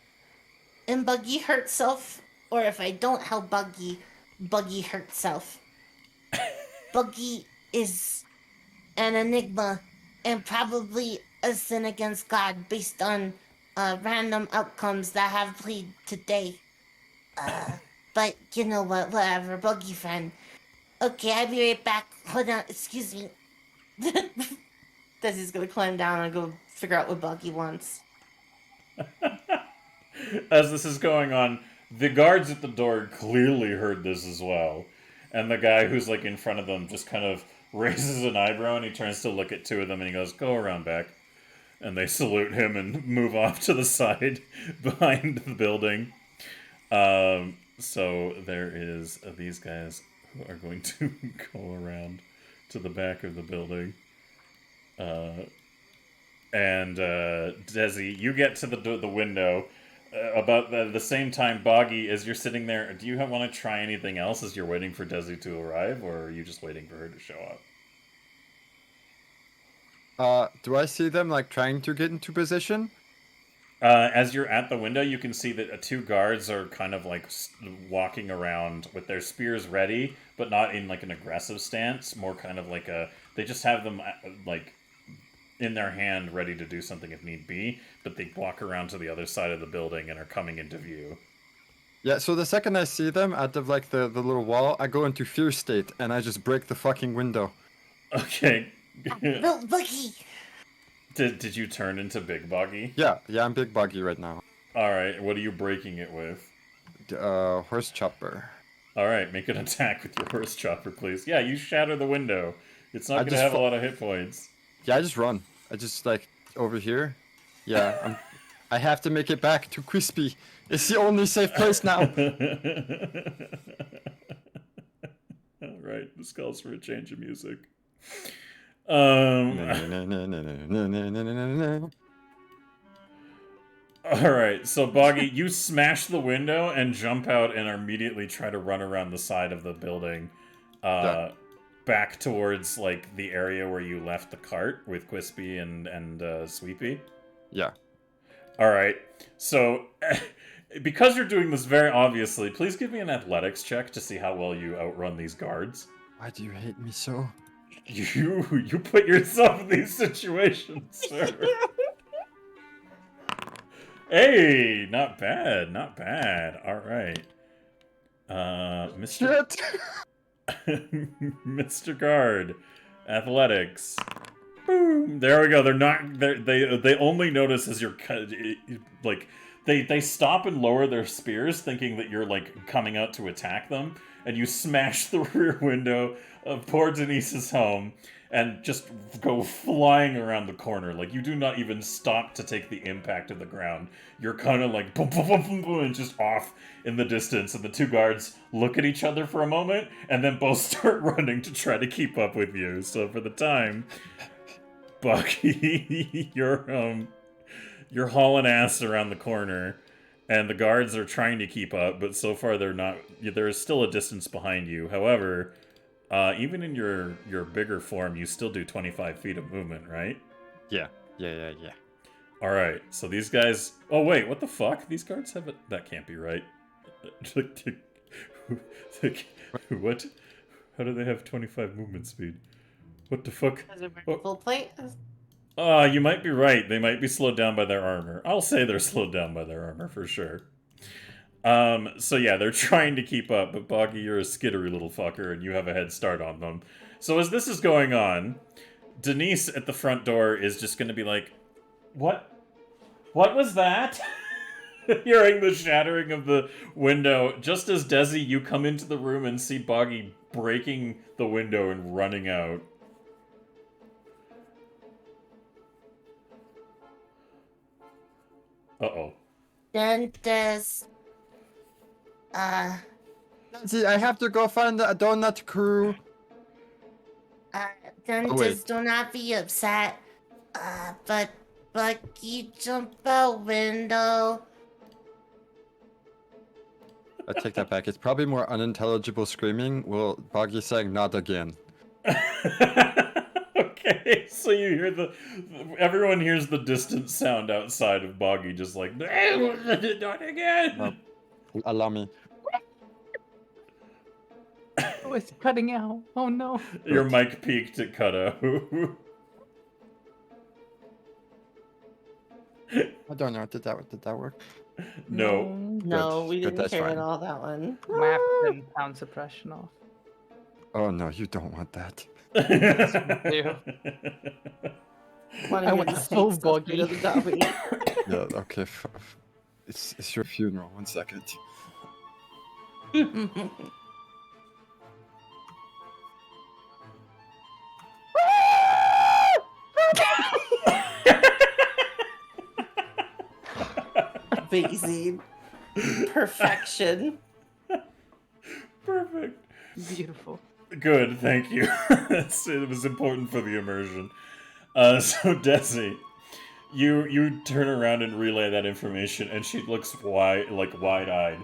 and Buggy hurt self, or if I don't help Buggy, Buggy hurt self. Buggy is an enigma and probably a sin against God based on random outcomes that have played today. But you know what? Whatever, Buggy friend. Okay, I'll be right back. Hold on, excuse me. Desi's gonna climb down and go figure out what Buggy wants. As this is going on, the guards at the door clearly heard this as well. And the guy who's like in front of them just kind of raises an eyebrow and he turns to look at 2 of them and he goes, "Go around back." And they salute him and move off to the side behind the building. So there is these guys who are going to go around to the back of the building. And Desi, you get to the window. About the same time, Boggy, as you're sitting there, do you want to try anything else as you're waiting for Desi to arrive, or are you just waiting for her to show up? Do I see them like trying to get into position? As you're at the window, you can see that 2 guards are kind of like walking around with their spears ready, but not in like an aggressive stance. More kind of like they just have them like in their hand, ready to do something if need be. But they walk around to the other side of the building and are coming into view. Yeah, so the second I see them out of like the little wall, I go into fear state and I just break the fucking window. Okay. No, Buggy! Did you turn into Big Boggy? Yeah, I'm big buggy right now. Alright, what are you breaking it with? Horse chopper. Alright, make an attack with your horse chopper, please. Yeah, you shatter the window. It's not I going to just have a lot of hit points. Yeah, I just run. I just like over here. Yeah, I have to make it back to Crispy. It's the only safe place now. Alright, this calls for a change of music. Alright, so Boggy, you smash the window and jump out and immediately try to run around the side of the building. Back towards, like, the area where you left the cart with Quispy and Sweepy. Yeah. Alright, so, because you're doing this very obviously, please give me an athletics check to see how well you outrun these guards. Why do you hate me so? You put yourself in these situations, sir. Hey, not bad, not bad. Alright. Mr. Shit! Mr. Guard, athletics. Boom. There we go. They only notice as you're like they stop and lower their spears, thinking that you're like coming out to attack them, and you smash the rear window of poor Denise's home and just go flying around the corner. Like, you do not even stop to take the impact of the ground. You're kind of like boom, boom, boom, boom, boom, and just off in the distance. And the 2 guards look at each other for a moment and then both start running to try to keep up with you. So for the time, Bucky, you're hauling ass around the corner, and the guards are trying to keep up, but so far they're not. There is still a distance behind you. However, even in your bigger form, you still do 25 feet of movement, right? Yeah. All right. So these guys. Oh wait, what the fuck? These guards have it. That can't be right. What? How do they have 25 movement speed? What the fuck? Full plate? You might be right. They might be slowed down by their armor. I'll say they're slowed down by their armor for sure. So yeah, they're trying to keep up, but Boggy, you're a skittery little fucker, and you have a head start on them. So as this is going on, Denise at the front door is just gonna be like, What was that? Hearing the shattering of the window, just as Desi, you come into the room and see Boggy breaking the window and running out. Uh-oh. Dentist. See, I have to go find the donut crew. Dentist, do not be upset. But Bucky jumped out window. I take that back. It's probably more unintelligible screaming. Well, Boggy saying not again. Okay, so you hear everyone hears the distant sound outside of Boggy, just like, not again! Allow me. Oh, it's cutting out. Oh no. Your mic peaked at cut out. I don't know. Did that work? No. No, we Good, didn't that's hear fine. it all that one. Might have to turn sound suppression off. Oh no, you don't want that. Yeah. Wanna I hear want the the snake full stuff Boggy. through the Dobby. Yeah. Okay. It's your funeral. 1 second. Amazing. Perfection. Perfect. Beautiful. Good, thank you. It was important for the immersion. So Desi, you turn around and relay that information, and she looks wide-eyed,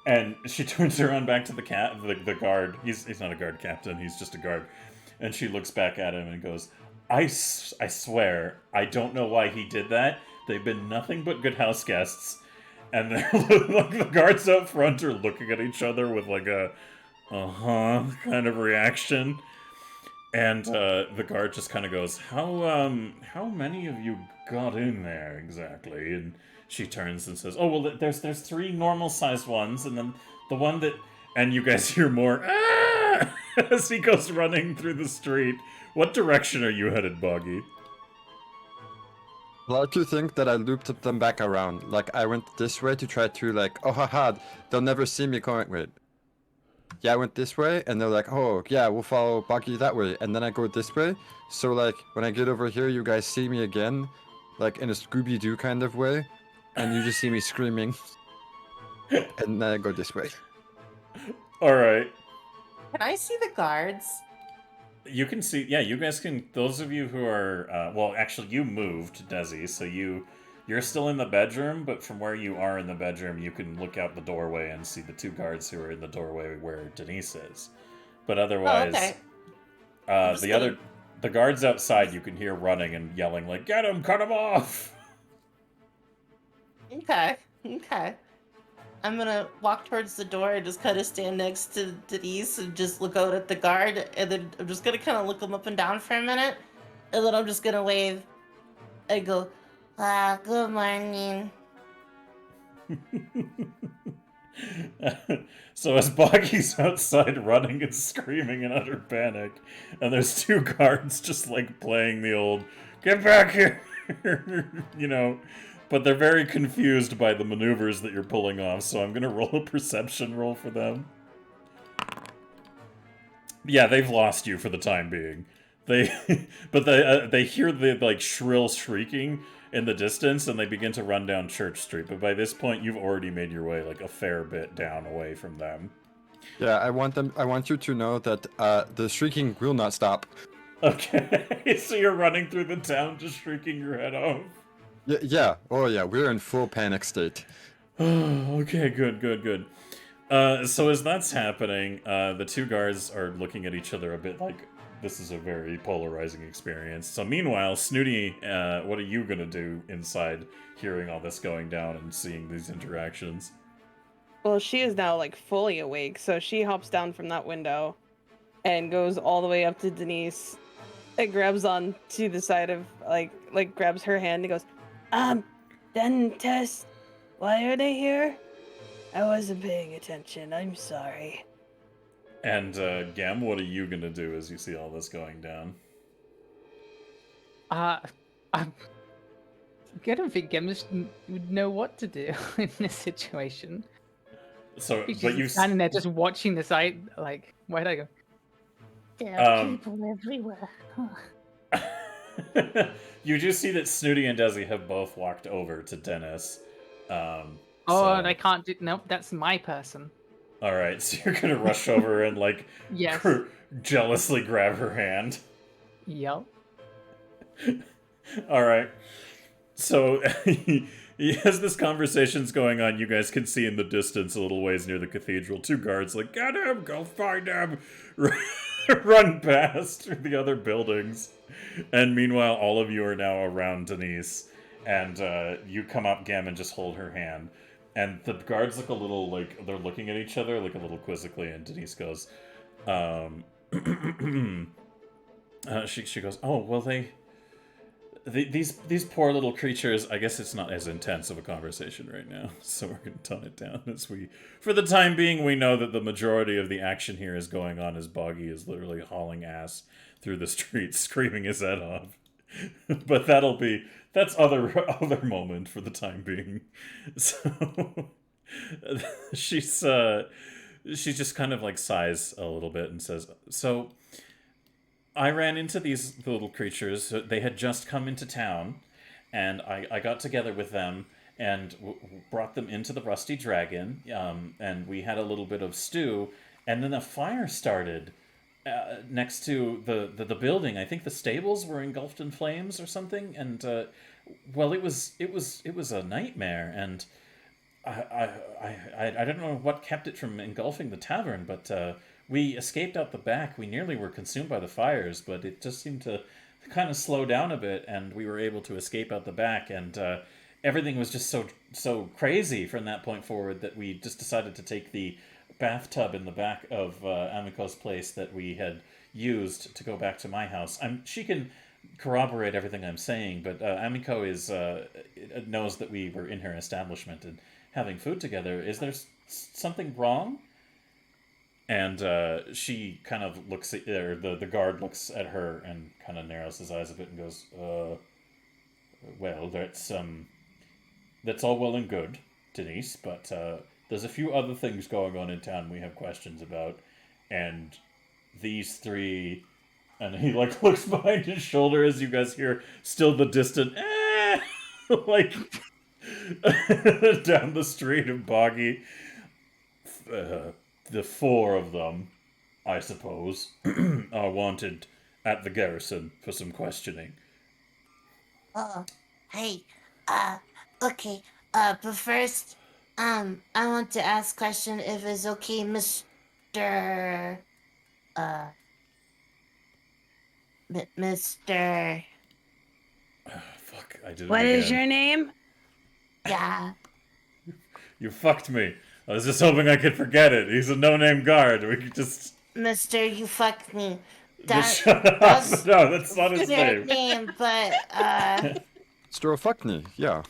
and she turns around back to the guard. He's not a guard captain. He's just a guard, and she looks back at him and goes, I swear, I don't know why he did that. They've been nothing but good house guests, and they're like the guards out front are looking at each other with like a kind of reaction. And the guard just kind of goes, how many of you got in there exactly? And she turns and says, oh, well, there's 3 normal-sized ones, and then the one that... And you guys hear more, ah! As he goes running through the street. What direction are you headed, Boggy? Like to think that I looped them back around. Like I went this way to try to like, oh haha, they'll never see me going. Wait. Yeah, I went this way, and they're like, oh yeah, we'll follow Boggy that way, and then I go this way. So like when I get over here, you guys see me again, like in a Scooby-Doo kind of way, and you just see me screaming, and then I go this way. All right. Can I see the guards? You can see, yeah, you guys can, those of you who are, well, actually, you moved, Desi, so you're still in the bedroom, but from where you are in the bedroom, you can look out the doorway and see the 2 guards who are in the doorway where Denise is. But otherwise, the guards outside, you can hear running and yelling, like, get him, cut him off! Okay. I'm gonna walk towards the door and just kind of stand next to Denise and just look out at the guard, and then I'm just gonna kind of look him up and down for a minute, and then I'm just gonna wave and go, good morning. So as Boggy's outside running and screaming in utter panic, and there's 2 guards just like playing the old, get back here, you know, but they're very confused by the maneuvers that you're pulling off, so I'm gonna roll a perception roll for them. Yeah, they've lost you for the time being. They hear the like shrill shrieking in the distance, and they begin to run down Church Street. But by this point, you've already made your way like a fair bit down away from them. Yeah, I want you to know that the shrieking will not stop. Okay, so you're running through the town, just shrieking your head off. Yeah. Oh yeah, we're in full panic state. Okay, good. So as that's happening, the two guards are looking at each other a bit like this is a very polarizing experience. So meanwhile, Snooty, what are you gonna do inside hearing all this going down and seeing these interactions? Well, she is now like fully awake, so she hops down from that window and goes all the way up to Denise and grabs on to the side of like grabs her hand and goes, Then Tess, why are they here? I wasn't paying attention. I'm sorry. And Gam, what are you gonna do as you see all this going down? I'm gonna think Gems would know what to do in this situation. So, He's but just you standing there just watching the sight, like, where'd I go? There are people everywhere. Huh. you do see that Snooty and Desi have both walked over to Dennis. Oh, So- and I can't do. Nope, that's my person. All right, so you're gonna rush over and like Yes. jealously grab her hand. Yep. All right. So as this conversation's going on, you guys can see in the distance, a little ways near the cathedral, two guards like, "Get him! Go find him!" Run past through the other buildings. And meanwhile, all of you are now around Denise, and you come up, Gam, and just hold her hand. And the guards look a little like they're looking at each other, like a little quizzically, and Denise goes, she goes, "Oh, well, these poor little creatures, I guess it's not as intense of a conversation right now, so we're going to tone it down as for the time being, we know that the majority of the action here is going on as Boggy is literally hauling ass through the streets, screaming his head off. But that's other moment for the time being. So she's just kind of like sighs a little bit and says, so I ran into these little creatures. They had just come into town, and I got together with them and brought them into the Rusty Dragon, and we had a little bit of stew, and then a fire started next to the building. I think the stables were engulfed in flames or something, and well, it was a nightmare, and I don't know what kept it from engulfing the tavern, but we escaped out the back. We nearly were consumed by the fires, but it just seemed to kind of slow down a bit, and we were able to escape out the back, and everything was just so crazy from that point forward that we just decided to take the bathtub in the back of Amiko's place that we had used to go back to my house. She can corroborate everything I'm saying, but Amiko knows that we were in her establishment and having food together. Is there something wrong? And she kind of looks at, or the guard looks at her and kind of narrows his eyes a bit and goes, well, that's all well and good, Denise, but there's a few other things going on in town we have questions about, and these three, and he like looks behind his shoulder as you guys hear still the distant like down the street of Boggy. The four of them, I suppose, are wanted at the garrison for some questioning. Hey, okay, but first, I want to ask a question if it's okay, Mr. Mr. Fuck, I did it What again. is your name? Yeah. You fucked me. I was just hoping I could forget it. He's a no-name guard. We could just... Mr. You fucked me. Just shut up. No, that's not his name. name, but, Strofukny, yeah.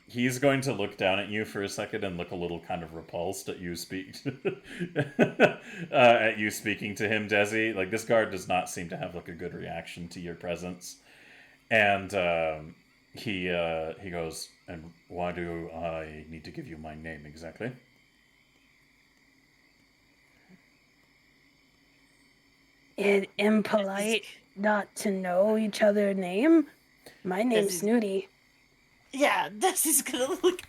He's going to look down at you for a second and look a little kind of repulsed at you speaking to him, Desi. Like, this guard does not seem to have like a good reaction to your presence, and he goes, "And why do I need to give you my name exactly?" It impolite not to know each other's name. My name's Snooty. Yeah, this is gonna look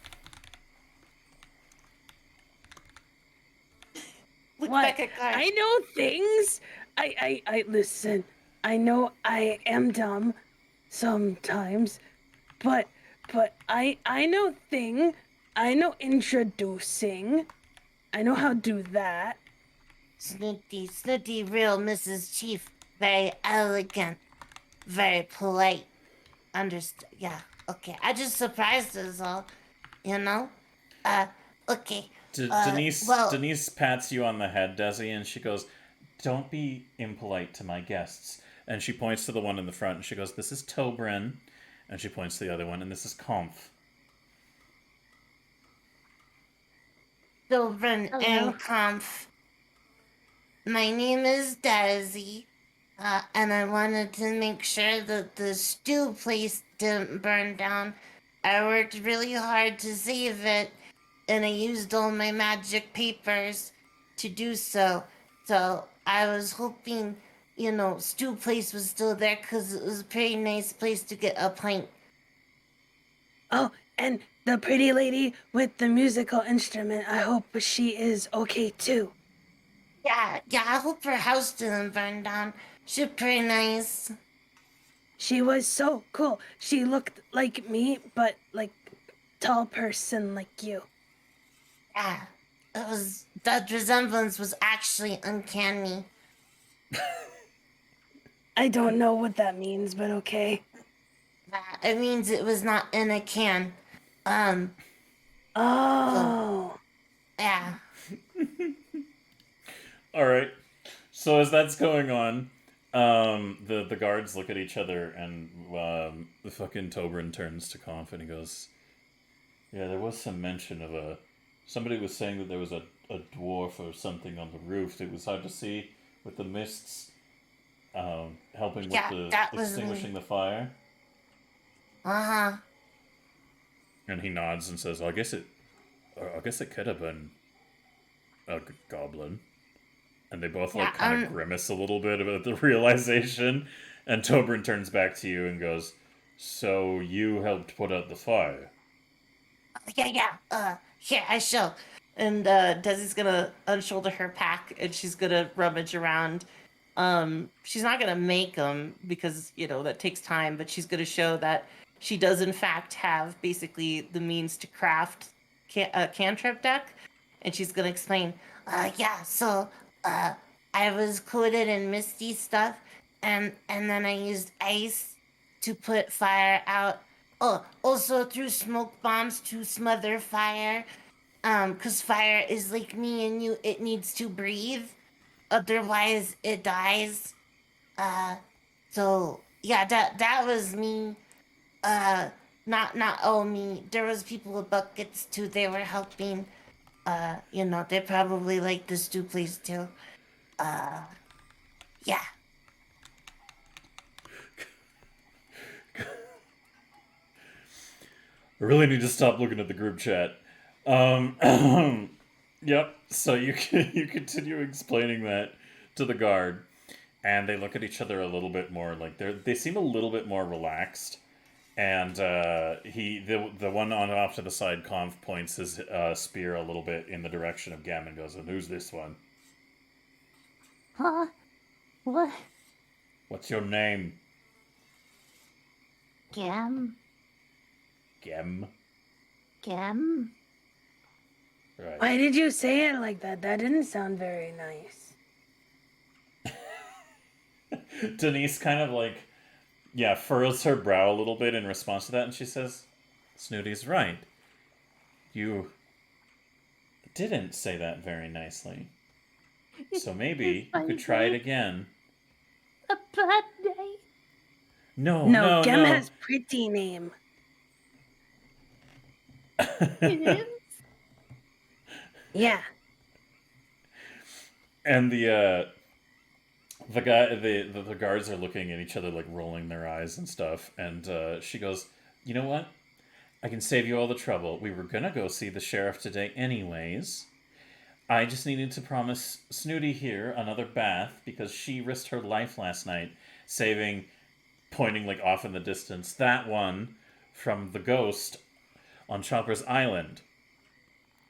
What? back at Guy. I know things. I listen. I know I am dumb, sometimes. But I know thing. I know introducing. I know how to do that. Snooty, real Mrs. Chief. Very elegant, very polite. Understood. Yeah, okay. I just surprised us all, you know? Okay. Well, Denise pats you on the head, Desi, and she goes, "Don't be impolite to my guests." And she points to the one in the front, and she goes, "This is Tobrin," and she points to the other one, and this is Comf. Children Hello. and Conf. My name is Daisy, and I wanted to make sure that the stew place didn't burn down. I worked really hard to save it, and I used all my magic papers to do so. So I was hoping, stew place was still there because it was a pretty nice place to get a pint. Oh, and the pretty lady with the musical instrument, I hope she is okay too. Yeah, I hope her house didn't burn down. She's pretty nice. She was so cool. She looked like me, but like tall person like you. Yeah, that resemblance was actually uncanny. I don't know what that means, but okay. It means it was not in a can. Oh. Yeah. All right. So as that's going on, the guards look at each other, and the fucking Tobrin turns to Conf and he goes, "Yeah, there was some mention of somebody was saying that there was a dwarf or something on the roof. It was hard to see with the mists, helping with that was extinguishing me. the fire." Uh-huh. And he nods and says, I guess it could have been a goblin." And they both kind of grimace a little bit about the realization. And Tobrin turns back to you and goes, "So you helped put out the fire?" Yeah. Here, I shall. And Desi's gonna unshoulder her pack, and she's gonna rummage around. She's not gonna make them because that takes time, but she's gonna show that she does in fact have basically the means to craft a cantrip deck, and she's gonna explain. So I was coated in misty stuff, and then I used ice to put fire out. Oh, also threw smoke bombs to smother fire. 'Cause fire is like me and you, it needs to breathe. Otherwise it dies. So yeah, that was me. Not all me. There was people with buckets too. They were helping. They probably like the stew place too. Yeah. I really need to stop looking at the group chat. Yep. So you continue explaining that to the guard, and they look at each other a little bit more. Like they seem a little bit more relaxed. And the one on off to the side, Conf, points his spear a little bit in the direction of Gam and goes, "And who's this one? Huh? What? What's your name?" Gem? Gem. Gem? Right. Why did you say it like that? That didn't sound very nice. Denise kind of furrows her brow a little bit in response to that, and she says, "Snooty's right. You didn't say that very nicely. So maybe you could try it again." A bad day? No, Gem has pretty name. It is? Yeah. And the guards are looking at each other, like rolling their eyes and stuff. And she goes, "You know what? I can save you all the trouble. We were gonna go see the sheriff today anyways. I just needed to promise Snooty here another bath because she risked her life last night saving," pointing off in the distance, "that one from the ghost on Chopper's Island."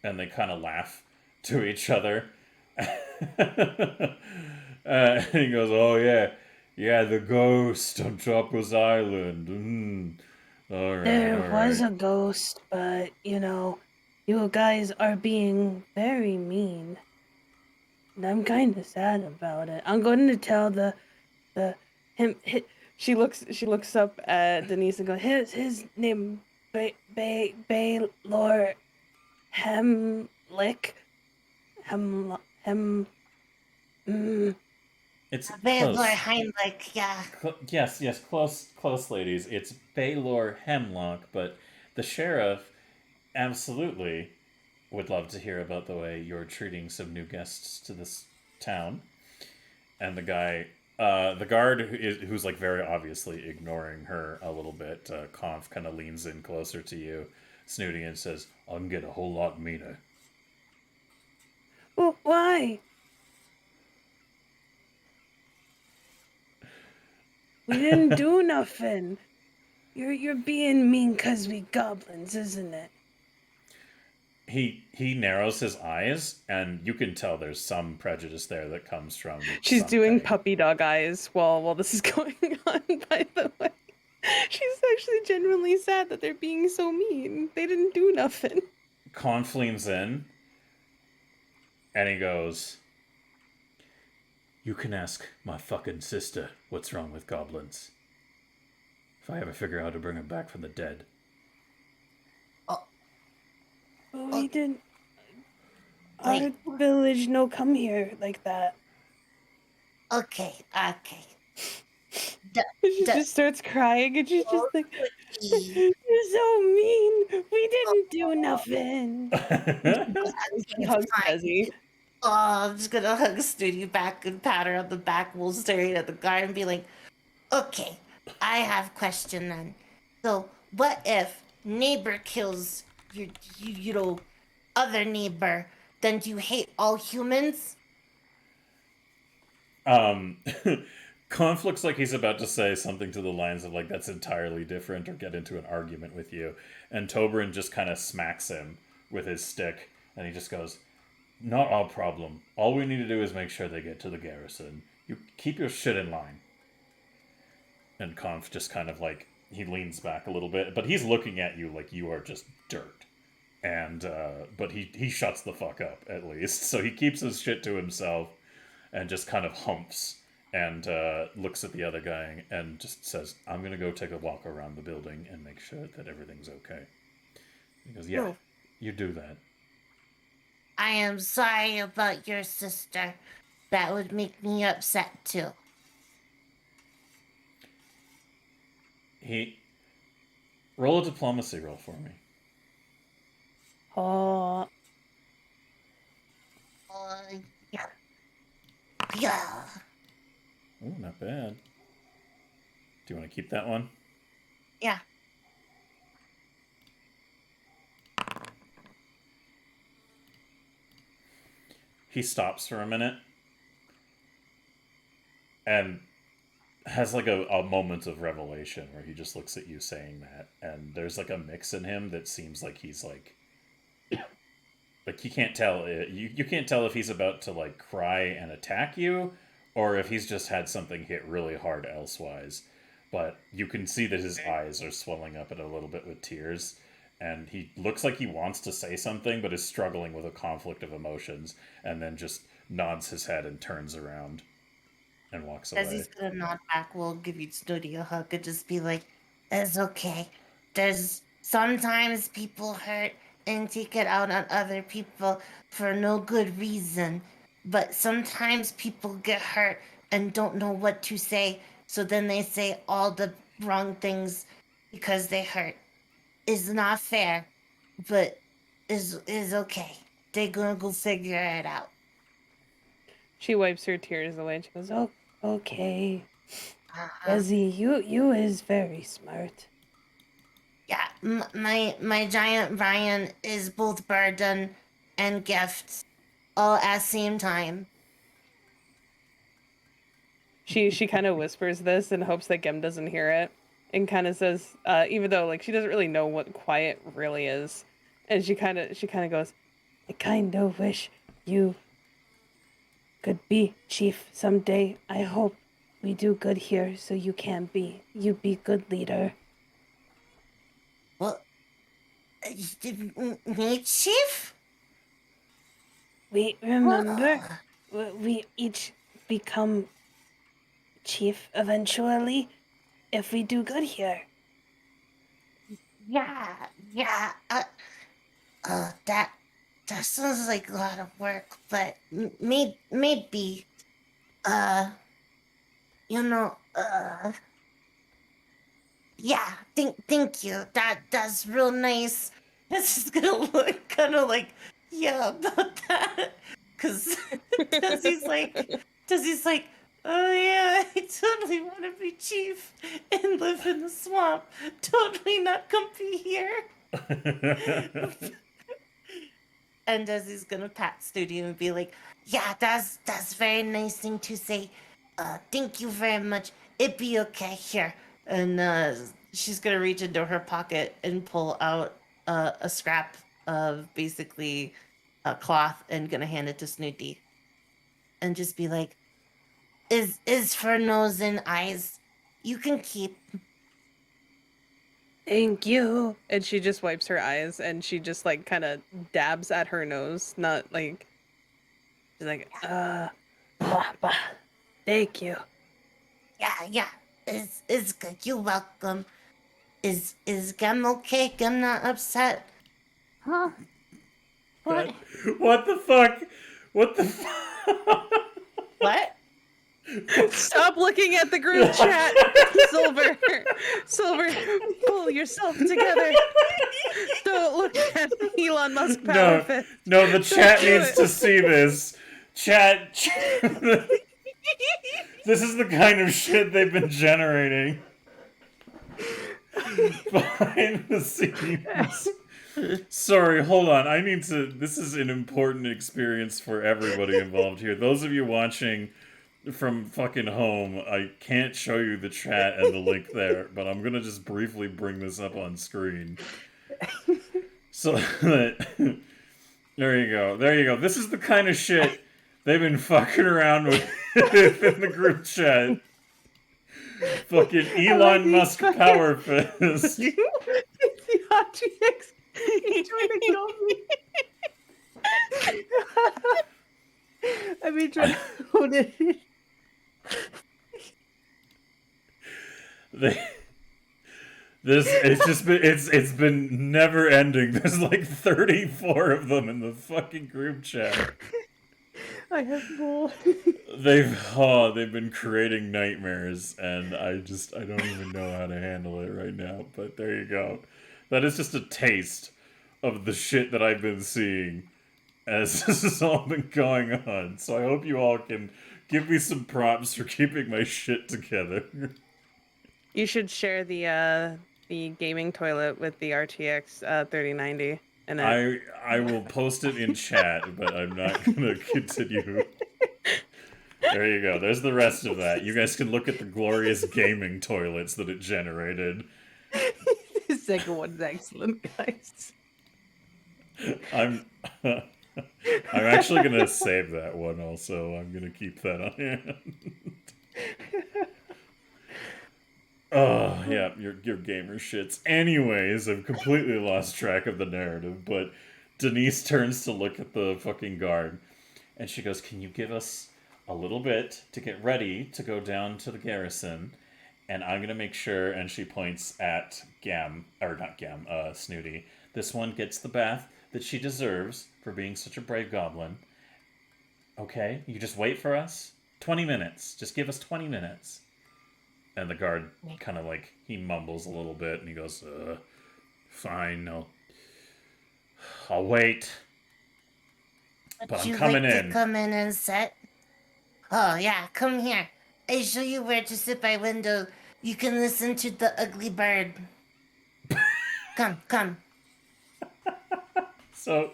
And they kind of laugh to each other. And he goes, "Oh yeah, Yeah, the ghost on Chopper's Island. Alright, There was alright. a ghost, but you guys are being very mean. And I'm kind of sad about it. I'm going to tell the him. She looks up at Denise and goes, his name Baylor Hemlick. It's Baylor close. Heinrich, yeah. Yes, close, ladies. It's Baylor Hemlock, but the sheriff absolutely would love to hear about the way you're treating some new guests to this town. And the guard who's like very obviously ignoring her a little bit, Conf kind of leans in closer to you, snooty, and says, "I can get a whole lot meaner." Well, why? We didn't do nothing. You're being mean 'cause we goblins, isn't it? He narrows his eyes, and you can tell there's some prejudice there that comes from She's doing something. puppy dog eyes while this is going on, by the way. She's actually genuinely sad that they're being so mean. They didn't do nothing. Conf leans in, and he goes, "You can ask my fucking sister what's wrong with goblins. If I ever figure out how to bring her back from the dead." We didn't. Wait. Our village no come here like that. Okay. She just starts crying and she's just like, you're so mean. We didn't do nothing. She hugs Desi. Oh, I'm just gonna hug Snooty back and pat her on the back while staring at the guy and be like, Okay, I have a question then. So, what if neighbor kills your other neighbor? Then do you hate all humans? Conf looks like he's about to say something to the lines of like that's entirely different or get into an argument with you, and Toberin just kind of smacks him with his stick, and he just goes, "Not our problem. All we need to do is make sure they get to the garrison. You keep your shit in line." And Conf just kind of like he leans back a little bit, but he's looking at you like you are just dirt. And but he shuts the fuck up at least, so he keeps his shit to himself and just kind of humps and looks at the other guy and just says, "I'm gonna go take a walk around the building and make sure that everything's okay." He goes, "Yeah, Oh. you do that." I am sorry about your sister. That would make me upset too. He roll a diplomacy roll for me. Oh, Yeah. Yeah. Ooh, not bad. Do you want to keep that one? Yeah. He stops for a minute and has like a moment of revelation where he just looks at you saying that, and there's like a mix in him that seems like he's like you can't tell you can't tell if he's about to like cry and attack you or if he's just had something hit really hard elsewise, but you can see that his eyes are swelling up a little bit with tears, and he looks like he wants to say something but is struggling with a conflict of emotions, and then just nods his head and turns around and walks away. As he's gonna nod back, we'll give you Snooty a hug and just be like, "It's okay. There's sometimes people hurt and take it out on other people for no good reason. But sometimes people get hurt and don't know what to say, so then they say all the wrong things because they hurt. It's not fair, but is okay. They gonna go figure it out." she wipes her tears away and she goes, Oh, okay. Uh-huh. Desi, you is very smart. Yeah, my giant Ryan is both burden and gift, all at same time. She kind of whispers this in hopes that Gem doesn't hear it, and kind of says, even though like she doesn't really know what quiet really is, and she kind of goes, I kind of wish you could be chief someday. I hope We do good here, so you can be. You be good leader. Well, me, Chief? We remember we each become chief eventually if we do good here. Yeah. That sounds like a lot of work, but maybe, you know, yeah. Thank you. That's real nice. This is gonna look kind of like, yeah, about that, cause Desi's like, oh yeah, I totally want to be chief and live in the swamp. Totally not comfy here. And Desi's gonna pat Snooty and be like, yeah, that's very nice thing to say. Thank you very much. It'd be okay here. And she's gonna reach into her pocket and pull out a scrap of basically a cloth and gonna hand it to Snooty. And just be like, is for nose and eyes. You can keep. Thank you. And she just wipes her eyes and she just like kind of dabs at her nose, not like she's like, Thank you. Yeah. It's good. You're welcome. Is Gem okay? Gem not upset? Huh? What? What the fuck? What the fuck? What? stop looking at the group chat. Silver, pull yourself together. Don't look at Elon Musk power fist. No, the chat do needs it. to see this. Chat. This is the kind of shit they've been generating behind the scenes. Sorry, hold on. This is an important experience for everybody involved here. Those of you watching from fucking home, I can't show you the chat and the link there, but I'm gonna just briefly bring this up on screen. So that there you go. This is the kind of shit they've been fucking around with in the group chat. Fucking Elon Musk power fist. The RTX. He's trying to kill me. I've been trying to hold it. It's been never ending. There's like 34 of them in the fucking group chat. I have more. They've been creating nightmares, and I don't even know how to handle it right now. But there you go. That is just a taste of the shit that I've been seeing as this has all been going on. So I hope you all can give me some props for keeping my shit together. You should share the gaming toilet with the RTX 3090. And I will post it in chat, but I'm not gonna continue. There you go. There's the rest of that. You guys can look at the glorious gaming toilets that it generated. The second one's excellent, guys. I'm actually gonna save that one also. I'm gonna keep that on hand. Oh, yeah, your gamer shits. Anyways, I've completely lost track of the narrative, but Denise turns to look at the fucking guard, and she goes, "Can you give us a little bit to get ready to go down to the garrison? And I'm gonna make sure," and she points at Snooty. "This one gets the bath that she deserves for being such a brave goblin. Okay? You just wait for us? 20 minutes. Just give us 20 minutes. And the guard kind of like, he mumbles a little bit and he goes, fine, I'll wait. But I'm coming in. To come in and sit? Oh yeah, come here. I show you where to sit by window. You can listen to the ugly bird. Come. So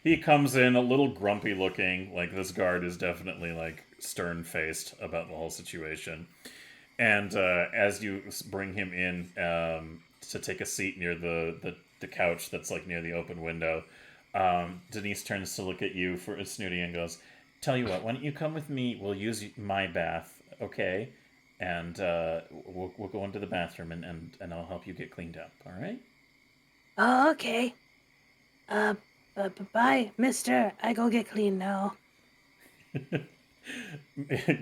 he comes in a little grumpy looking, like this guard is definitely like stern-faced about the whole situation. And as you bring him in to take a seat near the couch that's like near the open window, Denise turns to look at you for Snooty and goes, "Tell you what, why don't you come with me? We'll use my bath, okay? and we'll go into the bathroom and I'll help you get cleaned up. All right? Oh, okay. Bye, mister. I go get clean now.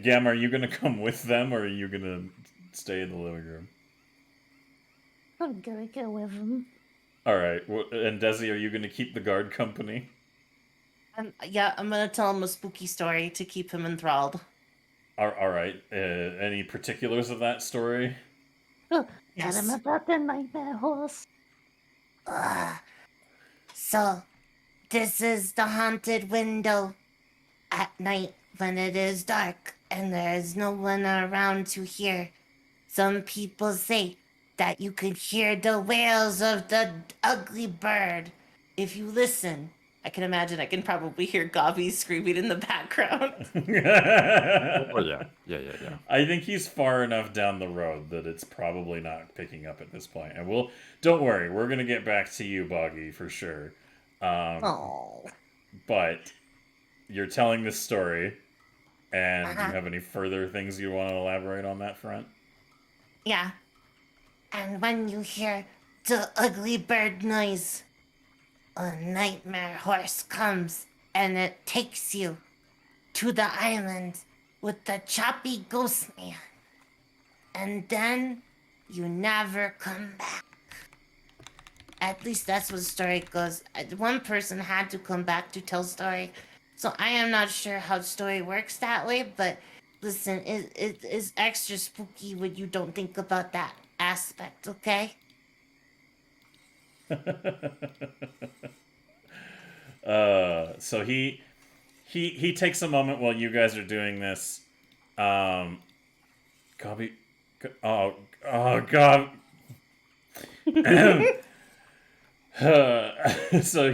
Gam, are you gonna come with them, or are you gonna stay in the living room? I'm gonna go with him. All right. And Desi, are you gonna keep the guard company? Yeah, I'm gonna tell him a spooky story to keep him enthralled. All right. Any particulars of that story? Oh, Yes. tell him about the nightmare horse. So, this is the haunted window at night when it is dark and there is no one around to hear. Some people say that you could hear the wails of the ugly bird if you listen. I can imagine. I can probably hear Gobby screaming in the background. Oh yeah. I think he's far enough down the road that it's probably not picking up at this point. And don't worry, we're gonna get back to you, Boggy, for sure. Oh. But you're telling this story, and do you have any further things you want to elaborate on that front? Yeah. And when you hear the ugly bird noise, a nightmare horse comes and it takes you to the island with the choppy ghost man. And then you never come back. At least that's what the story goes. One person had to come back to tell story. So I am not sure how the story works that way, but listen, it is extra spooky when you don't think about that aspect, okay? So he takes a moment while you guys are doing this. Gobby, oh God. So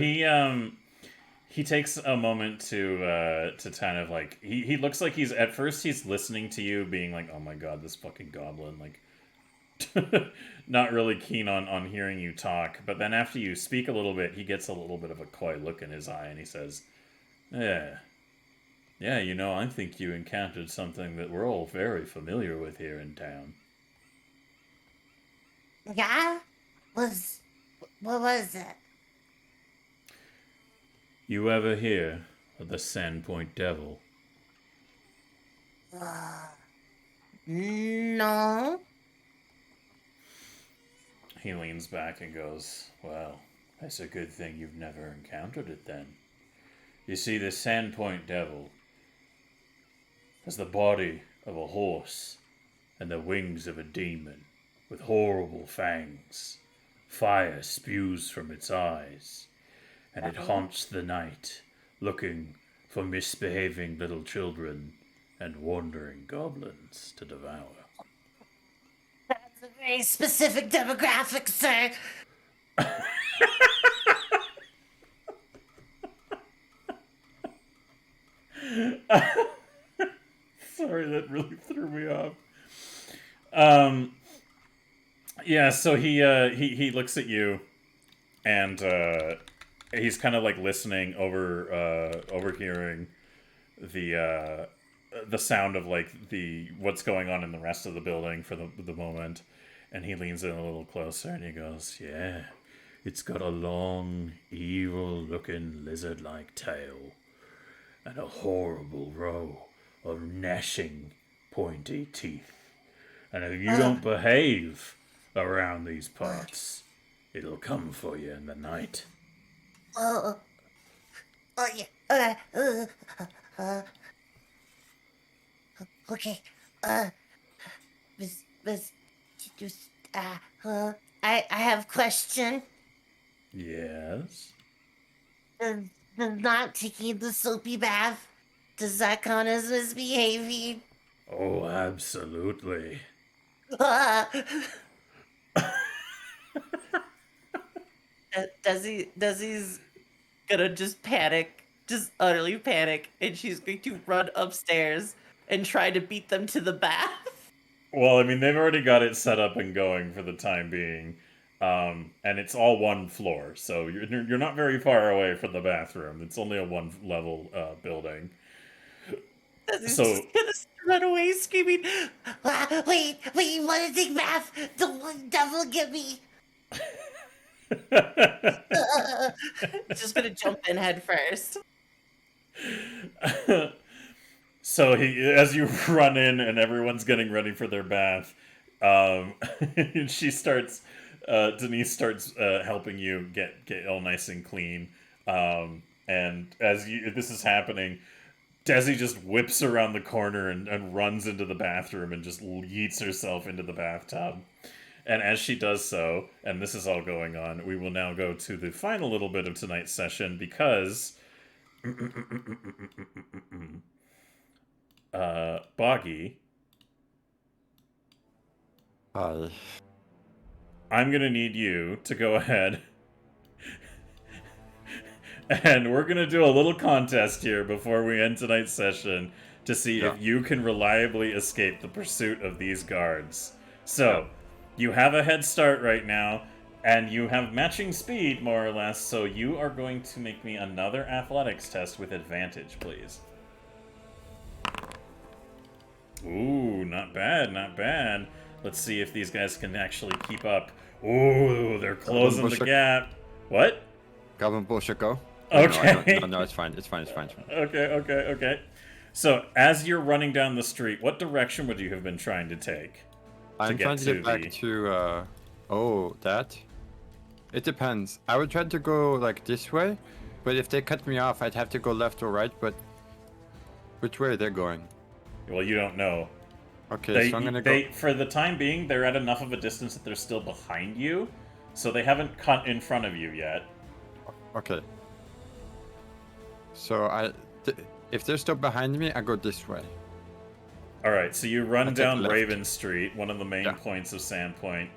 he takes a moment to kind of like he looks like he's at first he's listening to you, being like, oh my God, this fucking goblin, like not really keen on hearing you talk. But then after you speak a little bit, he gets a little bit of a coy look in his eye and he says, yeah, I think you encountered something that we're all very familiar with here in town. Yeah? What was it? You ever hear of the Sandpoint Devil? No. He leans back and goes, well, that's a good thing you've never encountered it then. You see, the Sandpoint Devil has the body of a horse and the wings of a demon with horrible fangs. Fire spews from its eyes, and it haunts the night, looking for misbehaving little children and wandering goblins to devour. That's a very specific demographic, sir. Sorry, that really threw me off. Yeah, so he looks at you, and he's kind of like listening overhearing the sound of like what's going on in the rest of the building for the moment, and he leans in a little closer and he goes, yeah, it's got a long, evil-looking lizard-like tail and a horrible row of gnashing, pointy teeth. And if you don't behave around these parts, it'll come for you in the night. Oh yeah. Okay. I have a question. Yes? Does not taking the soapy bath, does that count as misbehaving? Oh, absolutely. Desi's gonna just panic, just utterly panic, and she's going to run upstairs and try to beat them to the bath. Well, I mean, they've already got it set up and going for the time being. And it's all one floor, so you're not very far away from the bathroom. It's only a one-level building. He's So- just gonna run away screaming. Wait, you want to take math? Don't devil get me. Just gonna jump in head first. So as you run in and everyone's getting ready for their bath, she starts. Denise starts helping you get all nice and clean. And as this is happening, Desi just whips around the corner and runs into the bathroom and just yeets herself into the bathtub. And as she does so, and this is all going on, we will now go to the final little bit of tonight's session because Boggy, Hi. I'm gonna need you to go ahead and we're gonna do a little contest here before we end tonight's session to see if you can reliably escape the pursuit of these guards. So, you have a head start right now, and you have matching speed, more or less, so you are going to make me another athletics test with advantage, please. Ooh, not bad, not bad. Let's see if these guys can actually keep up. Ooh, they're closing the gap. What? Goblin bullshit go. Okay. No, it's fine. It's fine. Okay. So, as you're running down the street, what direction would you have been trying to take? I'm trying to get back to, that? It depends. I would try to go, like, this way, but if they cut me off, I'd have to go left or right, but which way are they going? Well, you don't know. Okay, so I'm gonna go... For the time being, they're at enough of a distance that they're still behind you, so they haven't cut in front of you yet. Okay. So if they're still behind me, I go this way. Alright, so you run take down left. Raven Street, one of the main points of Sandpoint,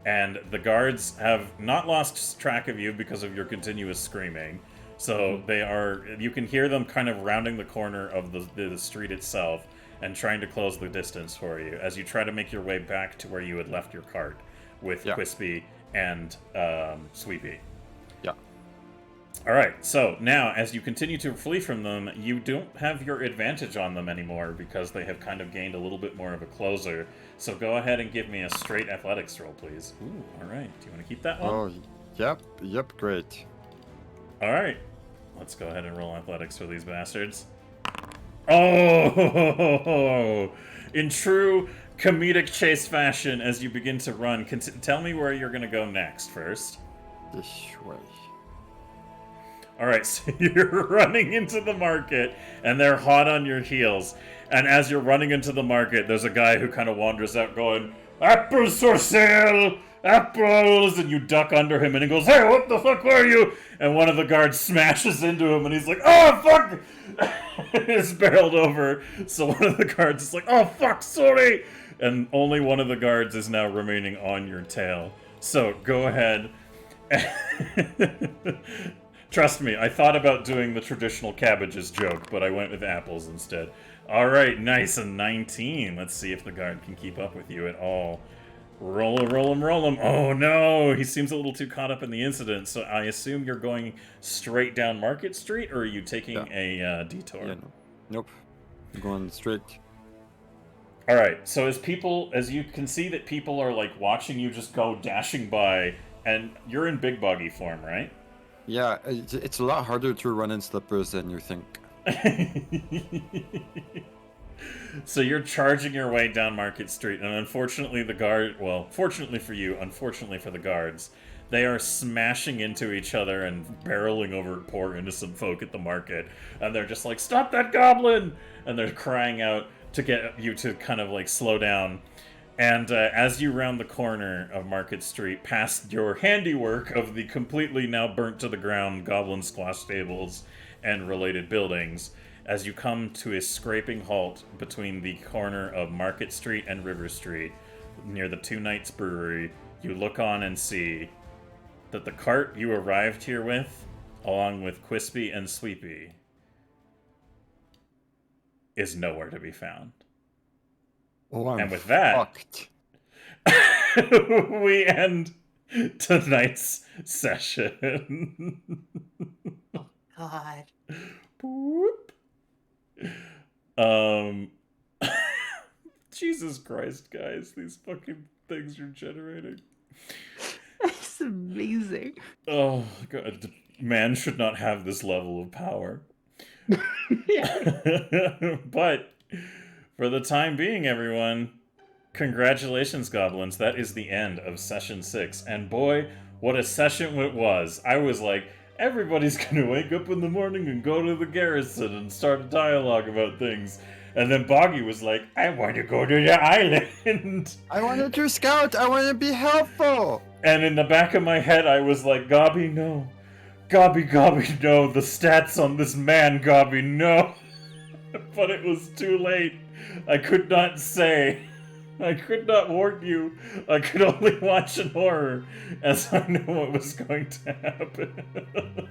and the guards have not lost track of you because of your continuous screaming. So you can hear them kind of rounding the corner of the street itself and trying to close the distance for you as you try to make your way back to where you had left your cart with Quispy and Sweepy. Yeah. Alright, so now, as you continue to flee from them, you don't have your advantage on them anymore because they have kind of gained a little bit more of a closer. So go ahead and give me a straight athletics roll, please. Ooh, alright. Do you want to keep that one? Oh, yep, great. Alright. Let's go ahead and roll athletics for these bastards. Oh! In true comedic chase fashion, as you begin to run, tell me where you're going to go next first. This way. Alright, so you're running into the market, and they're hot on your heels. And as you're running into the market, there's a guy who kind of wanders out going, "Apples for sale! Apples!" And you duck under him, and he goes, "Hey, what the fuck were you?" And one of the guards smashes into him, and he's like, "Oh, fuck!" It's barreled over. So one of the guards is like, "Oh, fuck, sorry!" And only one of the guards is now remaining on your tail. So go ahead. Trust me, I thought about doing the traditional cabbages joke, but I went with apples instead. Alright, nice, a 19. Let's see if the guard can keep up with you at all. Roll him. Oh no, he seems a little too caught up in the incident, so I assume you're going straight down Market Street, or are you taking a detour? Yeah, Nope. I'm going straight. Alright, so as you can see that people are like watching you just go dashing by, and you're in big buggy form, right? Yeah, it's a lot harder to run in slippers than you think. So you're charging your way down Market Street, and unfortunately fortunately for you, unfortunately for the guards, they are smashing into each other and barreling over poor innocent folk at the market, and they're just like, "Stop that goblin!" And they're crying out to get you to kind of like slow down. And as you round the corner of Market Street, past your handiwork of the completely now burnt to the ground goblin squash tables and related buildings, as you come to a scraping halt between the corner of Market Street and River Street, near the Two Knights Brewery, you look on and see that the cart you arrived here with, along with Quispy and Sweepy, is nowhere to be found. Oh, I'm and with that, fucked. we end tonight's session. God. Boop. Um, Jesus Christ, guys, these fucking things you're generating. It's amazing. Oh god, man should not have this level of power. But for the time being, everyone, congratulations, goblins. That is the end of session 6. And boy, what a session it was. I was like, everybody's gonna wake up in the morning and go to the garrison and start a dialogue about things. And then Boggy was like, I want to go to the island. I wanted to scout. I want to be helpful. And in the back of my head, I was like, Gobby, no. Gobby, no. The stats on this man, Gobby, no. But it was too late. I could not say. I could not warn you. I could only watch in horror, as I knew what was going to happen.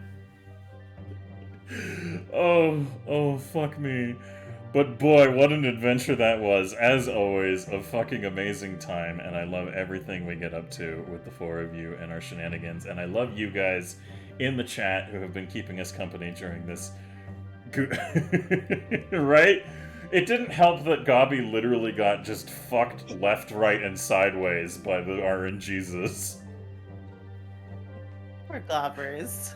Oh, fuck me. But boy, what an adventure that was. As always, a fucking amazing time, and I love everything we get up to with the four of you and our shenanigans, and I love you guys in the chat who have been keeping us company during this. Right? It didn't help that Gobby literally got just fucked left, right, and sideways by the RNGesus. Poor gobbers.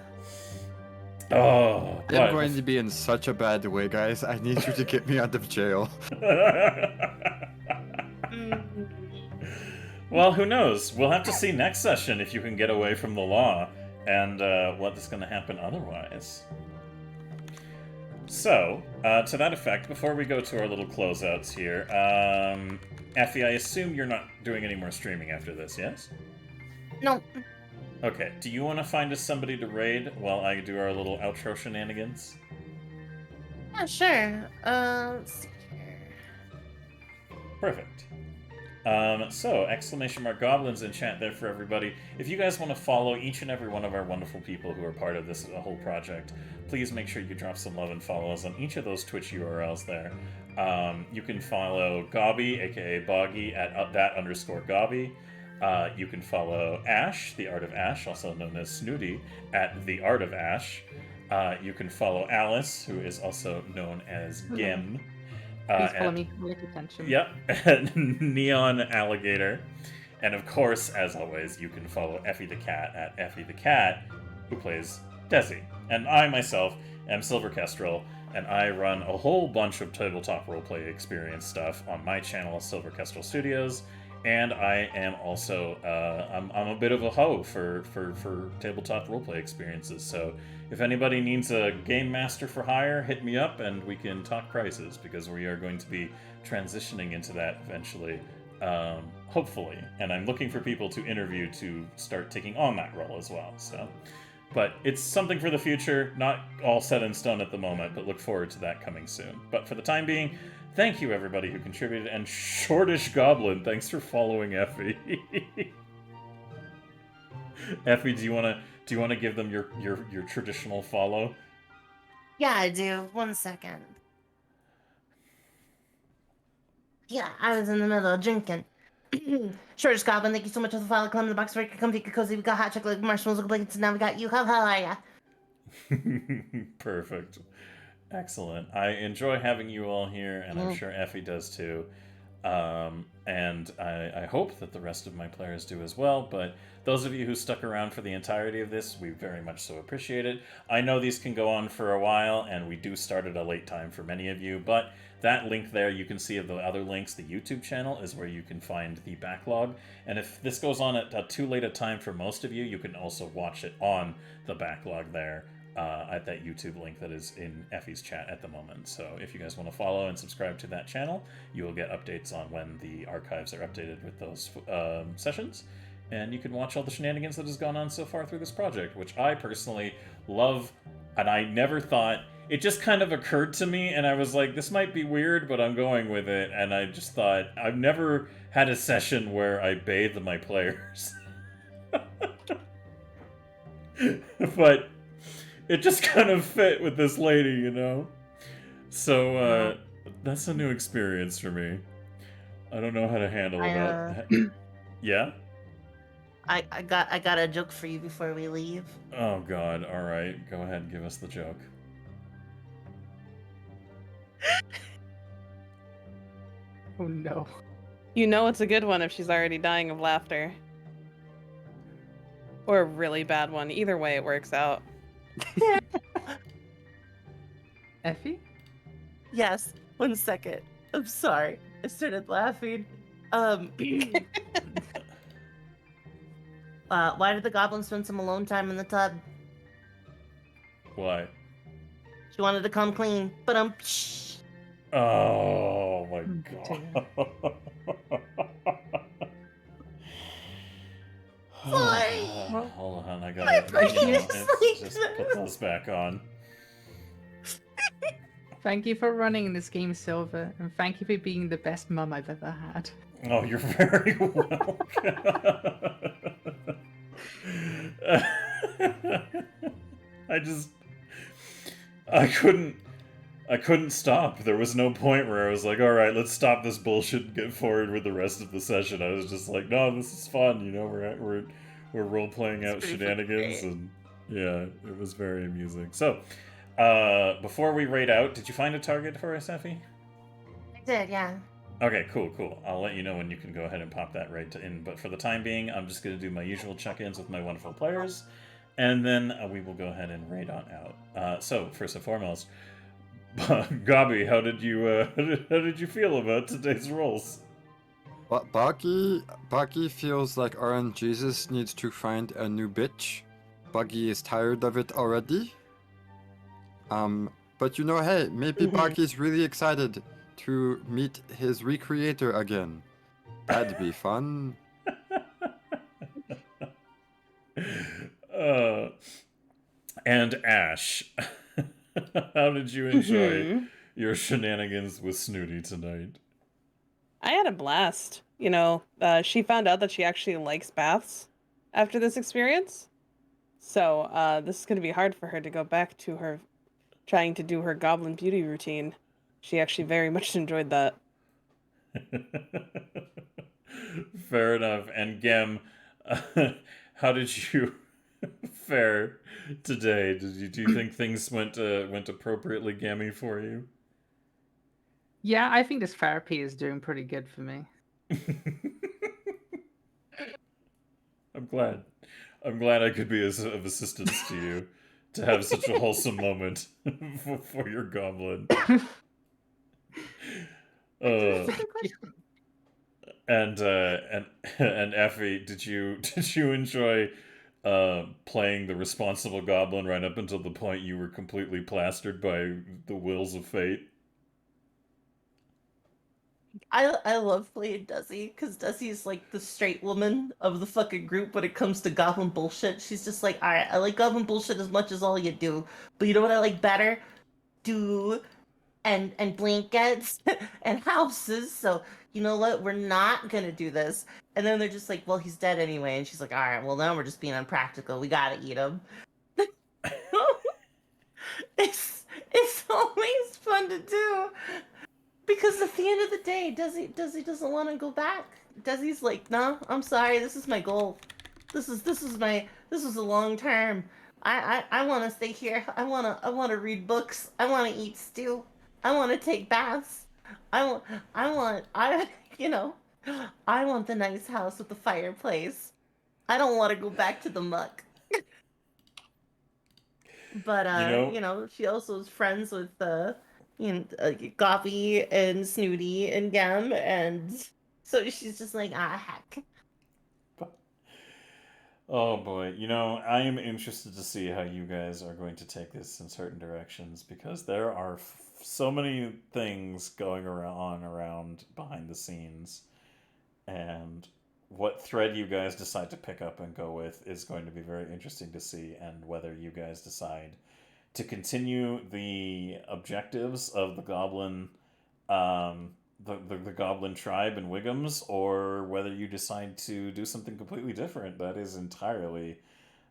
Oh, I'm going to be in such a bad way, guys. I need you to get me out of jail. Well, who knows? We'll have to see next session if you can get away from the law, and what is going to happen otherwise. So, to that effect, before we go to our little closeouts here, Effie, I assume you're not doing any more streaming after this, yes? No. Okay, do you want to find us somebody to raid while I do our little outro shenanigans? Yeah, sure. Let's see here. Perfect. So, exclamation mark goblins in chat there for everybody. If you guys want to follow each and every one of our wonderful people who are part of this whole project, please make sure you drop some love and follow us on each of those Twitch URLs there. You can follow Gobby, aka Boggy, at @that_Gobby. You can follow Ash, the Art of Ash, also known as Snooty, at the Art of Ash. You can follow Alice, who is also known as Gim. Please follow me. I like attention. Yep, at Neon Alligator. And of course, as always, you can follow Effie the Cat at Effie the Cat, who plays Desi. And I myself am Silver Kestrel, and I run a whole bunch of tabletop roleplay experience stuff on my channel, Silver Kestrel Studios. And I am also, I'm a bit of a hoe for tabletop roleplay experiences. So if anybody needs a game master for hire, hit me up and we can talk prices, because we are going to be transitioning into that eventually, hopefully. And I'm looking for people to interview to start taking on that role as well. So, but it's something for the future, not all set in stone at the moment, but look forward to that coming soon. But for the time being, thank you, everybody who contributed, and Shortish Goblin, thanks for following Effie. Effie, do you want to give them your traditional follow? Yeah, I do. 1 second. Yeah, I was in the middle of drinking. Shortish Goblin, thank you so much for the follow. Come in the box where you can comfy, cozy. We got hot chocolate, marshmallows, blankets, and now we got you. How are ya? Perfect. Excellent. I enjoy having you all here, and I'm sure Effie does too. And I hope that the rest of my players do as well, but those of you who stuck around for the entirety of this, we very much so appreciate it. I know these can go on for a while, and we do start at a late time for many of you, but that link there, you can see of the other links, the YouTube channel is where you can find the backlog, and if this goes on at too late a time for most of you, you can also watch it on the backlog there. At that YouTube link that is in Effie's chat at the moment. So if you guys want to follow and subscribe to that channel, you will get updates on when the archives are updated with those sessions. And you can watch all the shenanigans that has gone on so far through this project, which I personally love. And I never thought, it just kind of occurred to me, and I was like, this might be weird, but I'm going with it. And I just thought, I've never had a session where I bathe my players. But it just kind of fit with this lady, you know? So, that's a new experience for me. I don't know how to handle that. Yeah? I got a joke for you before we leave. Oh, God. All right. Go ahead and give us the joke. Oh no. You know it's a good one if she's already dying of laughter. Or a really bad one. Either way, it works out. Effie? Yes, 1 second. I'm sorry. I started laughing. Why did the goblin spend some alone time in the tub? Why? She wanted to come clean. But Oh my dear. god. Sorry. Hold on, I My gotta brain is like just put those back on. Thank you for running this game, Silver, and thank you for being the best mum I've ever had. Oh, you're very welcome. I couldn't stop. There was no point where I was like, all right, let's stop this bullshit and get forward with the rest of the session. I was just like, no, this is fun. You know, we're role playing out pretty shenanigans, funny. and yeah, it was very amusing. So, before we raid out, did you find a target for us, Effie? I did, yeah. Okay, cool. I'll let you know when you can go ahead and pop that raid in. But for the time being, I'm just going to do my usual check-ins with my wonderful players, and then we will go ahead and raid on out. So, first and foremost, Gabi, how did you feel about today's rolls? But Buggy feels like Orange Jesus needs to find a new bitch. Buggy is tired of it already. But you know, hey, maybe Buggy's really excited to meet his recreator again. That'd be fun. And Ash, how did you enjoy your shenanigans with Snooty tonight? I had a blast. You know, she found out that she actually likes baths after this experience. So, this is going to be hard for her to go back to her trying to do her goblin beauty routine. She actually very much enjoyed that. Fair enough. And Gem, how did you fare today? Do you think things went appropriately gammy for you? Yeah, I think this therapy is doing pretty good for me. I'm glad I could be of assistance to you to have such a wholesome moment for your goblin. And Effie, did you enjoy playing the responsible goblin right up until the point you were completely plastered by the wills of fate? I love playing Desi, because Desi's like the straight woman of the fucking group when it comes to goblin bullshit. She's just like, alright, I like goblin bullshit as much as all you do, but you know what I like better? Do and blankets and houses. So you know what? We're not gonna do this. And then they're just like, well, he's dead anyway. And she's like, all right, well, now we're just being unpractical. We gotta eat him. it's always fun to do, because at the end of the day, Desi doesn't want to go back. Desi's like, no, I'm sorry. This is my goal. This is a long term. I want to stay here. I want to read books. I want to eat stew. I want to take baths. I want the nice house with the fireplace. I don't want to go back to the muck. But she also is friends with Goppy and Snooty and Gem, and so she's just like, heck. Oh boy, I am interested to see how you guys are going to take this in certain directions, because there are so many things going around behind the scenes, and what thread you guys decide to pick up and go with is going to be very interesting to see, and whether you guys decide to continue the objectives of the goblin the goblin tribe and Wiggums, or whether you decide to do something completely different. That is entirely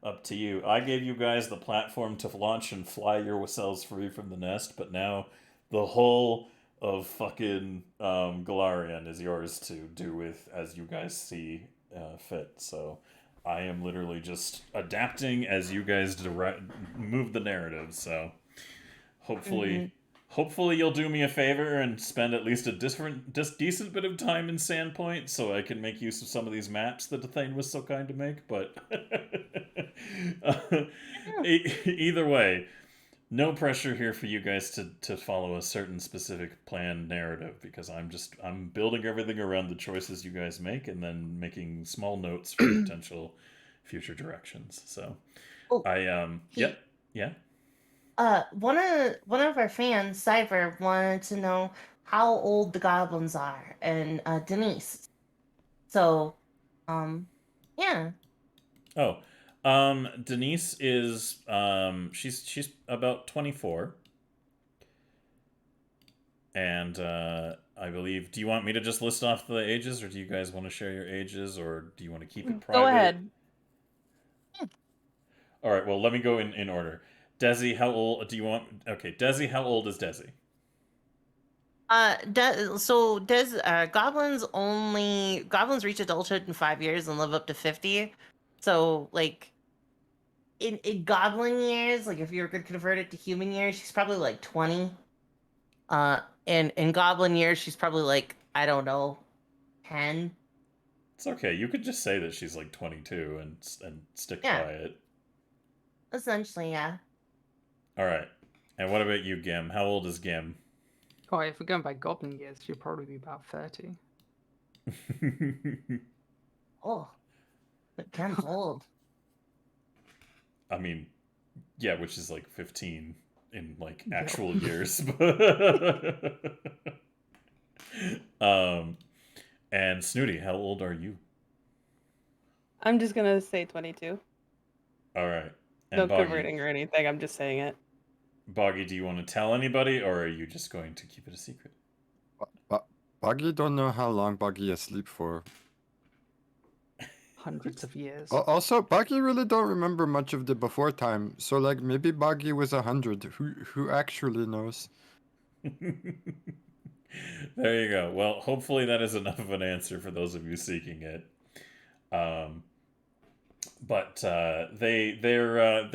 up to you. I gave you guys the platform to launch and fly yourselves free from the nest, but now the whole of fucking Galarian is yours to do with as you guys see fit. So I am literally just adapting as you guys move the narrative. So hopefully hopefully you'll do me a favor and spend at least a decent bit of time in Sandpoint so I can make use of some of these maps that Thane was so kind to make. But either way, no pressure here for you guys to follow a certain specific planned narrative, because I'm building everything around the choices you guys make and then making small notes for potential future directions. So Oh, yeah. One of our fans, Cyber, wanted to know how old the goblins are, and Denise. So, yeah. Oh, Denise is she's about 24, and I believe. Do you want me to just list off the ages, or do you guys want to share your ages, or do you want to keep it private? Go ahead. All right. Well, let me go in order. Desi, how old do you want? Okay, Desi, how old is Desi? Goblins reach adulthood in 5 years and live up to 50. So like in goblin years, like if you were gonna convert it to human years, she's probably like 20. In goblin years, she's probably like, I don't know, 10. It's okay. You could just say that she's like 22 and stick by it. Essentially, yeah. All right. And what about you, Gim? How old is Gim? Oh, if we're going by goblin years, she'll probably be about 30. Oh, Gem's old. I mean, yeah, which is like 15 in like actual Yep. years. And Snooty, how old are you? I'm just gonna say 22. All right. And No Boggy, converting or anything. I'm just saying it. Boggy, do you want to tell anybody, or are you just going to keep it a secret? Buggy don't know how long Buggy is asleep for. Hundreds of years. Also, Buggy really don't remember much of the before time, so like maybe Buggy was 100. Who actually knows? There you go. Well, hopefully that is enough of an answer for those of you seeking it. But they're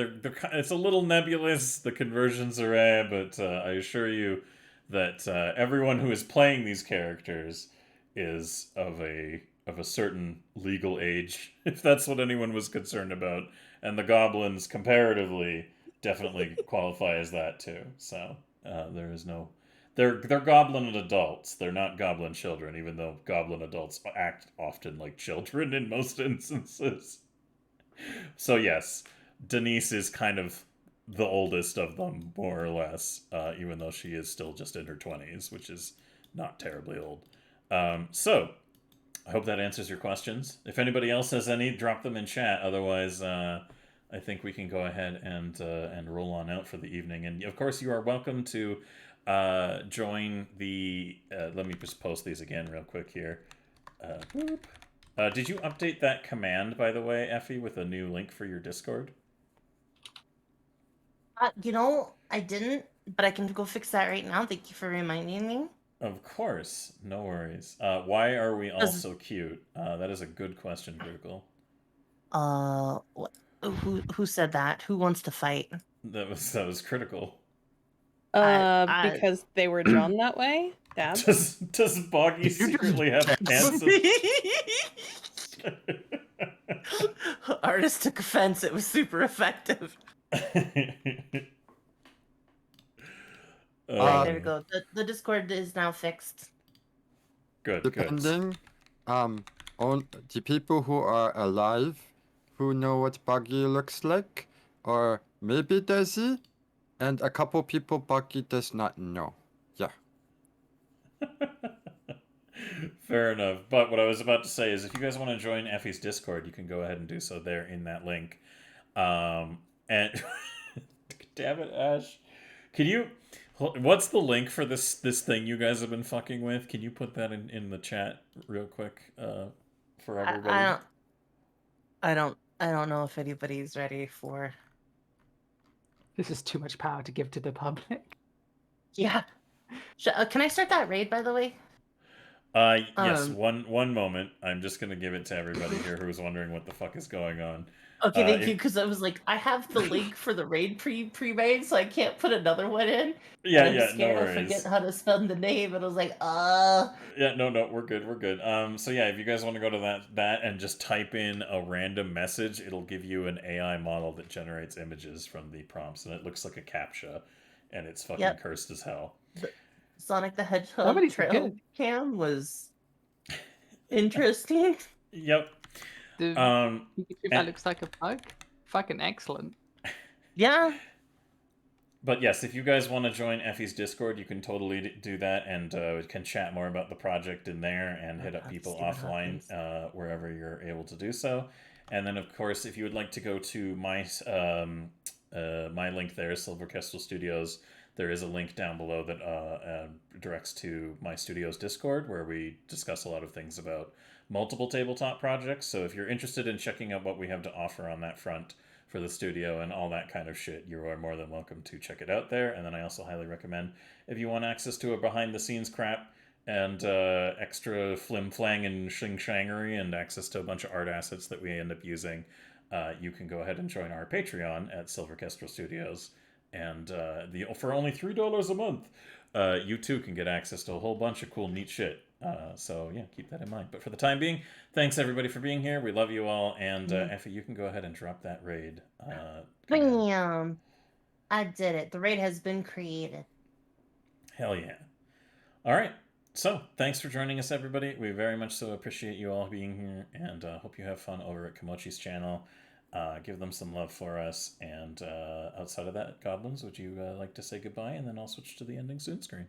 it's a little nebulous. The conversions array, but I assure you that everyone who is playing these characters is of a certain legal age, if that's what anyone was concerned about. And the goblins, comparatively, definitely qualify as that too. So there is no. They're goblin adults. They're not goblin children, even though goblin adults act often like children in most instances. So yes, Denise is kind of the oldest of them, more or less, even though she is still just in her 20s, which is not terribly old. So I hope that answers your questions. If anybody else has any, drop them in chat. Otherwise, I think we can go ahead and roll on out for the evening. And of course, you are welcome to join the. Let me just post these again real quick here. Did you update that command, by the way, Effie, with a new link for your Discord? I didn't, but I can go fix that right now. Thank you for reminding me. Of course, no worries. Why are we all so cute? That is a good question, Critical. Who said that? Who wants to fight? That was Critical. Because they were drawn that way? Dab? Does Boggy secretly have pants? Artist took offense. It was super effective. There we go. The Discord is now fixed. Good. Depending, on the people who are alive, who know what Buggy looks like, or maybe Desi, and a couple people Buggy does not know. Yeah. Fair enough. But what I was about to say is, if you guys want to join Effie's Discord, you can go ahead and do so there in that link. And damn it, Ash, can you? What's the link for this thing you guys have been fucking with? Can you put that in the chat real quick for everybody? I don't know if anybody's ready for. This is too much power to give to the public. Yeah. Can I start that raid, by the way? Yes, Um, one moment. I'm just gonna give it to everybody here who's wondering what the fuck is going on. Okay, thank if- you, because I was like, I have the link for the raid pre-made, so I can't put another one in. Yeah, And I'm yeah, no scared I'll worries. forget how to spell the name, and I was like, Yeah, no, we're good, we're good. So yeah, if you guys want to go to that and just type in a random message, it'll give you an AI model that generates images from the prompts, and it looks like a CAPTCHA, and it's fucking Yep. cursed as hell. Sonic the Hedgehog Somebody's trail good. cam was interesting. Yep. The Um, Pikachu that and- looks like a bug. Fucking excellent. Yeah. But yes, if you guys want to join Effie's Discord, you can totally do that, and can chat more about the project in there, and hit up people offline wherever you're able to do so. And then, of course, if you would like to go to my my link there, Silver Kestrel Studios, there is a link down below that directs to my studio's Discord, where we discuss a lot of things about multiple tabletop projects. So if you're interested in checking out what we have to offer on that front for the studio and all that kind of shit, you are more than welcome to check it out there. And then I also highly recommend, if you want access to a behind the scenes crap and extra flim flang and shing shangery and access to a bunch of art assets that we end up using, you can go ahead and join our Patreon at Silver Kestrel Studios. And for only $3 a month, you too can get access to a whole bunch of cool, neat shit. So yeah, keep that in mind. But for the time being, thanks everybody for being here. We love you all. And Effie, you can go ahead and drop that raid. Bam! I did it. The raid has been created. Hell yeah. All right. So thanks for joining us, everybody. We very much so appreciate you all being here, and hope you have fun over at Komochi's channel. Give them some love for us. And outside of that, Goblins, would you like to say goodbye? And then I'll switch to the ending soon screen.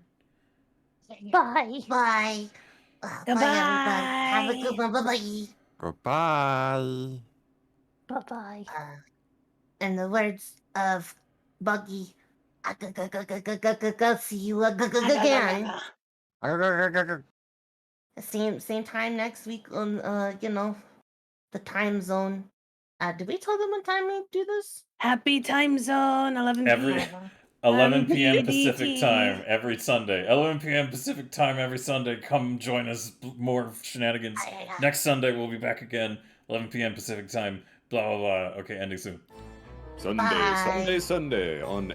Bye. Bye. Bye, everybody. Have a good one. Bye-bye. Goodbye. Bye-bye. In the words of Buggy, go see you again. Same time next week on the time zone. Did we tell them what time we do this? Happy time zone, 11 Every p.m. 11 p.m. PDT. Pacific time every Sunday. 11 p.m. Pacific time every Sunday. Come join us. More shenanigans. Next Sunday we'll be back again. 11 p.m. Pacific time. Blah blah blah. Okay, ending soon. Sunday, Bye. Sunday on